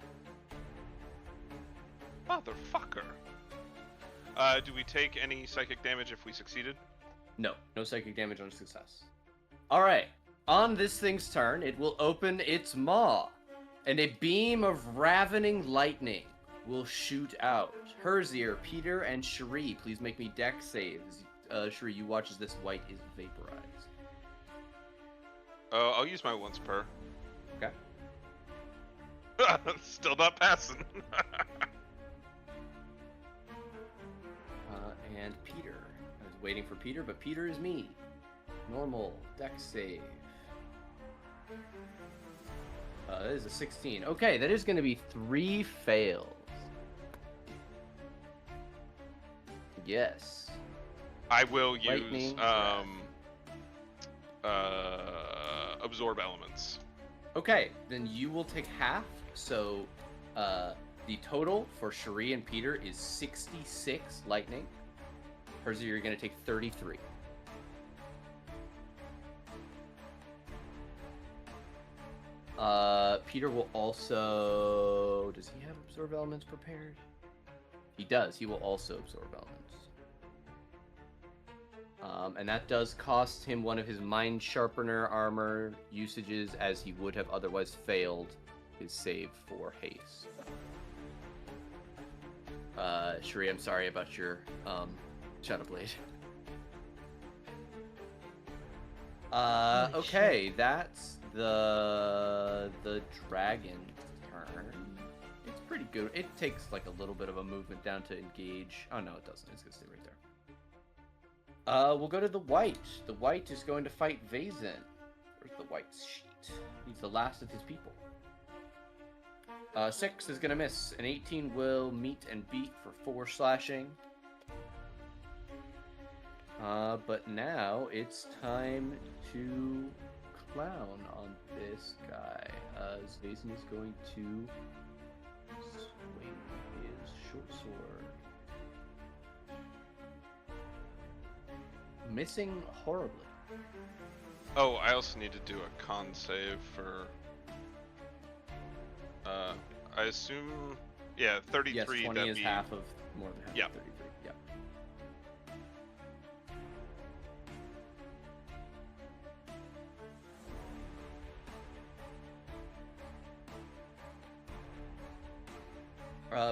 Motherfucker. Do we take any psychic damage if we succeeded? No psychic damage on success. Alright, on this thing's turn, it will open its maw, and a beam of ravening lightning will shoot out. Herzier, Peter, and Cherie, please make me dex saves. Cherie, you watch as this white is vaporized. I'll use my once per. Okay. Still not passing. And Peter. I was waiting for Peter, but Peter is me. Normal dex save. That is a 16. Okay, that is going to be 3 fails. Yes. I will use Lightning breath. absorb elements. Okay, then you will take half. So the total for Cherie and Peter is 66 lightning. Percy, you're going to take 33. Peter will also... Does he have absorb elements prepared? He does. He will also absorb elements. And that does cost him one of his Mind Sharpener armor usages, as he would have otherwise failed his save for haste. Cherie, I'm sorry about your Shadow Blade. Okay, that's the dragon's turn. It's pretty good. It takes like a little bit of a movement down to engage. Oh no, it doesn't. It's gonna stay right there. We'll go to the white. The white is going to fight Vazen. Where's the white's sheet? He's the last of his people. 6 is gonna miss. An 18 will meet and beat for 4 slashing. But now it's time to clown on this guy. Vazen is going to swing his short sword. Missing horribly. Oh, I also need to do a con save for. I assume, yeah, 33. Yes, 20 that'd is be... half of more than half Yeah. of 33. Yeah.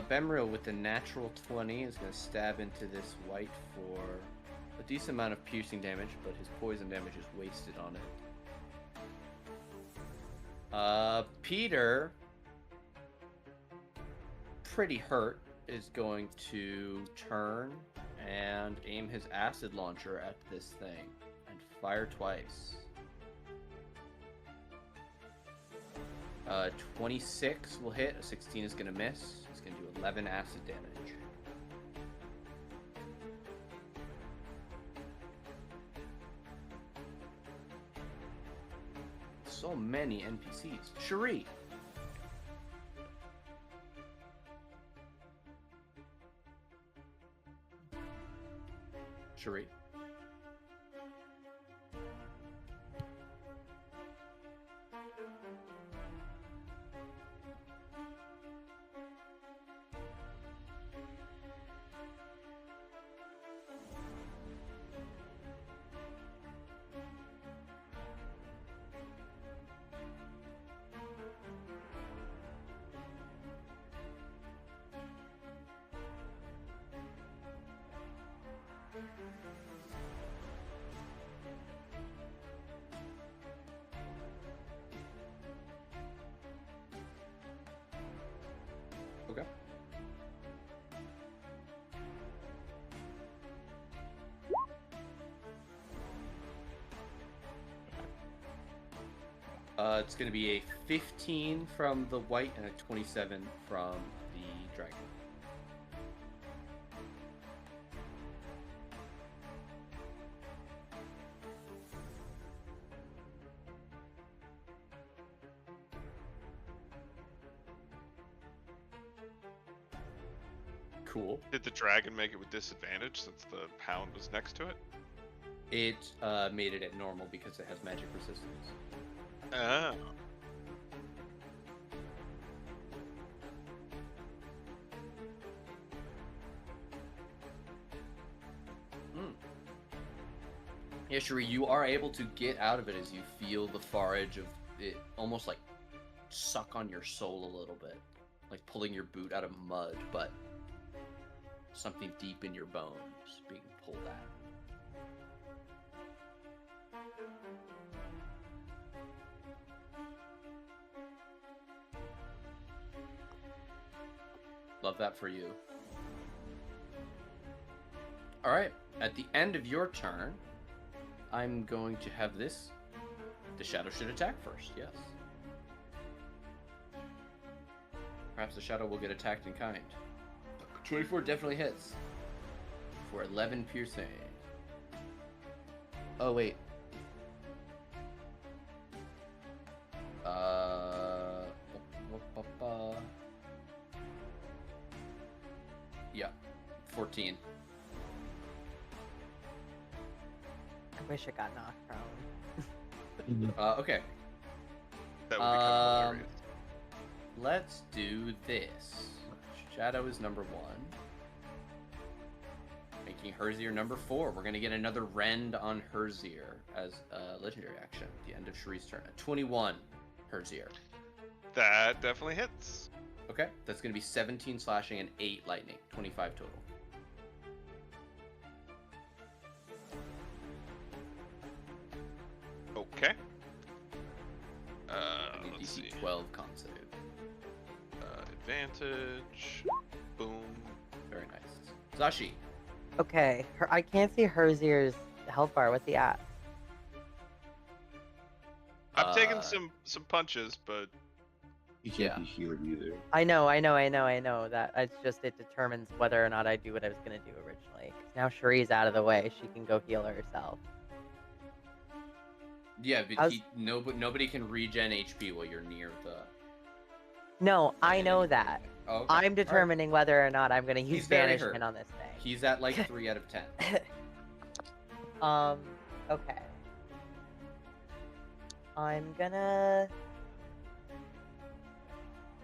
Bemril with the natural 20 is going to stab into this white for a decent amount of piercing damage, but his poison damage is wasted on it. Peter, pretty hurt, is going to turn and aim his acid launcher at this thing and fire twice. 26 will hit, a 16 is going to miss. It's going to do 11 acid damage. So many NPCs. Cherie. Cherie. Okay. It's going to be a 15 from the white and a 27 from the dragon. Cool. Did the dragon make it with disadvantage since the hound was next to it? It made it at normal because it has magic resistance. Oh. Yeah, Cherie, you are able to get out of it as you feel the far edge of it almost like suck on your soul a little bit. Like pulling your boot out of mud, but something deep in your bones being pulled out. Love that for you. Alright, at the end of your turn, I'm going to have this. The shadow should attack first, yes. Perhaps the shadow will get attacked in kind. 24 definitely hits. For 11 piercing. Oh, wait. Yeah. 14. I wish I got knocked prone. Okay. That would be kind of hilarious. Let's do this. Shadow is number 1. Making Herzier number 4. We're going to get another rend on Herzier as a legendary action at the end of Shari's turn. A 21 Herzier. That definitely hits. Okay, that's going to be 17 slashing and 8 lightning. 25 total. Okay. I need Let's see. DC 12 con save. Advantage. Boom. Very nice. Zashi. Okay, I can't see Herzier's health bar. What's he at? I'm taking some punches, but He can't Yeah. be healed either. I know. That it's just it determines whether or not I do what I was gonna do originally. 'Cause now Shari's out of the way. She can go heal herself. Yeah, but How's- nobody can regen HP while you're near the. No, I know that. Oh, okay. I'm All right. determining whether or not I'm gonna use He's very banishment hurt. on this thing. He's at like 3 out of 10. Okay. I'm gonna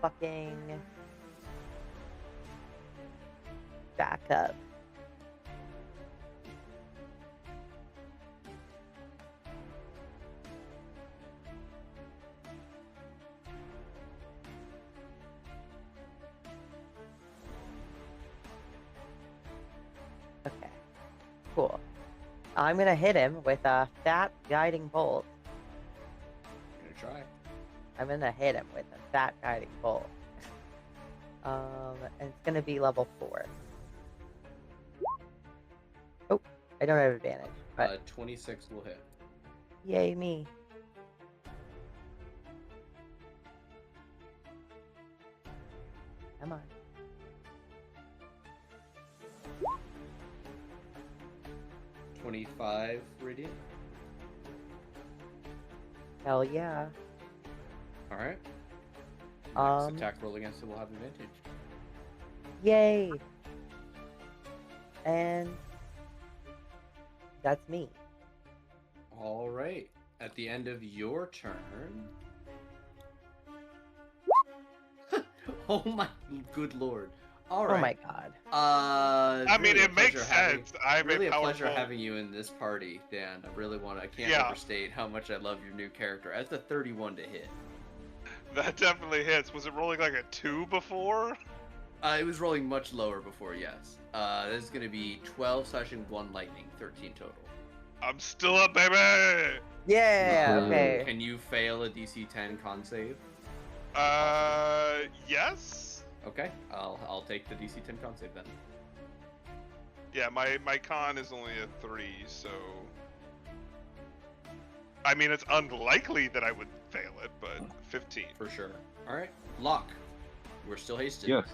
fucking back up. Okay. Cool. I'm gonna hit him with a fat guiding bolt. I'm gonna try. I'm gonna hit him with a fat guiding bolt. And it's gonna be level 4. Oh, I don't have advantage, but 26 will hit. yay me. Come on. $25 radiant. Hell yeah. All right. Next Um, attack roll against it will have advantage. Yay. And that's me. All right. At the end of your turn. Oh my good lord. All right. Oh my god. I mean, really a it makes pleasure having- sense. I'm really a a powerful. pleasure having you in this party, Dan. I can't Yeah. overstate how much I love your new character. That's a 31 to hit. That definitely hits. Was it rolling like a 2 before? It was rolling much lower before, yes. This is going to be 12 slashing, 1 lightning, 13 total. I'm still up, baby. Yeah, Ooh. okay. Can you fail a DC 10 con save? Yes. Okay, I'll take the DC 10 con save then. Yeah, my con is only a 3, so. I mean, it's unlikely that I would fail it, but 15. For sure. All right, Locke. We're still hasted. Yes.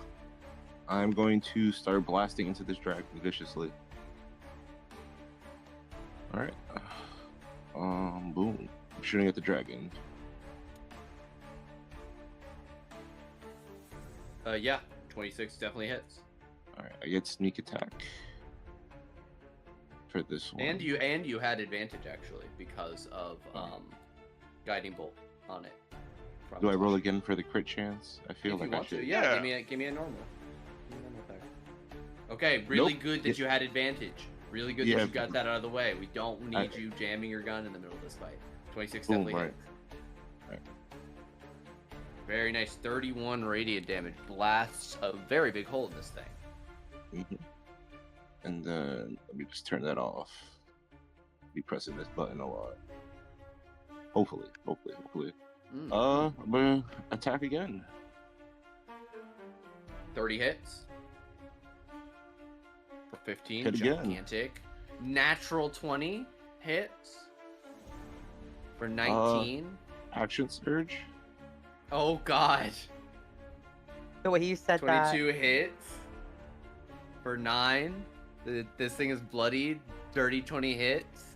I'm going to start blasting into this dragon viciously. All right. Boom. I'm shooting at the dragon. Yeah, 26 definitely hits. All right. I get sneak attack for this one. And you had advantage actually because of guiding bolt on it. from Do I roll slashing. again for the crit chance? I feel If like you I want to, should. yeah. Yeah. Give me a normal. Give me a normal there. Okay, really Nope. good that you had advantage. Really good Yeah. that you got that out of the way. We don't need I- you jamming your gun in the middle of this fight. 26 Boom, definitely right. hits. Right. Very nice. 31 radiant damage. Blasts a very big hole in this thing. Mhm. And then let me just turn that off. Be pressing this button a lot. Hopefully. Mm. I'm gonna attack again. 30 hits. For 15. Hit again. Gigantic. Natural 20. hits for 19. Action surge. Oh god. The way you said that. 22 hits for 9. This thing is bloodied. Dirty 20 hits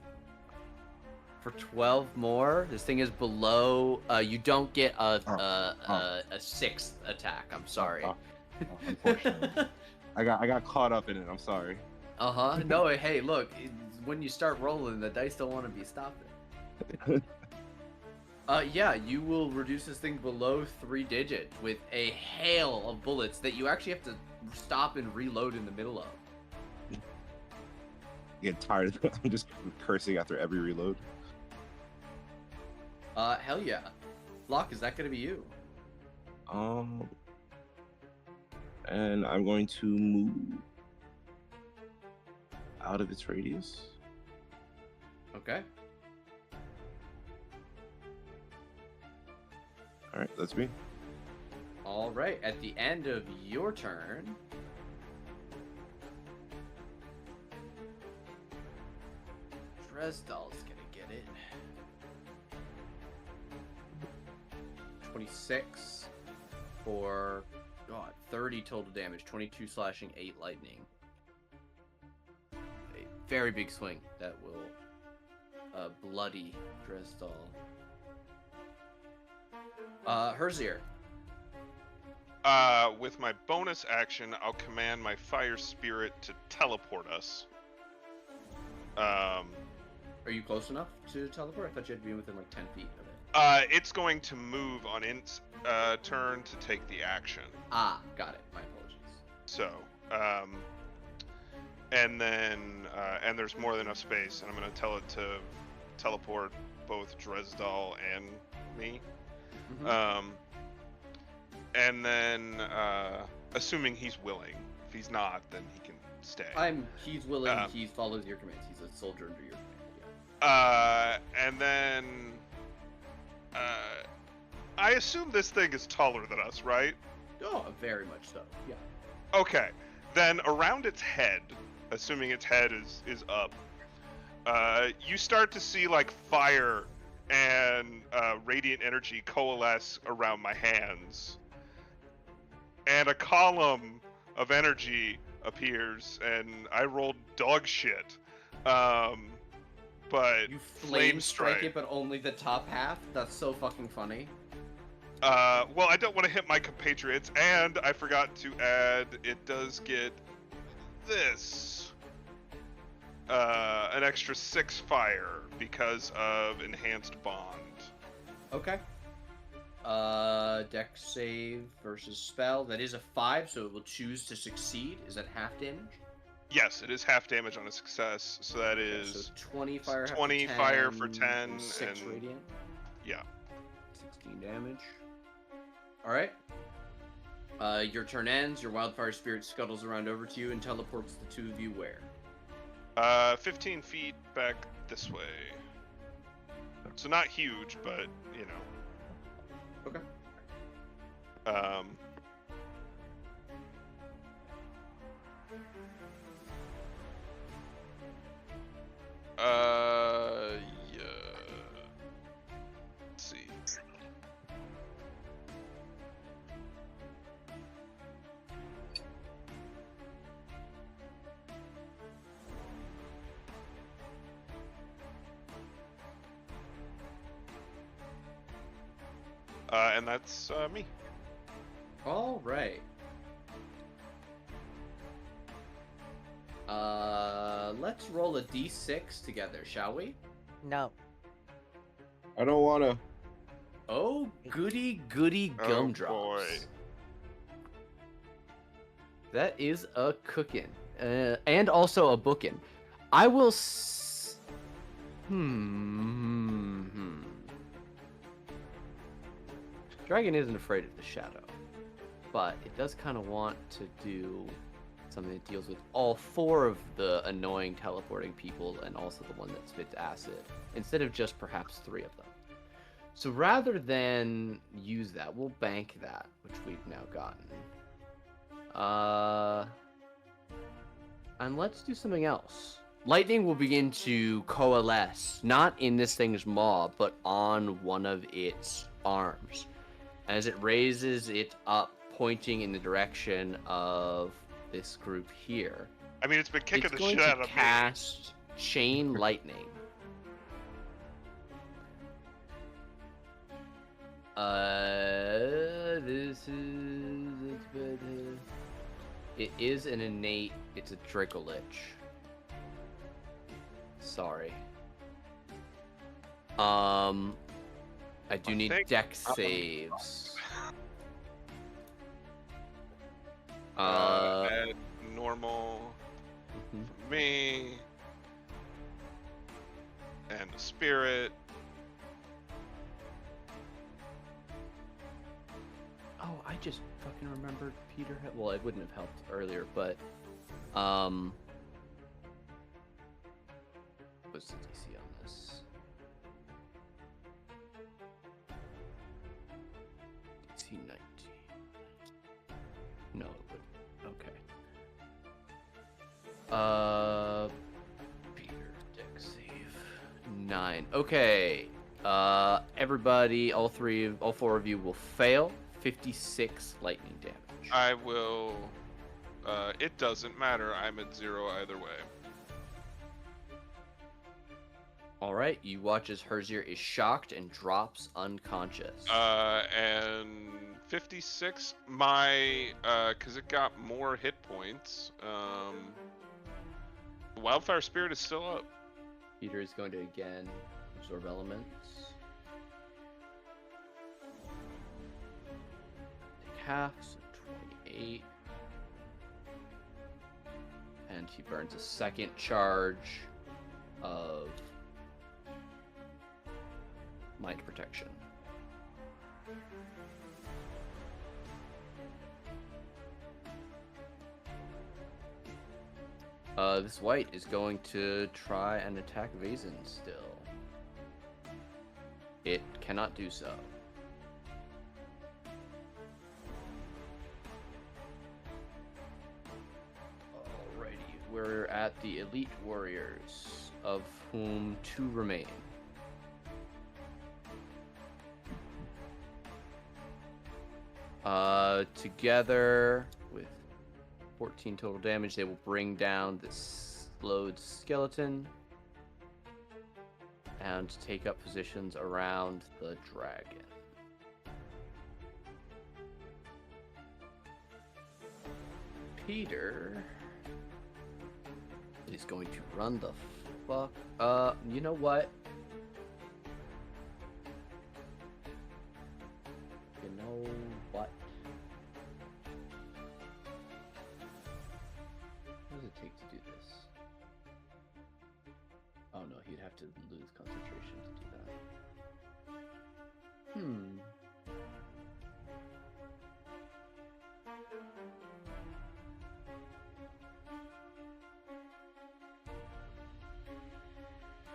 for 12 more. This thing is below. You don't get a 6th attack. I'm sorry. Unfortunately, I got caught up in it. I'm sorry. No, hey, look. When you start rolling, the dice don't want to be stopping. Yeah, you will reduce this thing below 3 digits with a hail of bullets that you actually have to stop and reload in the middle of. Get tired. I'm just cursing after every reload. Hell yeah. Locke, is that gonna be you? And I'm going to move out of its radius. Okay. All right, that's me. All right. At the end of your turn, Dresdal's gonna get it. 26 for 30 total damage. 22 slashing, 8 lightning. A very big swing that will bloody Dresdal. Herzier. With my bonus action, I'll command my fire spirit to teleport us. Are you close enough to teleport? I thought you had to be within like 10 feet of it. It's going to move on its turn to take the action. Ah, got it. My apologies. So, and then, and there's more than enough space, and I'm going to tell it to teleport both Dresdal and me. Mm-hmm. And then, assuming he's willing. If he's not, then he can stay. He's willing. He follows your commands. He's a soldier under your command. Yeah. And then, I assume this thing is taller than us, right? Oh, very much so. Yeah. Okay. Then around its head, assuming its head is up, you start to see like fire and radiant energy coalesce around my hands. And a column of energy appears, and I rolled dog shit. But You flame strike it, but only the top half? That's so fucking funny. Well, I don't want to hit my compatriots, and I forgot to add, it does get this. An extra 6 fire because of enhanced bond. Okay. Dex save versus spell. That is a 5, so it will choose to succeed. Is that half damage? Yes, it is half damage on a success, so that is so 20 fire, 20 10, fire for 10, 6 and radiant. Yeah. 16 damage. All right. Your turn ends. Your wildfire spirit scuttles around over to you and teleports the two of you where? 15 feet back this way. So not huge, but you know. Okay. Yeah. Let's see. And that's me. All right. Let's roll a d6 together, shall we? No. I don't wanna. Oh, goody gumdrops. Boy. That is a cookin'. And also a bookin'. I will Dragon isn't afraid of the shadow, but it does kind of want to do something that deals with all 4 of the annoying teleporting people and also the one that spits acid, instead of just perhaps 3 of them. So rather than use that, we'll bank that, which we've now gotten. And let's do something else. lightning will begin to coalesce, not in this thing's maw, but on one of its arms. As it raises it up, pointing in the direction of this group here. I mean, it's been kicking It's the going shit to out of me. cast Chain Lightning. It is an innate. It's a Dracolich. Sorry. I do need deck saves. At normal Mhm. for me, and the spirit. Oh, I just fucking remembered Peter. Well, it wouldn't have helped earlier, but what's the DC on this? DC 19. No, it wouldn't. Okay. Peter deck save 9. Okay. Everybody, all four of you will fail. 56 lightning damage. I will. It doesn't matter. I'm at 0 either way. All right. You watch as Herzier is shocked and drops unconscious. And 56. My because it got more hit points. Wildfire Spirit is still up. Peter is going to again absorb elements. Take half, so 28. And he burns a second charge of Mind Protection. This white is going to try and attack Vazen still. It cannot do so. Alrighty, we're at the Elite Warriors, of whom 2 remain. Together with 14 total damage, they will bring down this slowed skeleton and take up positions around the dragon. Peter is going to run the fuck. You know what? You know what? What does it take to do this? Oh no, he'd have to lose concentration to do that.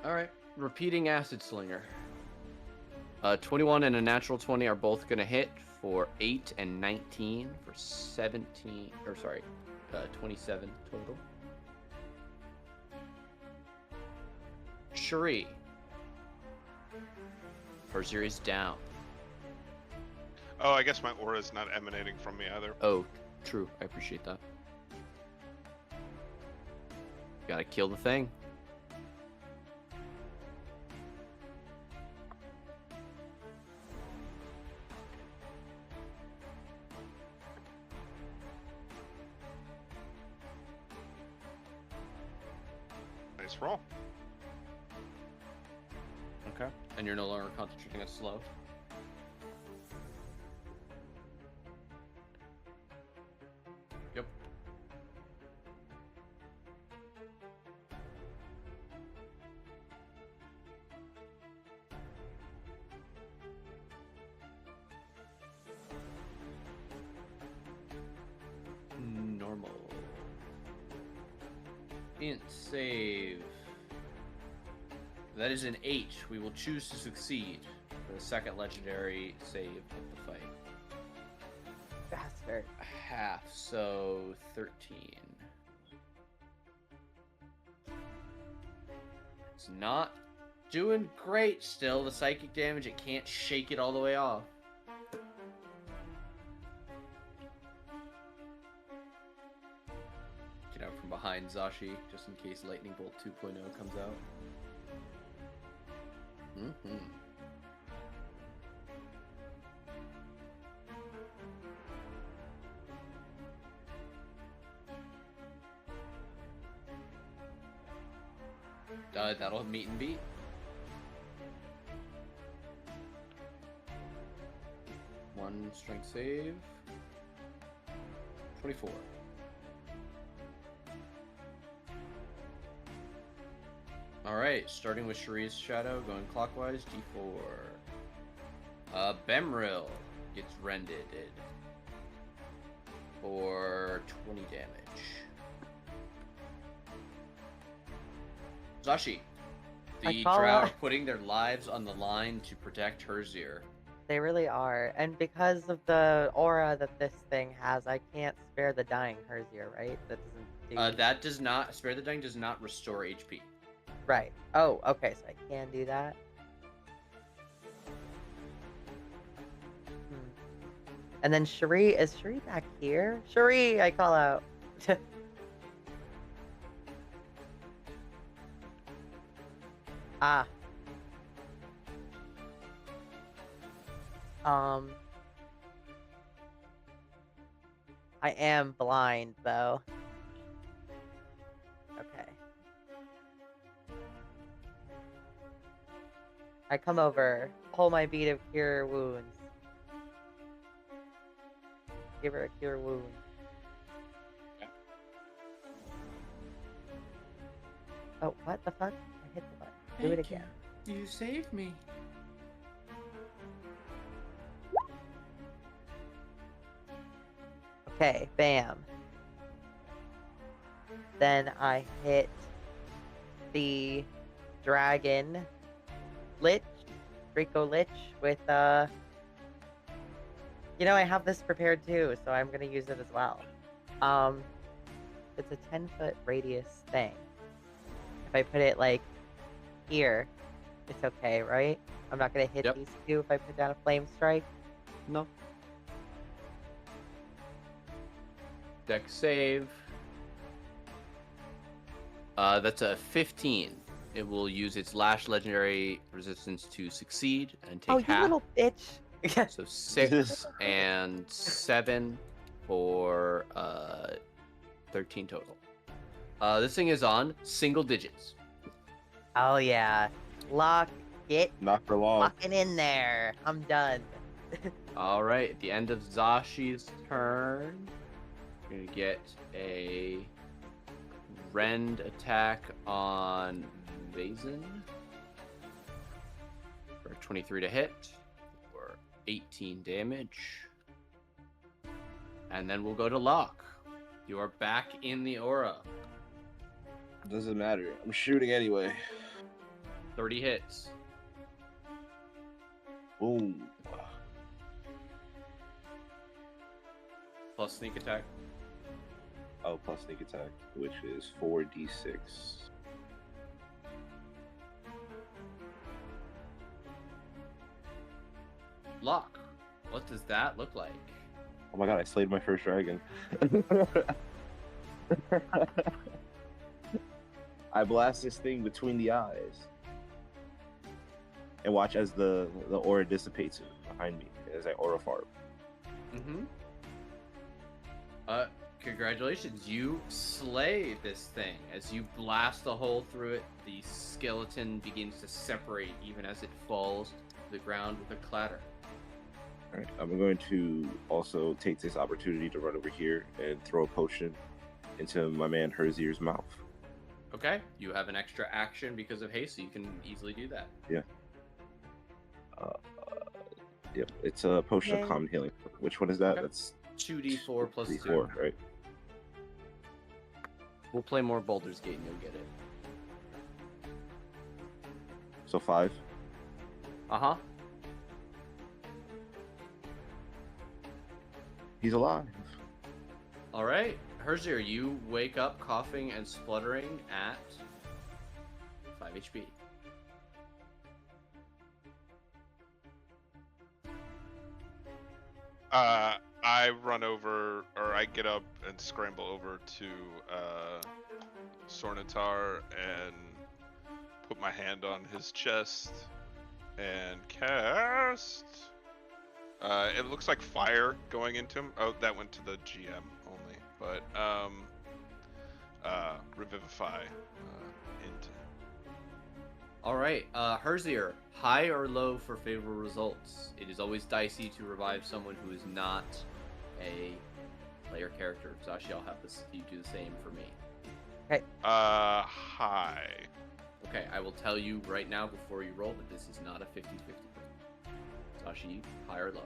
Alright, repeating Acid Slinger. 21 and a natural 20 are both going to hit for 8 and 19 for 17, or sorry, 27 total. Shuri. Herzier is down. Oh, I guess my aura is not emanating from me either. Oh, true. I appreciate that. Gotta kill the thing. Nice roll. Okay. And you're no longer concentrating as slow. Yep. Normal. Int save. That is an 8. We will choose to succeed for the second legendary save of the fight. Bastard. Half, so 13. It's not doing great still. The psychic damage, it can't shake it all the way off. Get out from behind Zashi, just in case Lightning Bolt 2.0 comes out. That'll meet and beat. One strength save. 24. Alright, starting with Shari's Shadow, going clockwise, D4. Bemril gets rended for 20 damage. Zashi, the Drow are putting their lives on the line to protect Herzier. They really are. And because of the aura that this thing has, I can't spare the dying Herzier, right? That doesn't do... That does not... Spare the dying does not restore HP. Right. Oh, okay, so I can do that. And then Shari, is Shari back here? Shari, I call out. Ah. I am blind, though. Okay. I come over, pull my bead of cure wounds. Give her a cure wound. Okay. Oh, what the fuck? I hit the button. Do it again. You saved me. Okay, bam. Then I hit the dragon lich, Draco Lich, with you know, I have this prepared too, so I'm gonna use it as well. It's a 10-foot radius thing. If I put it like here, it's okay, right? I'm not gonna hit these two if I put down a flame strike. No. Deck save. That's a 15. It will use its Lash legendary resistance to succeed and take half. Oh, you little bitch. So 6 and 7 for 13 total. This thing is on single digits. Oh yeah. Lock it. Not for long. Locking in there. I'm done. All right, at the end of Zashi's turn, you're gonna get a rend attack on Vazen for 23 to hit for 18 damage. And then we'll go to Locke. You are back in the aura. Doesn't matter. I'm shooting anyway. 30 hits. Boom. Plus sneak attack. Oh, plus sneak attack, which is 4d6. Locke, what does that look like? Oh my god, I slayed my first dragon. I blast this thing between the eyes. And watch as the aura dissipates behind me as I aura farm. Mm-hmm. Congratulations, you slay this thing. As you blast a hole through it, the skeleton begins to separate even as it falls to the ground with a clatter. Alright, I'm going to also take this opportunity to run over here and throw a potion into my man Herzier's mouth. Okay, you have an extra action because of haste, so you can easily do that. Yeah. Yep, it's a potion of common healing. Which one is that? Okay. That's 2d4 plus 2. 4, right? We'll play more Baldur's Gate and you'll get it. So 5. Uh-huh. He's alive. All right, Herzier, you wake up coughing and spluttering at 5 HP. I run over, or I get up and scramble over to Sornatar and put my hand on his chest and cast. It looks like fire going into him. Oh, that went to the GM only, but revivify into. All right, Herzier, high or low for favorable results? It is always dicey to revive someone who is not a player character. Zashi, I'll have this. You do the same for me. High. Okay, I will tell you right now before you roll that this is not a 50-50. Zashi, high or low?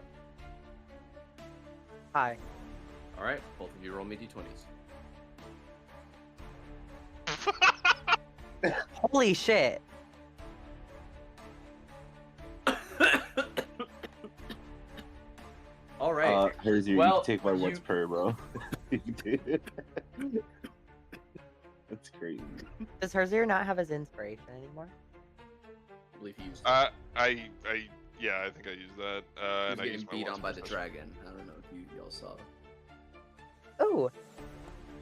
Hi. All right, both of you roll me d20s. Holy shit. All right. Here's your. Well, you can take my once you- per, bro. That's crazy. Does Herzier not have his inspiration anymore? I believe he used. Yeah, I think I used that. He's And I getting used my beat once on by per the session. dragon. I don't know if y'all saw. Ooh.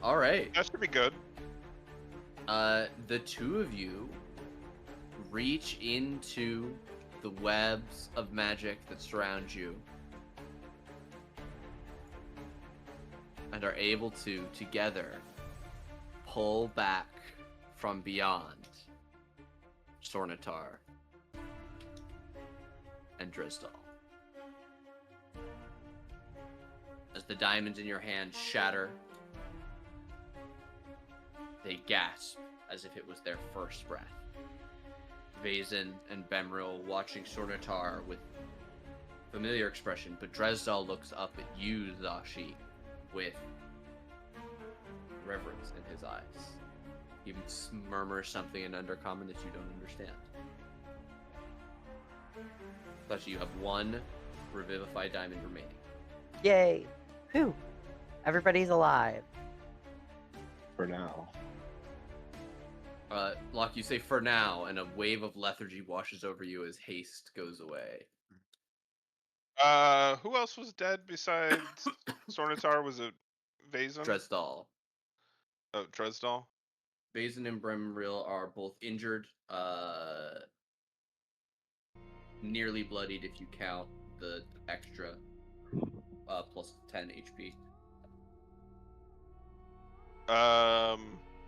All right. That should be good. The two of you reach into the webs of magic that surround you and are able to, together, pull back from beyond Sornatar and Drisdal. As the diamonds in your hand shatter, they gasp as if it was their first breath. Vazen and Bemril watching Sornatar with familiar expression, but Dresdal looks up at you, Zashi, with reverence in his eyes. He murmurs something in Undercommon that you don't understand. Zashi, you have one Revivify diamond remaining. Yay. Whew. Everybody's alive. For now. Locke, you say for now, and a wave of lethargy washes over you as haste goes away. Who else was dead besides Sornatar? Was it Vazen? Dresdal. Oh, Dresdal. Vazen and Brimril are both injured, nearly bloodied if you count the extra plus 10 HP.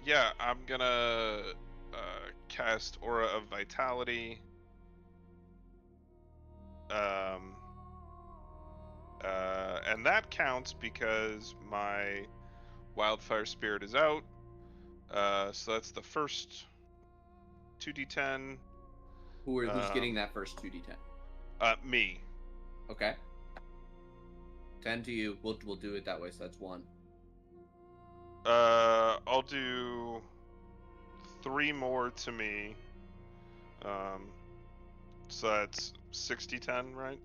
Yeah, I'm gonna cast Aura of Vitality. And that counts because my Wildfire Spirit is out. So that's the first 2d10. Who's getting that first 2d10? Me. Okay. 10 to you. We'll do it that way, so that's 1. I'll do 3 more to me. So that's 60-10, right?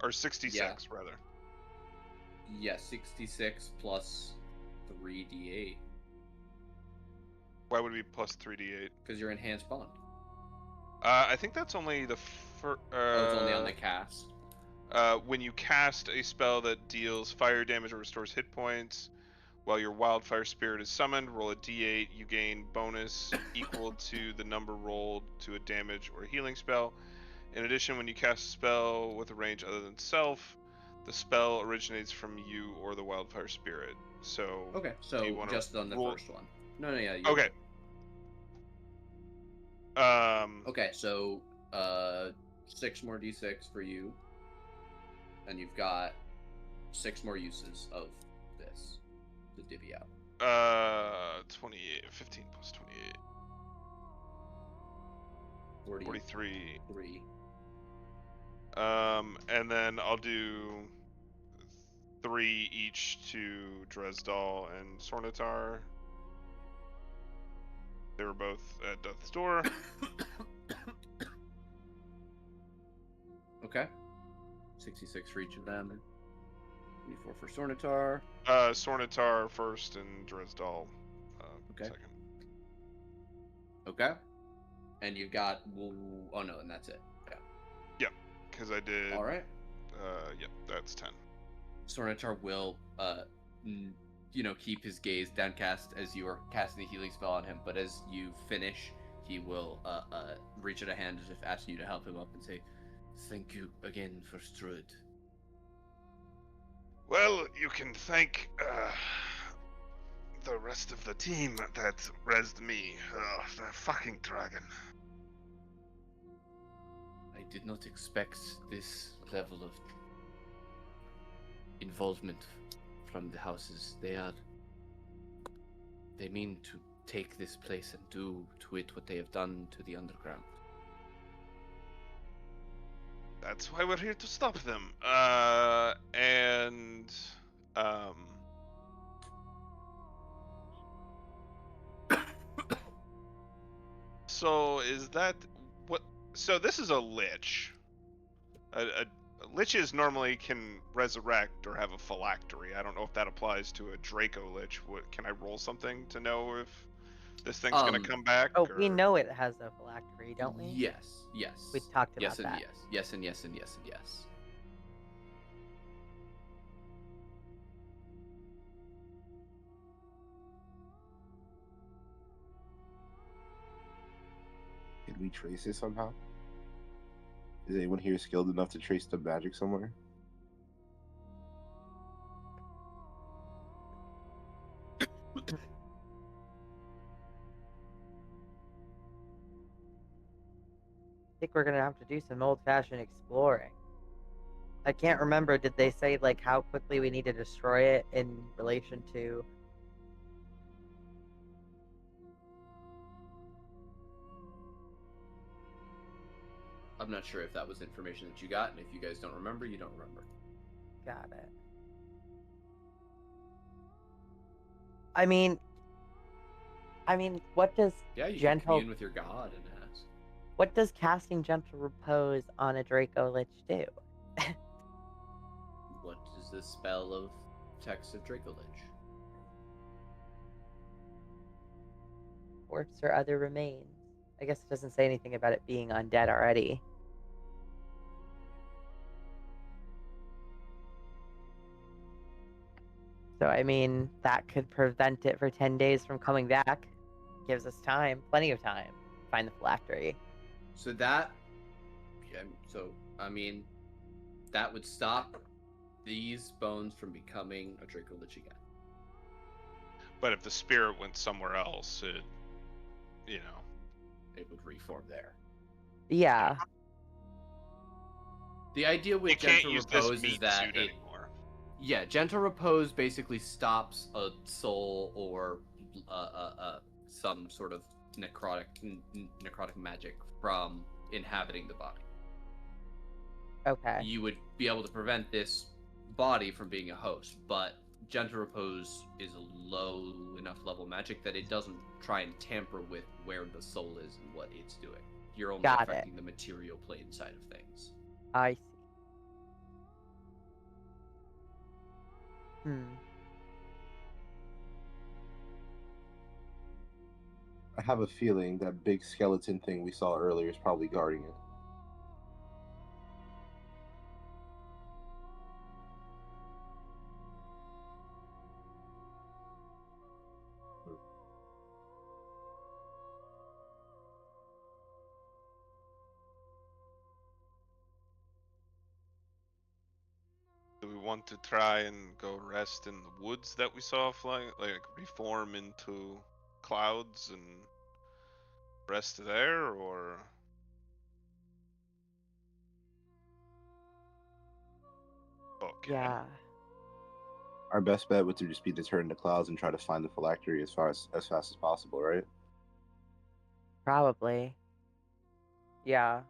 Or 66, yeah. rather. Yeah, 66 plus 3d8. Why would it be plus 3d8? Because you're enhanced bond. I think that's only the first. Oh, it's only on the cast. When you cast a spell that deals fire damage or restores hit points, while your wildfire spirit is summoned, roll a d8. You gain bonus equal to the number rolled to a damage or healing spell. In addition, when you cast a spell with a range other than self, the spell originates from you or the wildfire spirit. So Okay, do you so wanna just on the roll... first one. No, yeah. Okay. Okay, so 6 more d6 for you, and you've got 6 more uses of this to divvy out. 28, 15 plus 28. 43. 3. And then I'll do 3 each to Dresdal and Sornatar. They were both at death's door. Okay. 66 for each of them. 24 for Sornatar. Sornatar first and Dresdal Okay. second. Okay. And you've got. Oh no, and that's it. Yeah. Yep, because I did. All right. Yep, that's 10. Sornitar will, keep his gaze downcast as you are casting the healing spell on him. But as you finish, he will reach out a hand as if asking you to help him up and say, "Thank you again for Strud." Well, you can thank the rest of the team that rezzed me. The fucking dragon. I did not expect this level of involvement from the houses. They mean to take this place and do to it what they have done to the underground. That's why we're here to stop them. And so is that what? So this is a lich. Liches normally can resurrect or have a phylactery. I don't know if that applies to a Draco Lich. Can I roll something to know if this thing's gonna come back? Oh, or... we know it has a phylactery, don't we? Yes. We talked yes about and that. yes. Yes and yes and yes and yes. Can we trace it somehow? Is anyone here skilled enough to trace the magic somewhere? I think we're gonna have to do some old-fashioned exploring. I can't remember, did they say, like, how quickly we need to destroy it in relation to... I'm not sure if that was information that you got, and if you guys don't remember, you don't remember. Got it. I mean, what does Yeah, you can gentle... commune with your god and ask. What does casting Gentle Repose on a Draco Lich do? What is the spell of text of Draco Lich? Corpse or other remains? I guess it doesn't say anything about it being undead already. So, I mean, that could prevent it for 10 days from coming back. Gives us time, plenty of time, to find the phylactery. So that, that would stop these bones from becoming a Draco Lich again. But if the spirit went somewhere else, it would reform there. Yeah. The idea with Gentle Repose is that anymore. Yeah, Gentle Repose basically stops a soul or some sort of necrotic magic from inhabiting the body. Okay. You would be able to prevent this body from being a host, but Gentle Repose is a low enough level magic that it doesn't try and tamper with where the soul is and what it's doing. You're only affecting the material plane side of things. I see. I have a feeling that big skeleton thing we saw earlier is probably guarding it. Do we want to try and go rest in the woods that we saw flying, like reform into clouds and rest there, or? Okay. Yeah. Our best bet would just be to turn to clouds and try to find the phylactery as fast as possible, right? Probably. Yeah.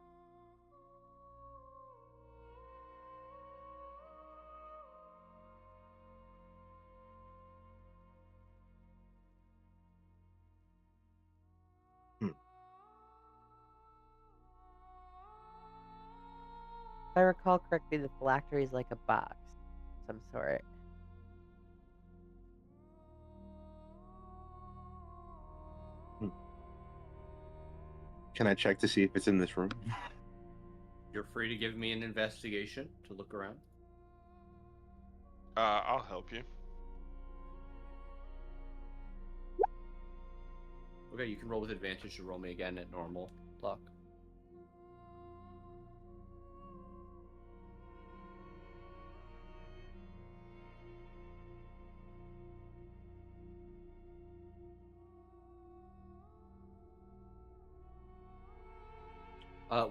If I recall correctly, the phylactery is like a box of some sort. Can I check to see if it's in this room? You're free to give me an investigation to look around. I'll help you. Okay, you can roll with advantage to roll me again at normal luck.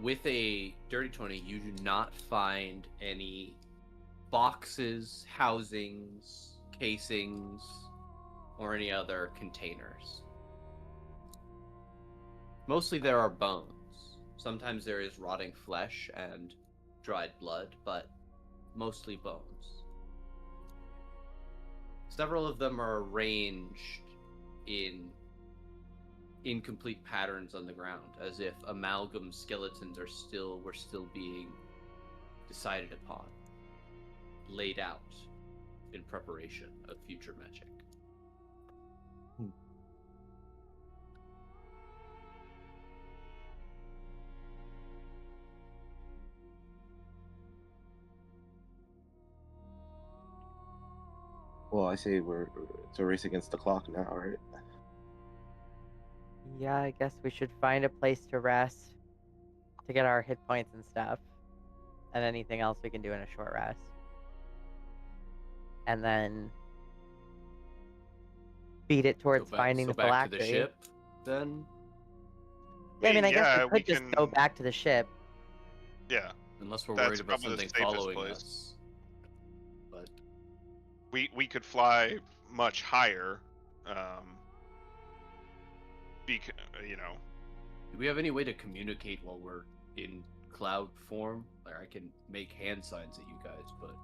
With a dirty 20, you do not find any boxes, housings, casings, or any other containers. Mostly there are bones. Sometimes there is rotting flesh and dried blood, but mostly bones. Several of them are arranged in incomplete patterns on the ground, as if amalgam skeletons were still being decided upon, laid out in preparation of future magic. Well, I say it's a race against the clock now, right? Yeah, I guess we should find a place to rest, to get our hit points and stuff, and anything else we can do in a short rest. And then beat it towards finding the back to the phylactery. ship, then. Yeah, I mean, I guess yeah, we could just go back to the ship. Yeah, Unless we're That's worried about probably the something safest following place. us. But we could fly much higher. You know, do we have any way to communicate while we're in cloud form? Like, I can make hand signs at you guys, but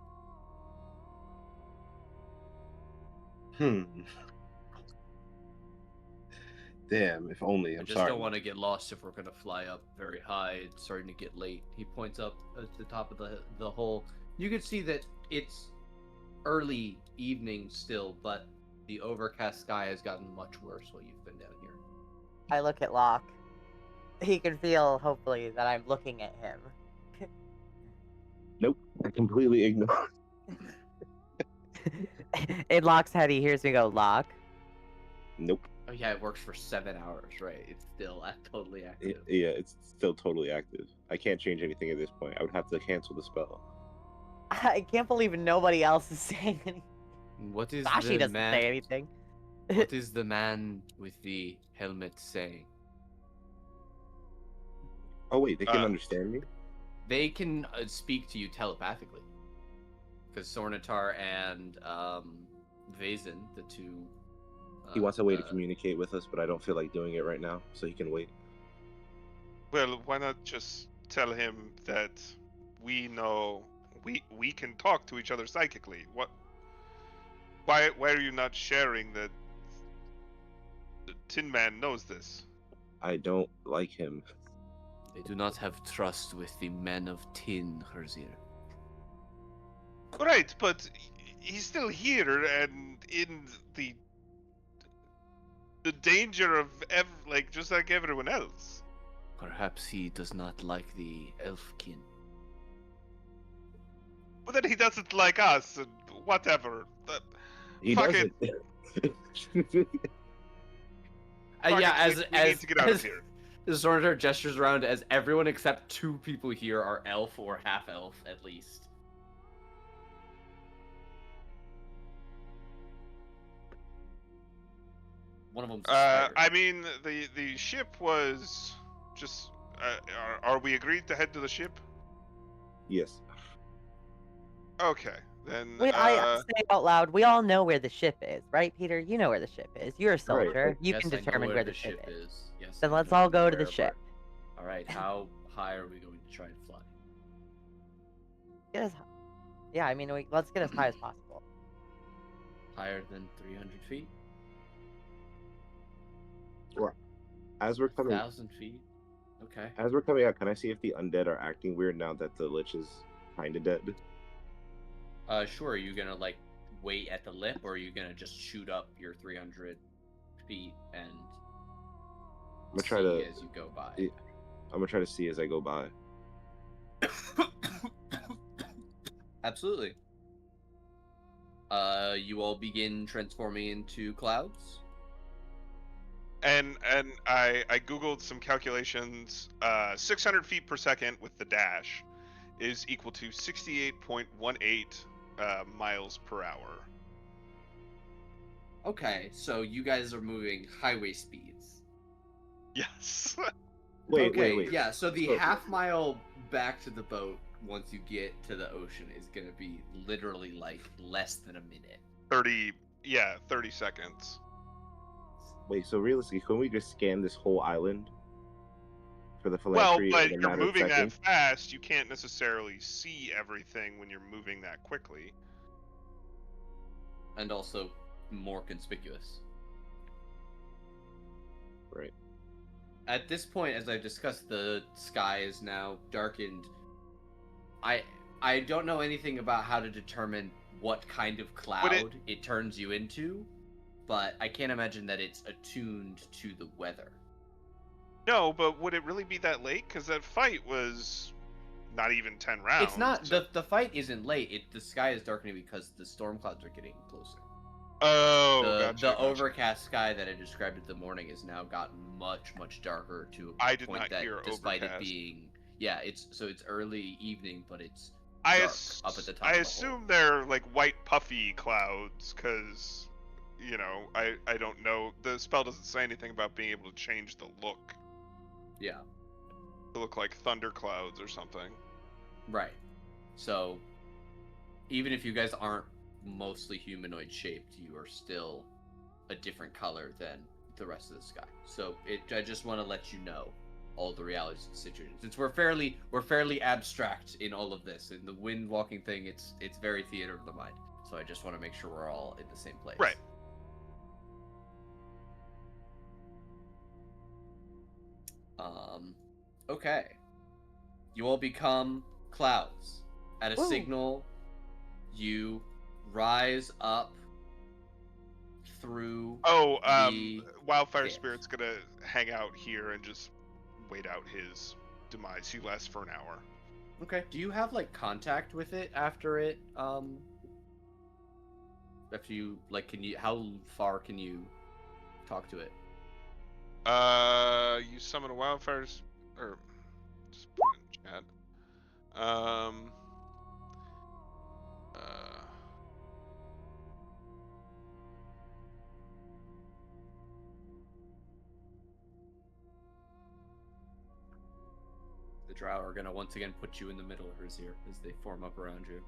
Damn, if only. I I'm just sorry. don't want to get lost if we're gonna fly up very high. It's starting to get late. He points up at the top of the hole. You can see that it's early evening still, but the overcast sky has gotten much worse while you've been down here. I look at Locke. He can feel, hopefully, that I'm looking at him. Nope, I completely ignore. In Locke's head, he hears me go, Locke. Nope. Oh yeah, it works for 7 hours, right? It's still totally active. Yeah, it's still totally active. I can't change anything at this point. I would have to cancel the spell. I can't believe nobody else is saying anything. What is Sashi the doesn't man? say anything. What is the man with the helmet saying? Oh wait, they can understand me? They can speak to you telepathically. Because Sornitar and Vazen, the two... He wants a way to communicate with us, but I don't feel like doing it right now, so he can wait. well, why not just tell him that we know we can talk to each other psychically? Why are you not sharing that the Tin Man knows this? I don't like him. They do not have trust with the men of tin, Herzir. Right, but he's still here and in the danger of just like everyone else. Perhaps he does not like the elfkin. But then he doesn't like us and whatever. He Fuck doesn't. Yeah, we need to get out of here. Sornitar gestures around as everyone except 2 people here are elf or half elf at least. One of them's a spider. I mean, the ship was just. Are we agreed to head to the ship? Yes. Okay, then. I say out loud, we all know where the ship is, right, Peter? You know where the ship is. You're a Right. soldier. You Yes, can I know determine where the ship is. Yes. Then I let's know all go to the wherever. ship. All right, how high are we going to try and fly? Get as, yeah, I mean, let's get as high as possible. Higher than 300 feet? As we're coming, 1,000 feet? Okay. as we're coming out, can I see if the undead are acting weird now that the lich is kind of dead? Sure. Are you gonna like wait at the lip, or are you gonna just shoot up your 300 feet and I'm gonna try see to as you go by? I'm gonna try to see as I go by. Absolutely. You all begin transforming into clouds. And I googled some calculations. 600 feet per second with the dash is equal to 68.18 miles per hour. Okay, so you guys are moving highway speeds. Yes. Wait. Yeah, so the So- half mile back to the boat once you get to the ocean is gonna be literally like less than a minute. 30 seconds. Wait, so realistically, couldn't we just scan this whole island for the Well, philanthropy but in a you're matter of moving that seconds? fast, you can't necessarily see everything when you're moving that quickly. And also more conspicuous. Right. At this point, as I've discussed, the sky is now darkened. I don't know anything about how to determine what kind of cloud it turns you into, but I can't imagine that it's attuned to the weather. No, but would it really be that late? Because that fight was not even 10 rounds. It's not the fight isn't late. The sky is darkening because the storm clouds are getting closer. Oh, The gotcha. overcast sky that I described in the morning has now gotten much darker to a I did point not that hear despite overcast. it being it's early evening, but it's I dark up at the top. I of the assume they're like white puffy clouds, because I don't know. The spell doesn't say anything about being able to change the look. Yeah. To look like thunder clouds or something. Right. So, even if you guys aren't mostly humanoid shaped, you are still a different color than the rest of the sky. So, I just want to let you know all the realities of the situation. Since we're fairly abstract in all of this, in the wind walking thing, it's very theater of the mind. So I just want to make sure we're all in the same place. Right. Okay. You all become clouds. At a Woo. signal, you rise up through Wildfire chaos. Spirit's gonna hang out here and just wait out his demise. He lasts for an hour. Okay. Do you have like contact with it after it after you like how far can you talk to it? You summon a wildfire or just put it in chat. The drow are gonna once again put you in the middle of hers here as they form up around you.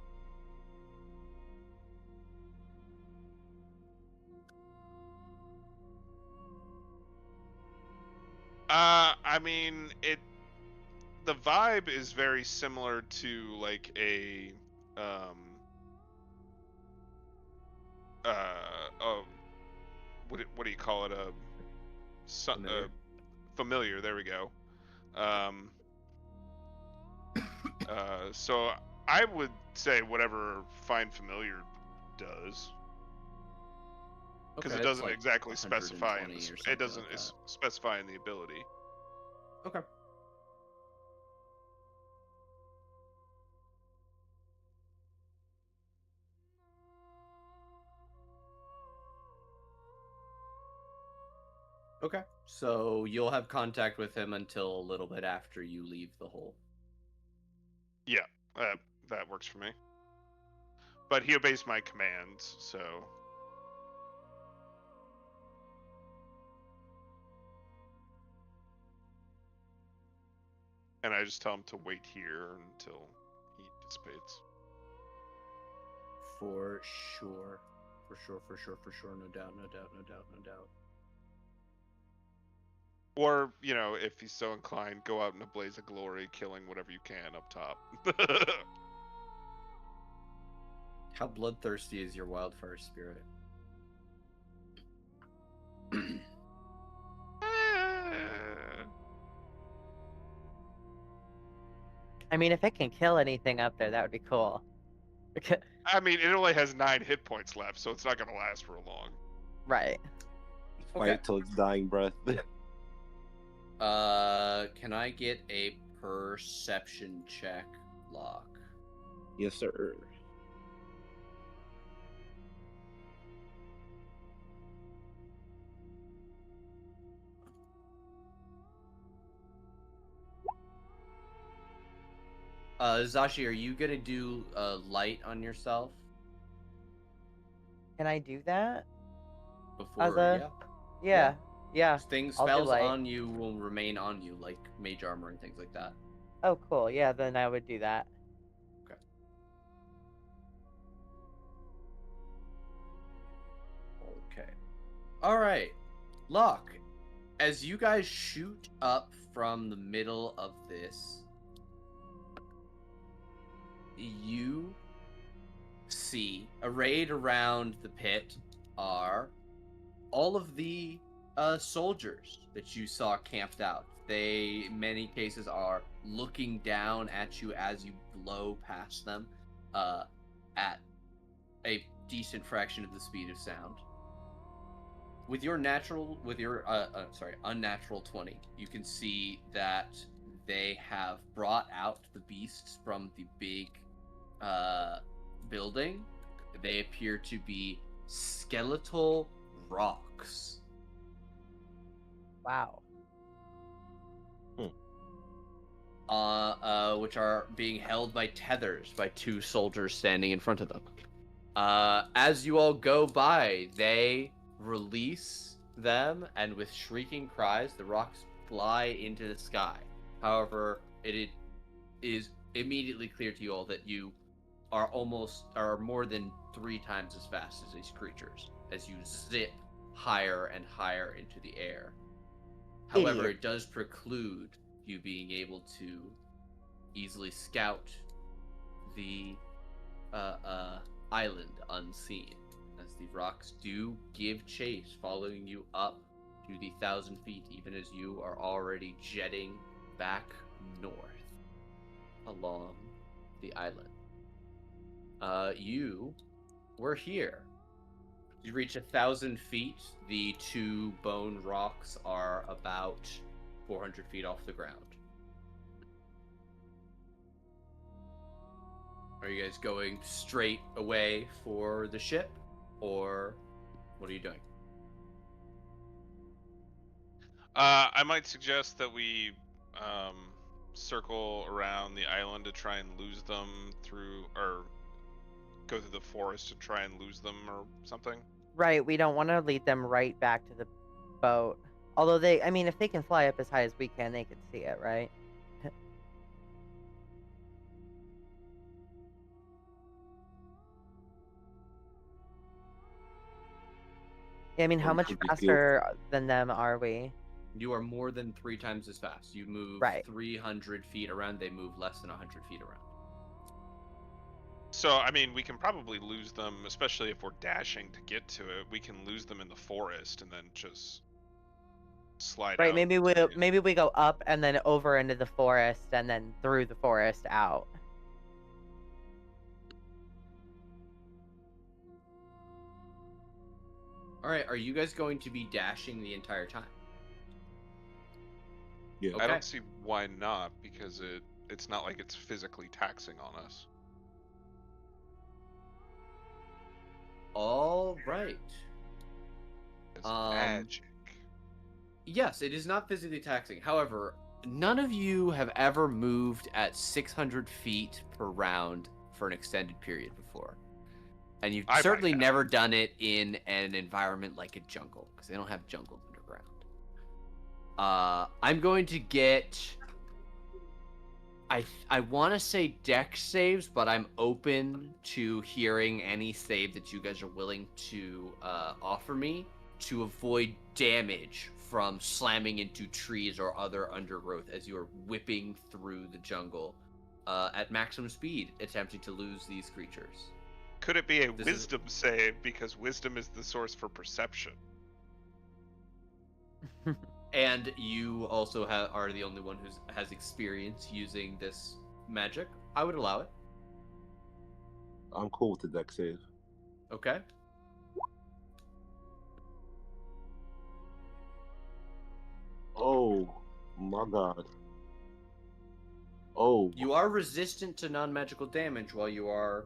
I mean, the vibe is very similar to like a what do you call it, Familiar. familiar, there we go. So I would say whatever Find Familiar does, because Okay, it it's doesn't like exactly specify 120 or it something doesn't like that. specify in the ability. Okay. Okay. So you'll have contact with him until a little bit after you leave the hole. Yeah, that works for me. But he obeys my commands, so. And I just tell him to wait here until he dissipates. For sure. For sure. No doubt. Or, if he's so inclined, go out in a blaze of glory, killing whatever you can up top. How bloodthirsty is your wildfire spirit? I mean, if it can kill anything up there, that would be cool. I mean, it only has 9 hit points left, so it's not going to last for long. Right. Fight till its dying breath. Can I get a perception check, Locke? Yes, sir. Zashi, are you gonna do light on yourself Can I do that? As before? a Yeah. yeah, yeah. I'll do Spells light. on you will remain on you, like mage armor and things like that. Oh, cool. Yeah, then I would do that. Okay. Okay. All right, Locke. As you guys shoot up from the middle of this, you see arrayed around the pit are all of the soldiers that you saw camped out. They, in many cases, are looking down at you as you blow past them at a decent fraction of the speed of sound. With your unnatural 20, you can see that they have brought out the beasts from the big building. They appear to be skeletal rocks. Wow. Which are being held by tethers by two soldiers standing in front of them. As you all go by, they release them, and with shrieking cries, the rocks fly into the sky. However, it is immediately clear to you all that you are more than 3 times as fast as these creatures as you zip higher and higher into the air. However, Idiot. it does preclude you being able to easily scout the island unseen, as the rocks do give chase, following you up to the 1,000 feet, even as you are already jetting back north along the island. You were here. You reach 1,000 feet. The two bone rocks are about 400 feet off the ground. Are you guys going straight away for the ship, or what are you doing? I might suggest that we circle around the island to try and lose them through, or go through the forest to try and lose them or something. Right, we don't want to lead them right back to the boat. Although I mean, if they can fly up as high as we can, they can see it, right? Yeah, I mean, how Or much could we feel? faster than them are we? You are more than 3 times as fast. You move Right. 300 feet around, they move less than 100 feet around. So, I mean, we can probably lose them, especially if we're dashing to get to it. We can lose them in the forest and then just slide Right, out. maybe we go up and then over into the forest and then through the forest out. All right, are you guys going to be dashing the entire time? Yeah. Okay. I don't see why not, because it's not like it's physically taxing on us. All right. It's magic. Yes, it is not physically taxing. However, none of you have ever moved at 600 feet per round for an extended period before. And you've I certainly might have. never done it in an environment like a jungle, because they don't have jungles underground. I'm going to get... I want to say dex saves, but I'm open to hearing any save that you guys are willing to offer me to avoid damage from slamming into trees or other undergrowth as you are whipping through the jungle at maximum speed, attempting to lose these creatures. Could it be a This is- wisdom save, because wisdom is the source for perception? And you also are the only one who has experience using this magic. I would allow it. I'm cool with the deck save. Okay. Oh, My God. Oh. You are resistant to non-magical damage while you are...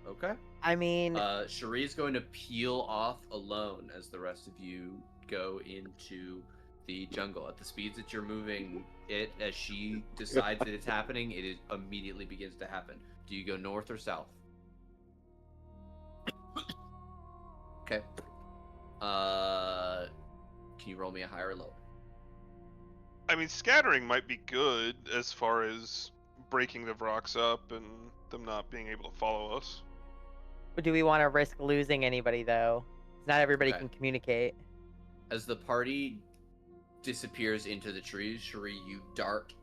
Okay. I mean, Cherie is going to peel off alone as the rest of you go into the jungle. At the speeds that you're moving it, as she decides that it's happening, immediately begins to happen. Do you go north or south? Okay. Can you roll me a higher or lower? I mean, scattering might be good as far as breaking the rocks up and them not being able to follow us. do we want to risk losing anybody though? 'Cause not everybody Okay. can communicate. As the party disappears into the trees, Cherie, you dart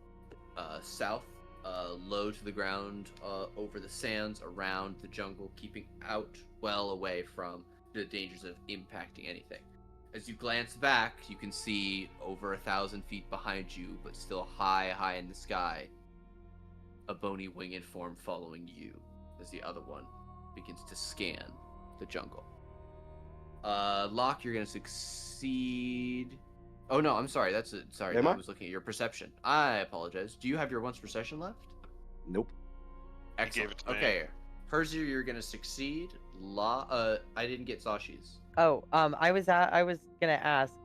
south, low to the ground, over the sands, around the jungle, keeping out well away from the dangers of impacting anything. As you glance back, you can see over 1,000 feet behind you, but still high in the sky, a bony winged form following you as the other one begins to scan the jungle. Locke, you're gonna succeed. Oh no, I'm sorry. Sorry. Am I I? was looking at your perception. I apologize. Do you have your once perception left? Nope. Excellent. it to me. Okay. Herzier, you're gonna succeed. I didn't get Sashi's. Oh, I was gonna ask,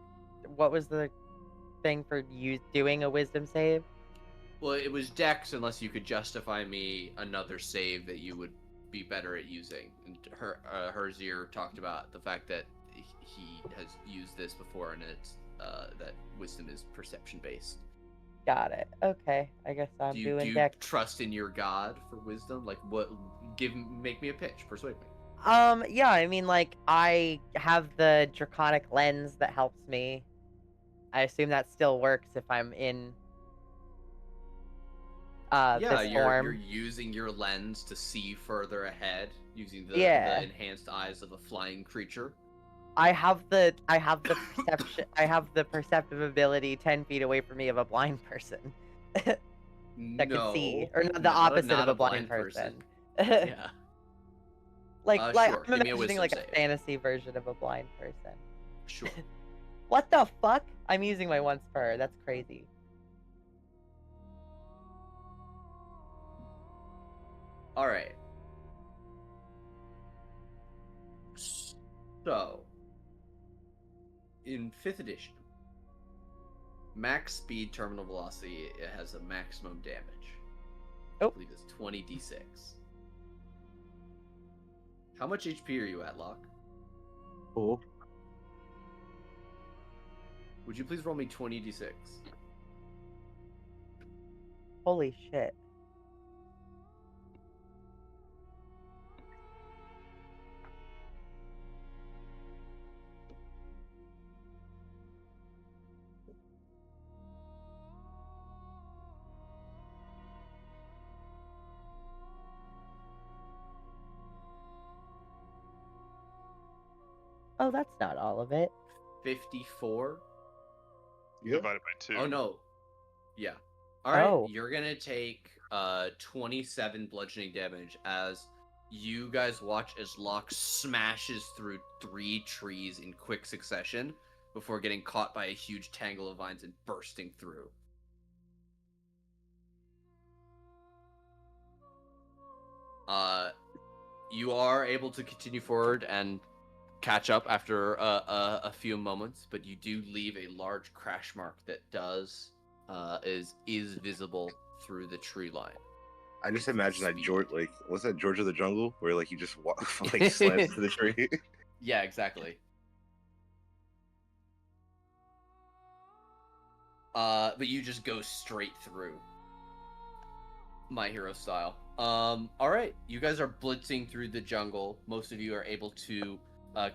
what was the thing for you doing a wisdom save? Well, it was Dex, unless you could justify me another save that you would be better at using. And Herzier talked about the fact that he has used this before, and it's that wisdom is perception based. Got it. Okay, I guess I'm Do doing you dex. trust in your god for wisdom? Like, what? Make me a pitch. Persuade me. Yeah, I mean, like, I have the draconic lens that helps me. I assume that still works if I'm in Yeah, this you're form. using your lens to see further ahead, using the Yeah. enhanced eyes of a flying creature. I have the perception. I have the perceptive ability 10 feet away from me of a blind person that can see, or the opposite of a blind person. Yeah. like Sure. I'm Give me a imagining wisdom like save. a fantasy version of a blind person. Sure. What the fuck? I'm using my once per. That's crazy. All right. So, in 5th edition, max speed terminal velocity, it has a maximum damage. Oh. I believe it's 20d6. How much HP are you at, Locke? Oh. Would you please roll me 20d6? Holy shit. Oh, that's not all of it. 54. Divided by 2. Oh no. Yeah. All right. Oh. You're gonna take 27 bludgeoning damage as you guys watch as Locke smashes through 3 trees in quick succession before getting caught by a huge tangle of vines and bursting through. You are able to continue forward and catch up after a few moments, but you do leave a large crash mark that is visible through the tree line. I just imagine that George, like, what's that, George of the Jungle, where like you just like slams to the tree. Yeah, exactly. But you just go straight through. My Hero style. All right, you guys are blitzing through the jungle. Most of you are able to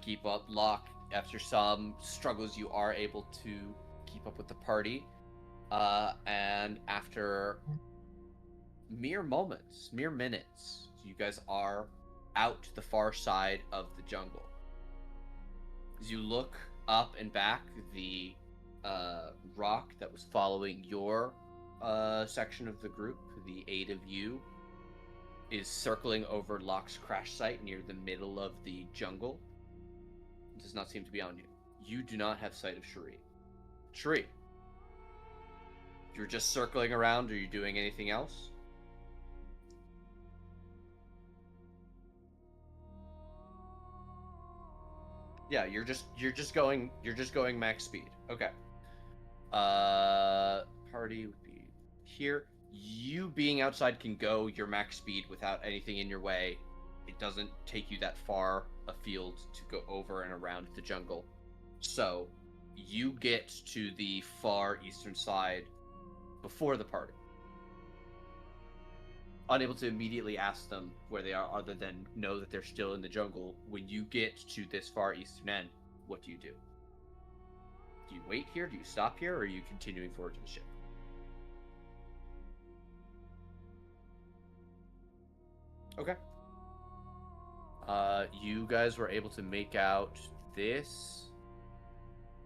keep up. Locke, after some struggles, you are able to keep up with the party. And after mere moments, mere minutes, you guys are out to the far side of the jungle. As you look up and back, the rock that was following your section of the group, the 8 of you, is circling over Locke's crash site near the middle of the jungle. It does not seem to be on you. You do not have sight of Shuri. Shuri, you're just circling around. Are you doing anything else? Yeah, you're just going max speed. Okay. Party would be here. You being outside can go your max speed without anything in your way. It doesn't take you that far afield to go over and around the jungle. So, you get to the far eastern side before the party. Unable to immediately ask them where they are, other than know that they're still in the jungle. When you get to this far eastern end, what do you do? Do you wait here? Do you stop here? Or are you continuing forward to the ship? Okay. You guys were able to make out this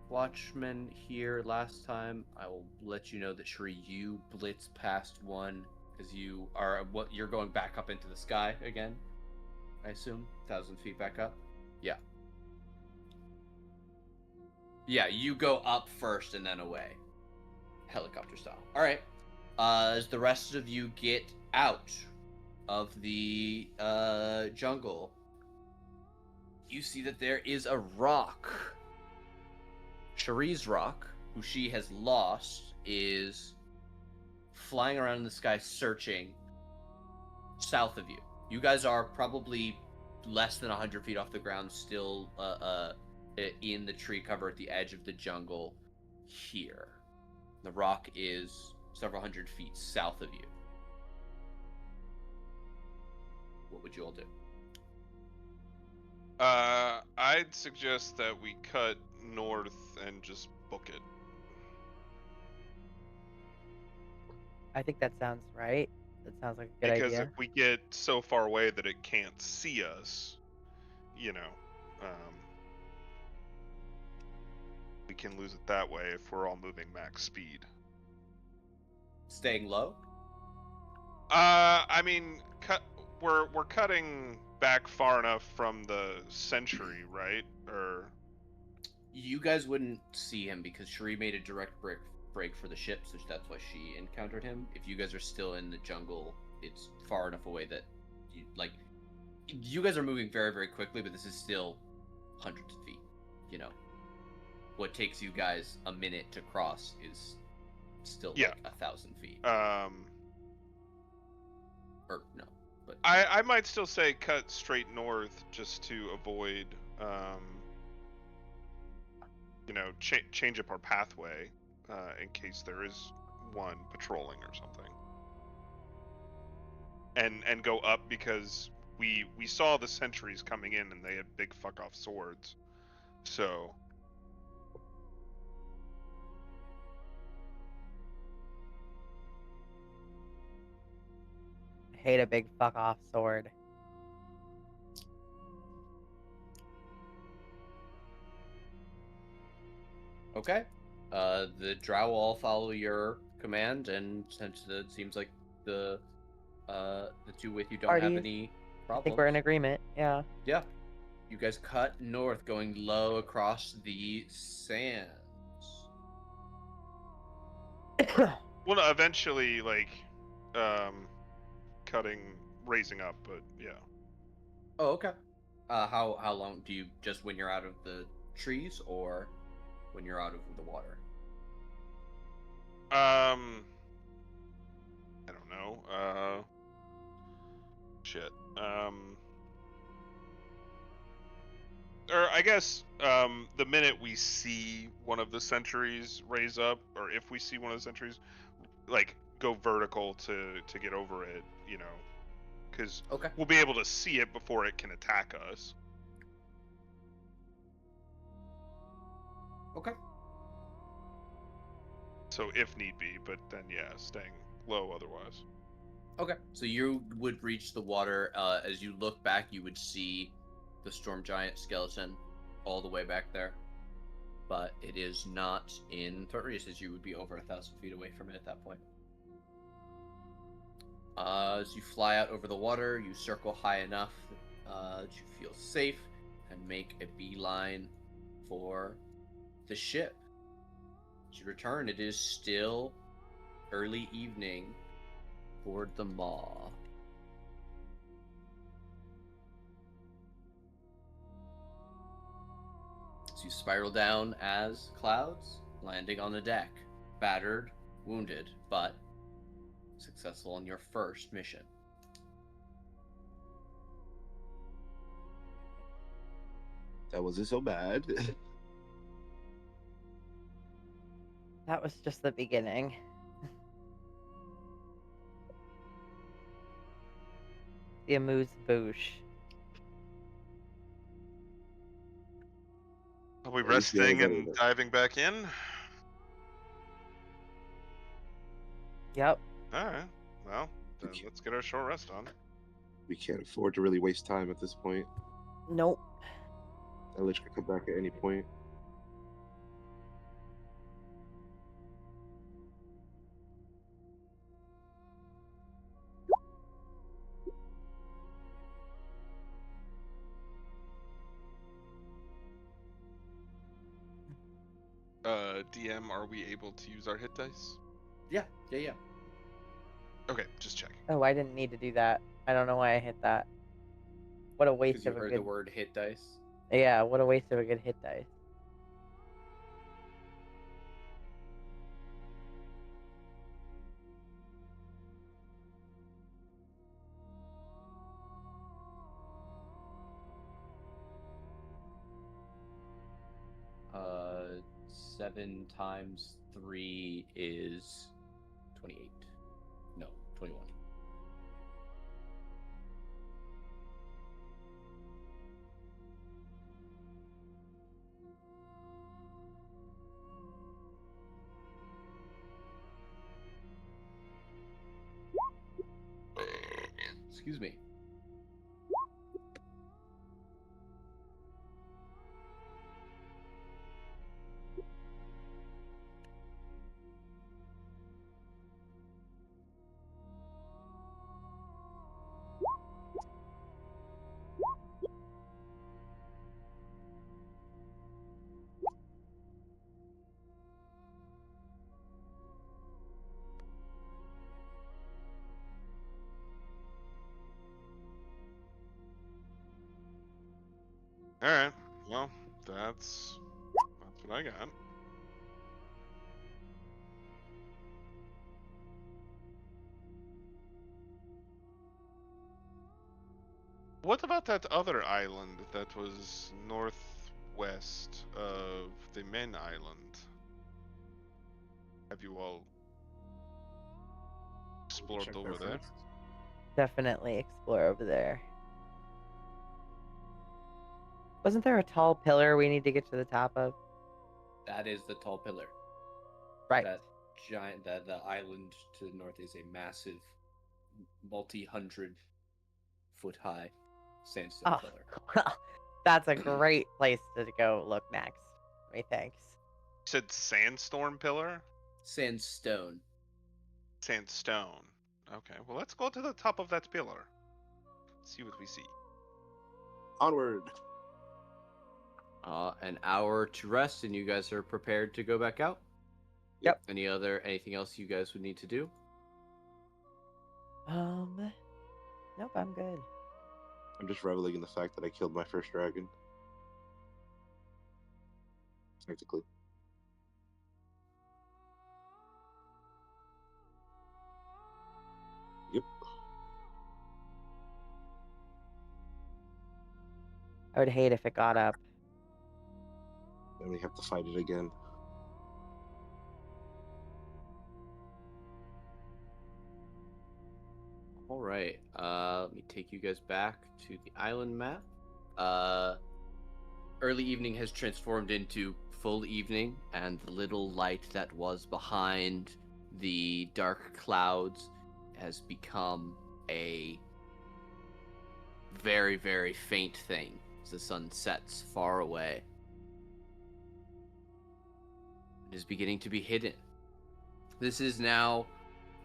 watchman here last time. I will let you know that Shuri, you blitz past one because you're going back up into the sky again. I assume 1,000 feet back up. Yeah. Yeah, you go up first and then away, helicopter style. All right. As the rest of you get out of the jungle, you see that there is a rock. Shuri's rock, who she has lost, is flying around in the sky searching south of you. You guys are probably less than 100 feet off the ground, still in the tree cover at the edge of the jungle here. The rock is several hundred feet south of you. What would you all do? I'd suggest that we cut north and just book it. I think that sounds right. That sounds like a good Because idea. if we get so far away that it can't see us, we can lose it that way if we're all moving max speed. Staying low? I mean, we're cutting back far enough from the sentry, right? Or You guys wouldn't see him because Shuri made a direct break for the ship, so that's why she encountered him. If you guys are still in the jungle, it's far enough away that you guys are moving very, very quickly, but this is still hundreds of feet. You know, what takes you guys a minute to cross is still like 1,000 feet. Or no, but I might still say cut straight north just to avoid, change up our pathway in case there is one patrolling or something. And go up because we saw the sentries coming in and they had big fuck off swords. So I hate a big fuck off sword. okay. The drow will all follow your command, and since it seems like the two with you don't have Parties. any I problems. think we're in agreement. Yeah. Yeah. You guys cut north, going low across the sands. well, no, eventually raising up, but yeah. Oh, okay. How long do you just when you're out of the trees or when you're out of the water? I don't know. Shit. Or I guess the minute we see one of the sentries raise up, or if we see one of the sentries, go vertical to get over it, because Okay. we'll be able to see it before it can attack us. Okay. So if need be, but then yeah, staying low otherwise. Okay. So you would reach the water. As you look back, you would see the storm giant skeleton all the way back there. But it is not in threat radius, as you would be over 1,000 feet away from it at that point. As you fly out over the water, you circle high enough that you feel safe and make a beeline for the ship. As you return, it is still early evening aboard the Maw. So you spiral down as clouds, landing on the deck, battered, wounded, but successful on your first mission. That wasn't so bad. That was just the beginning. The amuse bouche. Are we Are you feeling resting better and though? diving back in? Yep. All right. Well, then Okay. let's get our short rest on. We can't afford to really waste time at this point. Nope. That lich could come back at any point. DM, are we able to use our hit dice? Yeah. Okay, just checking. Oh, I didn't need to do that. I don't know why I hit that. What a Because waste you of a heard good. the word hit dice. Yeah, what a waste of a good hit dice. Uh, 7 times 3 is 28. No, 21. Excuse me. All right. Well, that's what I got. What about that other island that was northwest of the main island? Have you all explored Check over there? first. Definitely explore over there. Wasn't there a tall pillar we need to get to the top of? That is the tall pillar. Right. That giant, that the island to the north is a massive, multi-hundred foot high sandstone Oh, pillar. well, that's a great place to go look next. Methinks. You said sandstorm pillar? Sandstone. Sandstone. Okay, well, let's go to the top of that pillar. See what we see. Onward. An hour to rest, and you guys are prepared to go back out. Yep. Anything else you guys would need to do? Nope, I'm good. I'm just reveling in the fact that I killed my first dragon. Technically. Yep. I would hate if it got up. Then we have to fight it again. All right. Let me take you guys back to the island map. Early evening has transformed into full evening, and the little light that was behind the dark clouds has become a very, very faint thing as the sun sets far away. It is beginning to be hidden. This is now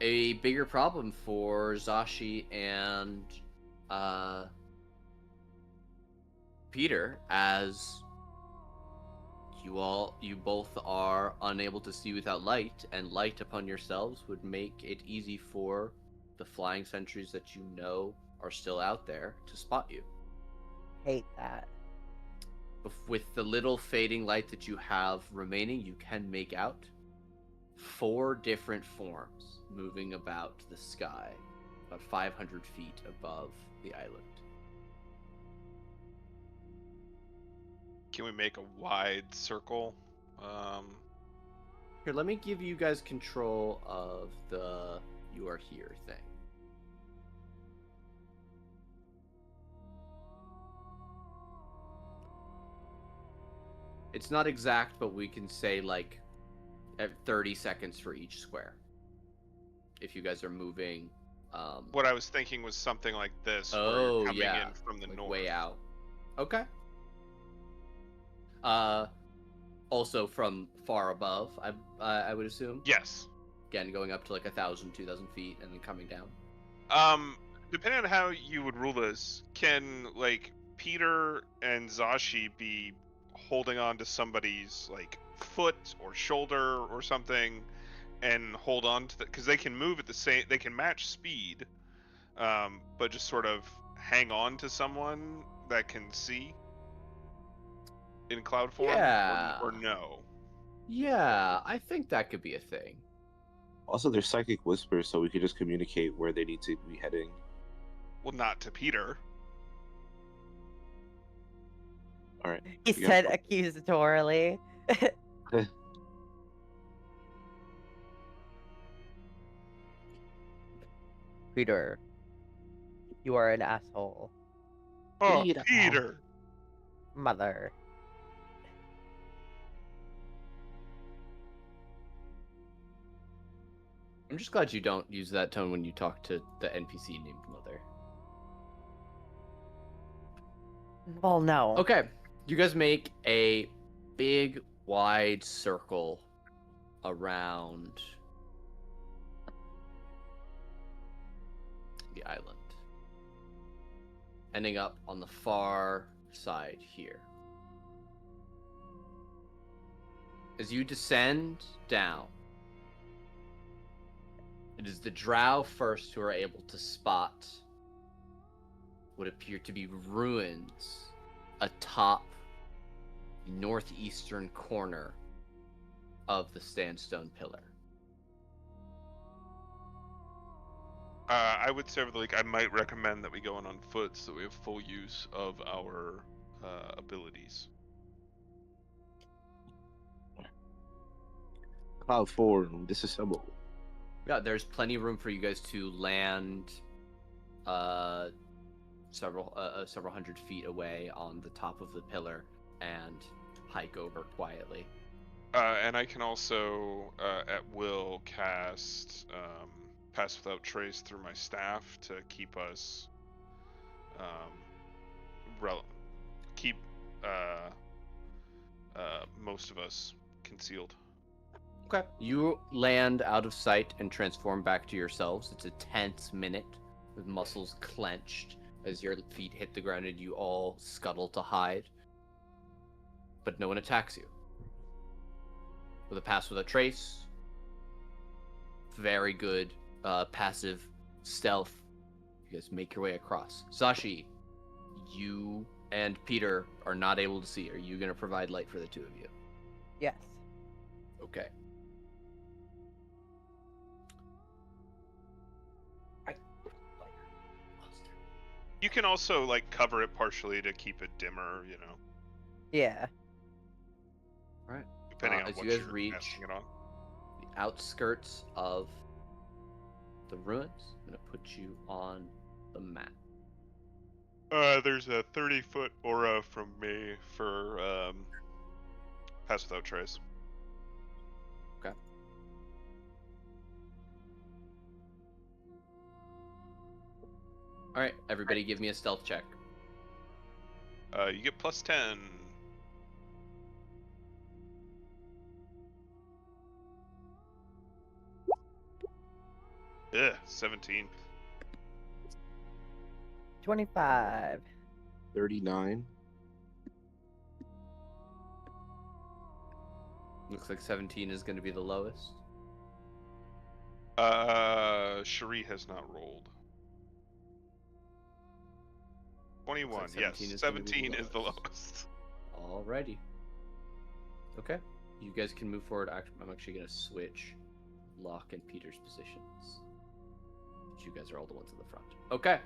a bigger problem for Zashi and Peter, as You both are unable to see without light, and light upon yourselves would make it easy for the flying sentries that you know are still out there to spot you. Hate that. With the little fading light that you have remaining, you can make out 4 different forms moving about the sky, about 500 feet above the island. Can we make a wide circle? Here, let me give you guys control of the "you are here" thing. It's not exact, but we can say like at 30 seconds for each square. If you guys are moving. What I was thinking was something like this, where you're Oh, coming yeah. in from the Like north. way out. Okay. Also from far above, I would assume. Yes. Again, going up to like 1,000, 2,000 feet, and then coming down. Depending on how you would rule this, can like Peter and Zashi be holding on to somebody's like foot or shoulder or something, and hold on to because they can move at the same, they can match speed, but just sort of hang on to someone that can see in cloud form, Yeah. or no? Yeah, I think that could be a thing. Also, there's psychic whispers, so we could just communicate where they need to be heading. Well, not to Peter. All right. He Yeah. said accusatorily. Peter, you are an asshole. Oh, Peter. Peter. Mother. I'm just glad you don't use that tone when you talk to the NPC named Mother. Well, no. Okay, you guys make a big, wide circle around the island, ending up on the far side here. As you descend down, it is the drow first who are able to spot what appear to be ruins atop the northeastern corner of the sandstone pillar. I would say over the league, I might recommend that we go in on foot so we have full use of our abilities. Cloud form, disassemble. Yeah, there's plenty of room for you guys to land several hundred feet away on the top of the pillar and hike over quietly. And I can also, at will, cast Pass Without Trace through my staff to keep us, keep most of us concealed. Okay. You land out of sight and transform back to yourselves. It's a tense minute with muscles clenched as your feet hit the ground and you all scuttle to hide. But no one attacks you. With a pass without trace, very good passive stealth. You guys make your way across. Zashi, you and Peter are not able to see. Are you going to provide light for the two of you? Yes. Okay. You can also like cover it partially to keep it dimmer, you know. Yeah. All right. Depending on as what you guys you're reach casting it on. the outskirts of the ruins, I'm going to put you on the map. There's a 30-foot aura from me for Pass Without Trace. Okay. All right, everybody, give me a stealth check. You get +10. Ugh, 17. 25. 39. Looks like 17 is going to be the lowest. Cherie has not rolled. 21. Looks like Yes, 17 is gonna be the 17 is the lowest. lowest. Alrighty. Okay. You guys can move forward. I'm actually going to switch Locke and Peter's positions. But you guys are all the ones in the front. Okay.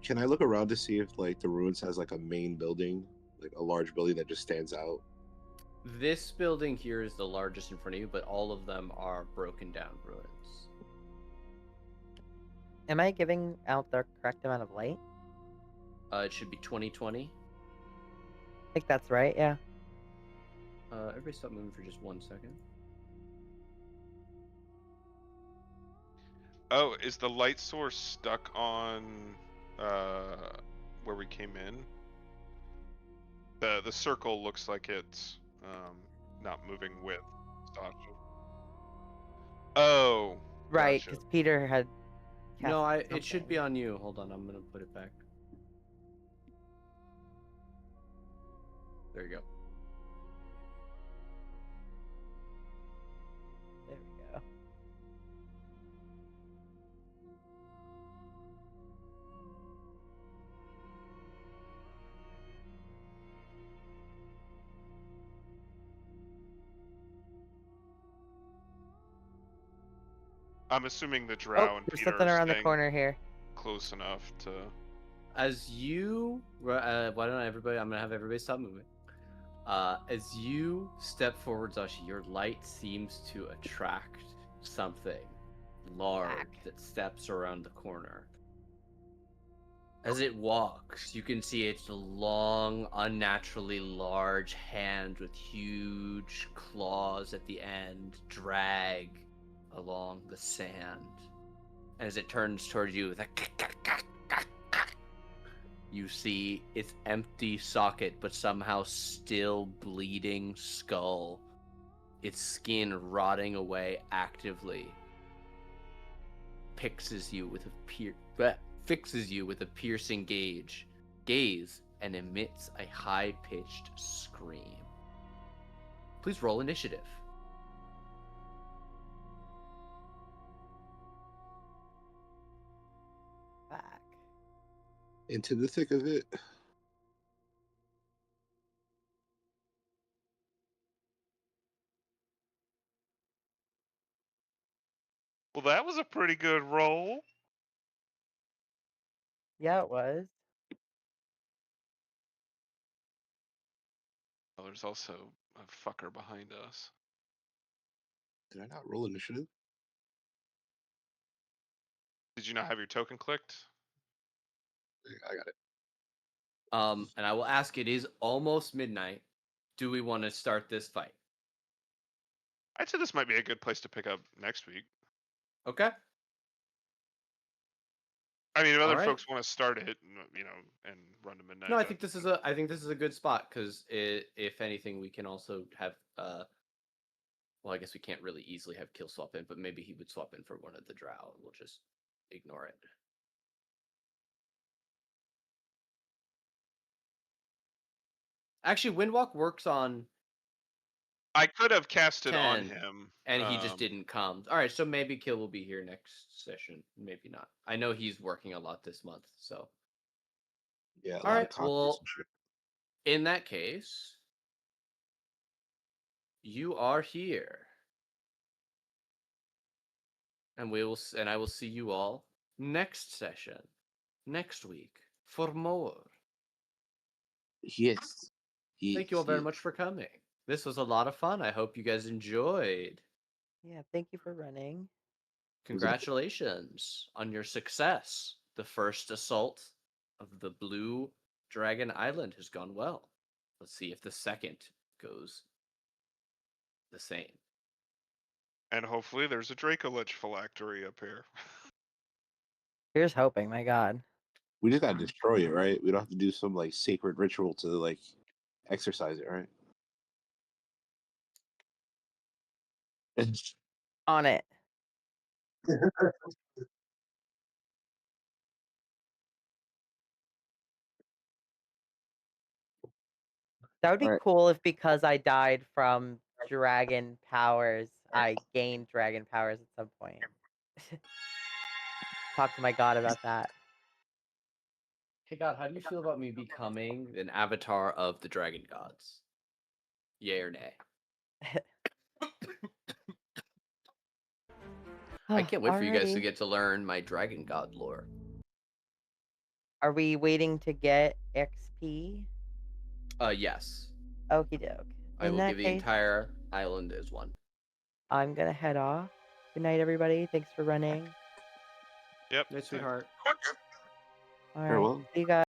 Can I look around to see if like the ruins has like a main building, like a large building that just stands out? This building here is the largest in front of you, but all of them are broken down ruins. Am I giving out the correct amount of light? It should be 2020. I think that's right, yeah. Everybody stop moving for just 1 second. Oh, is the light source stuck on where we came in? The circle looks like it's not moving with Sasha. Oh, Right, gotcha. because Peter had No, cast it should something. be on you. Hold on, I'm gonna put it back. There you go. There we go. I'm assuming the Oh, Drow and there's Peter something are around the staying corner here. close enough to. As you, why don't everybody? I'm gonna have everybody stop moving. As you step forward, Zashi, your light seems to attract something large that steps around the corner. As it walks, you can see its long, unnaturally large hand with huge claws at the end drag along the sand. As it turns towards you with a you see its empty socket but somehow still bleeding skull, its skin rotting away actively, fixes you with a piercing gaze and emits a high-pitched scream. Please roll initiative. Back. Into the thick of it. Well, that was a pretty good roll. Yeah, it was. Oh, there's also a fucker behind us. Did I not roll initiative? Did you not have your token clicked? I got it. And I will ask, it is almost midnight. Do we want to start this fight? I'd say this might be a good place to pick up next week. Okay. I mean, if other Alright. folks want to start it, and run to midnight. No, I think this is a good spot because if anything, we can also have well, I guess we can't really easily have Kill swap in, but maybe he would swap in for one of the Drow, and we'll just ignore it. Actually, Windwalk works on I could have cast it on 10, him, and he just didn't come. All right, so maybe Kill will be here next session. Maybe not. I know he's working a lot this month, so. Yeah, a All lot right, of conference well, and shit. in that case, you are here, and I will see you all next session, next week for more. Yes. Thank you all very much for coming. This was a lot of fun. I hope you guys enjoyed. Yeah, thank you for running. Congratulations on your success. The first assault of the Blue Dragon Island has gone well. Let's see if the second goes the same. and hopefully there's a Dracolich phylactery up here. Here's hoping, my god. We just gotta destroy it, right? We don't have to do some like sacred ritual to like exercise it, right? On it. That would be Alright. cool if because I died from dragon powers, I gained dragon powers at some point. Talk to my god about that. Hey God, how do you feel about me becoming an avatar of the dragon gods? Yay or nay? I can't wait for you guys to Alrighty. get to learn my dragon god lore. Are we waiting to get XP? Yes. Okie doke. I In will give that the case, entire island as one. I'm gonna head off. Good night, everybody. Thanks for running. Yep. Nice, sweetheart. All right. Farewell. See you guys.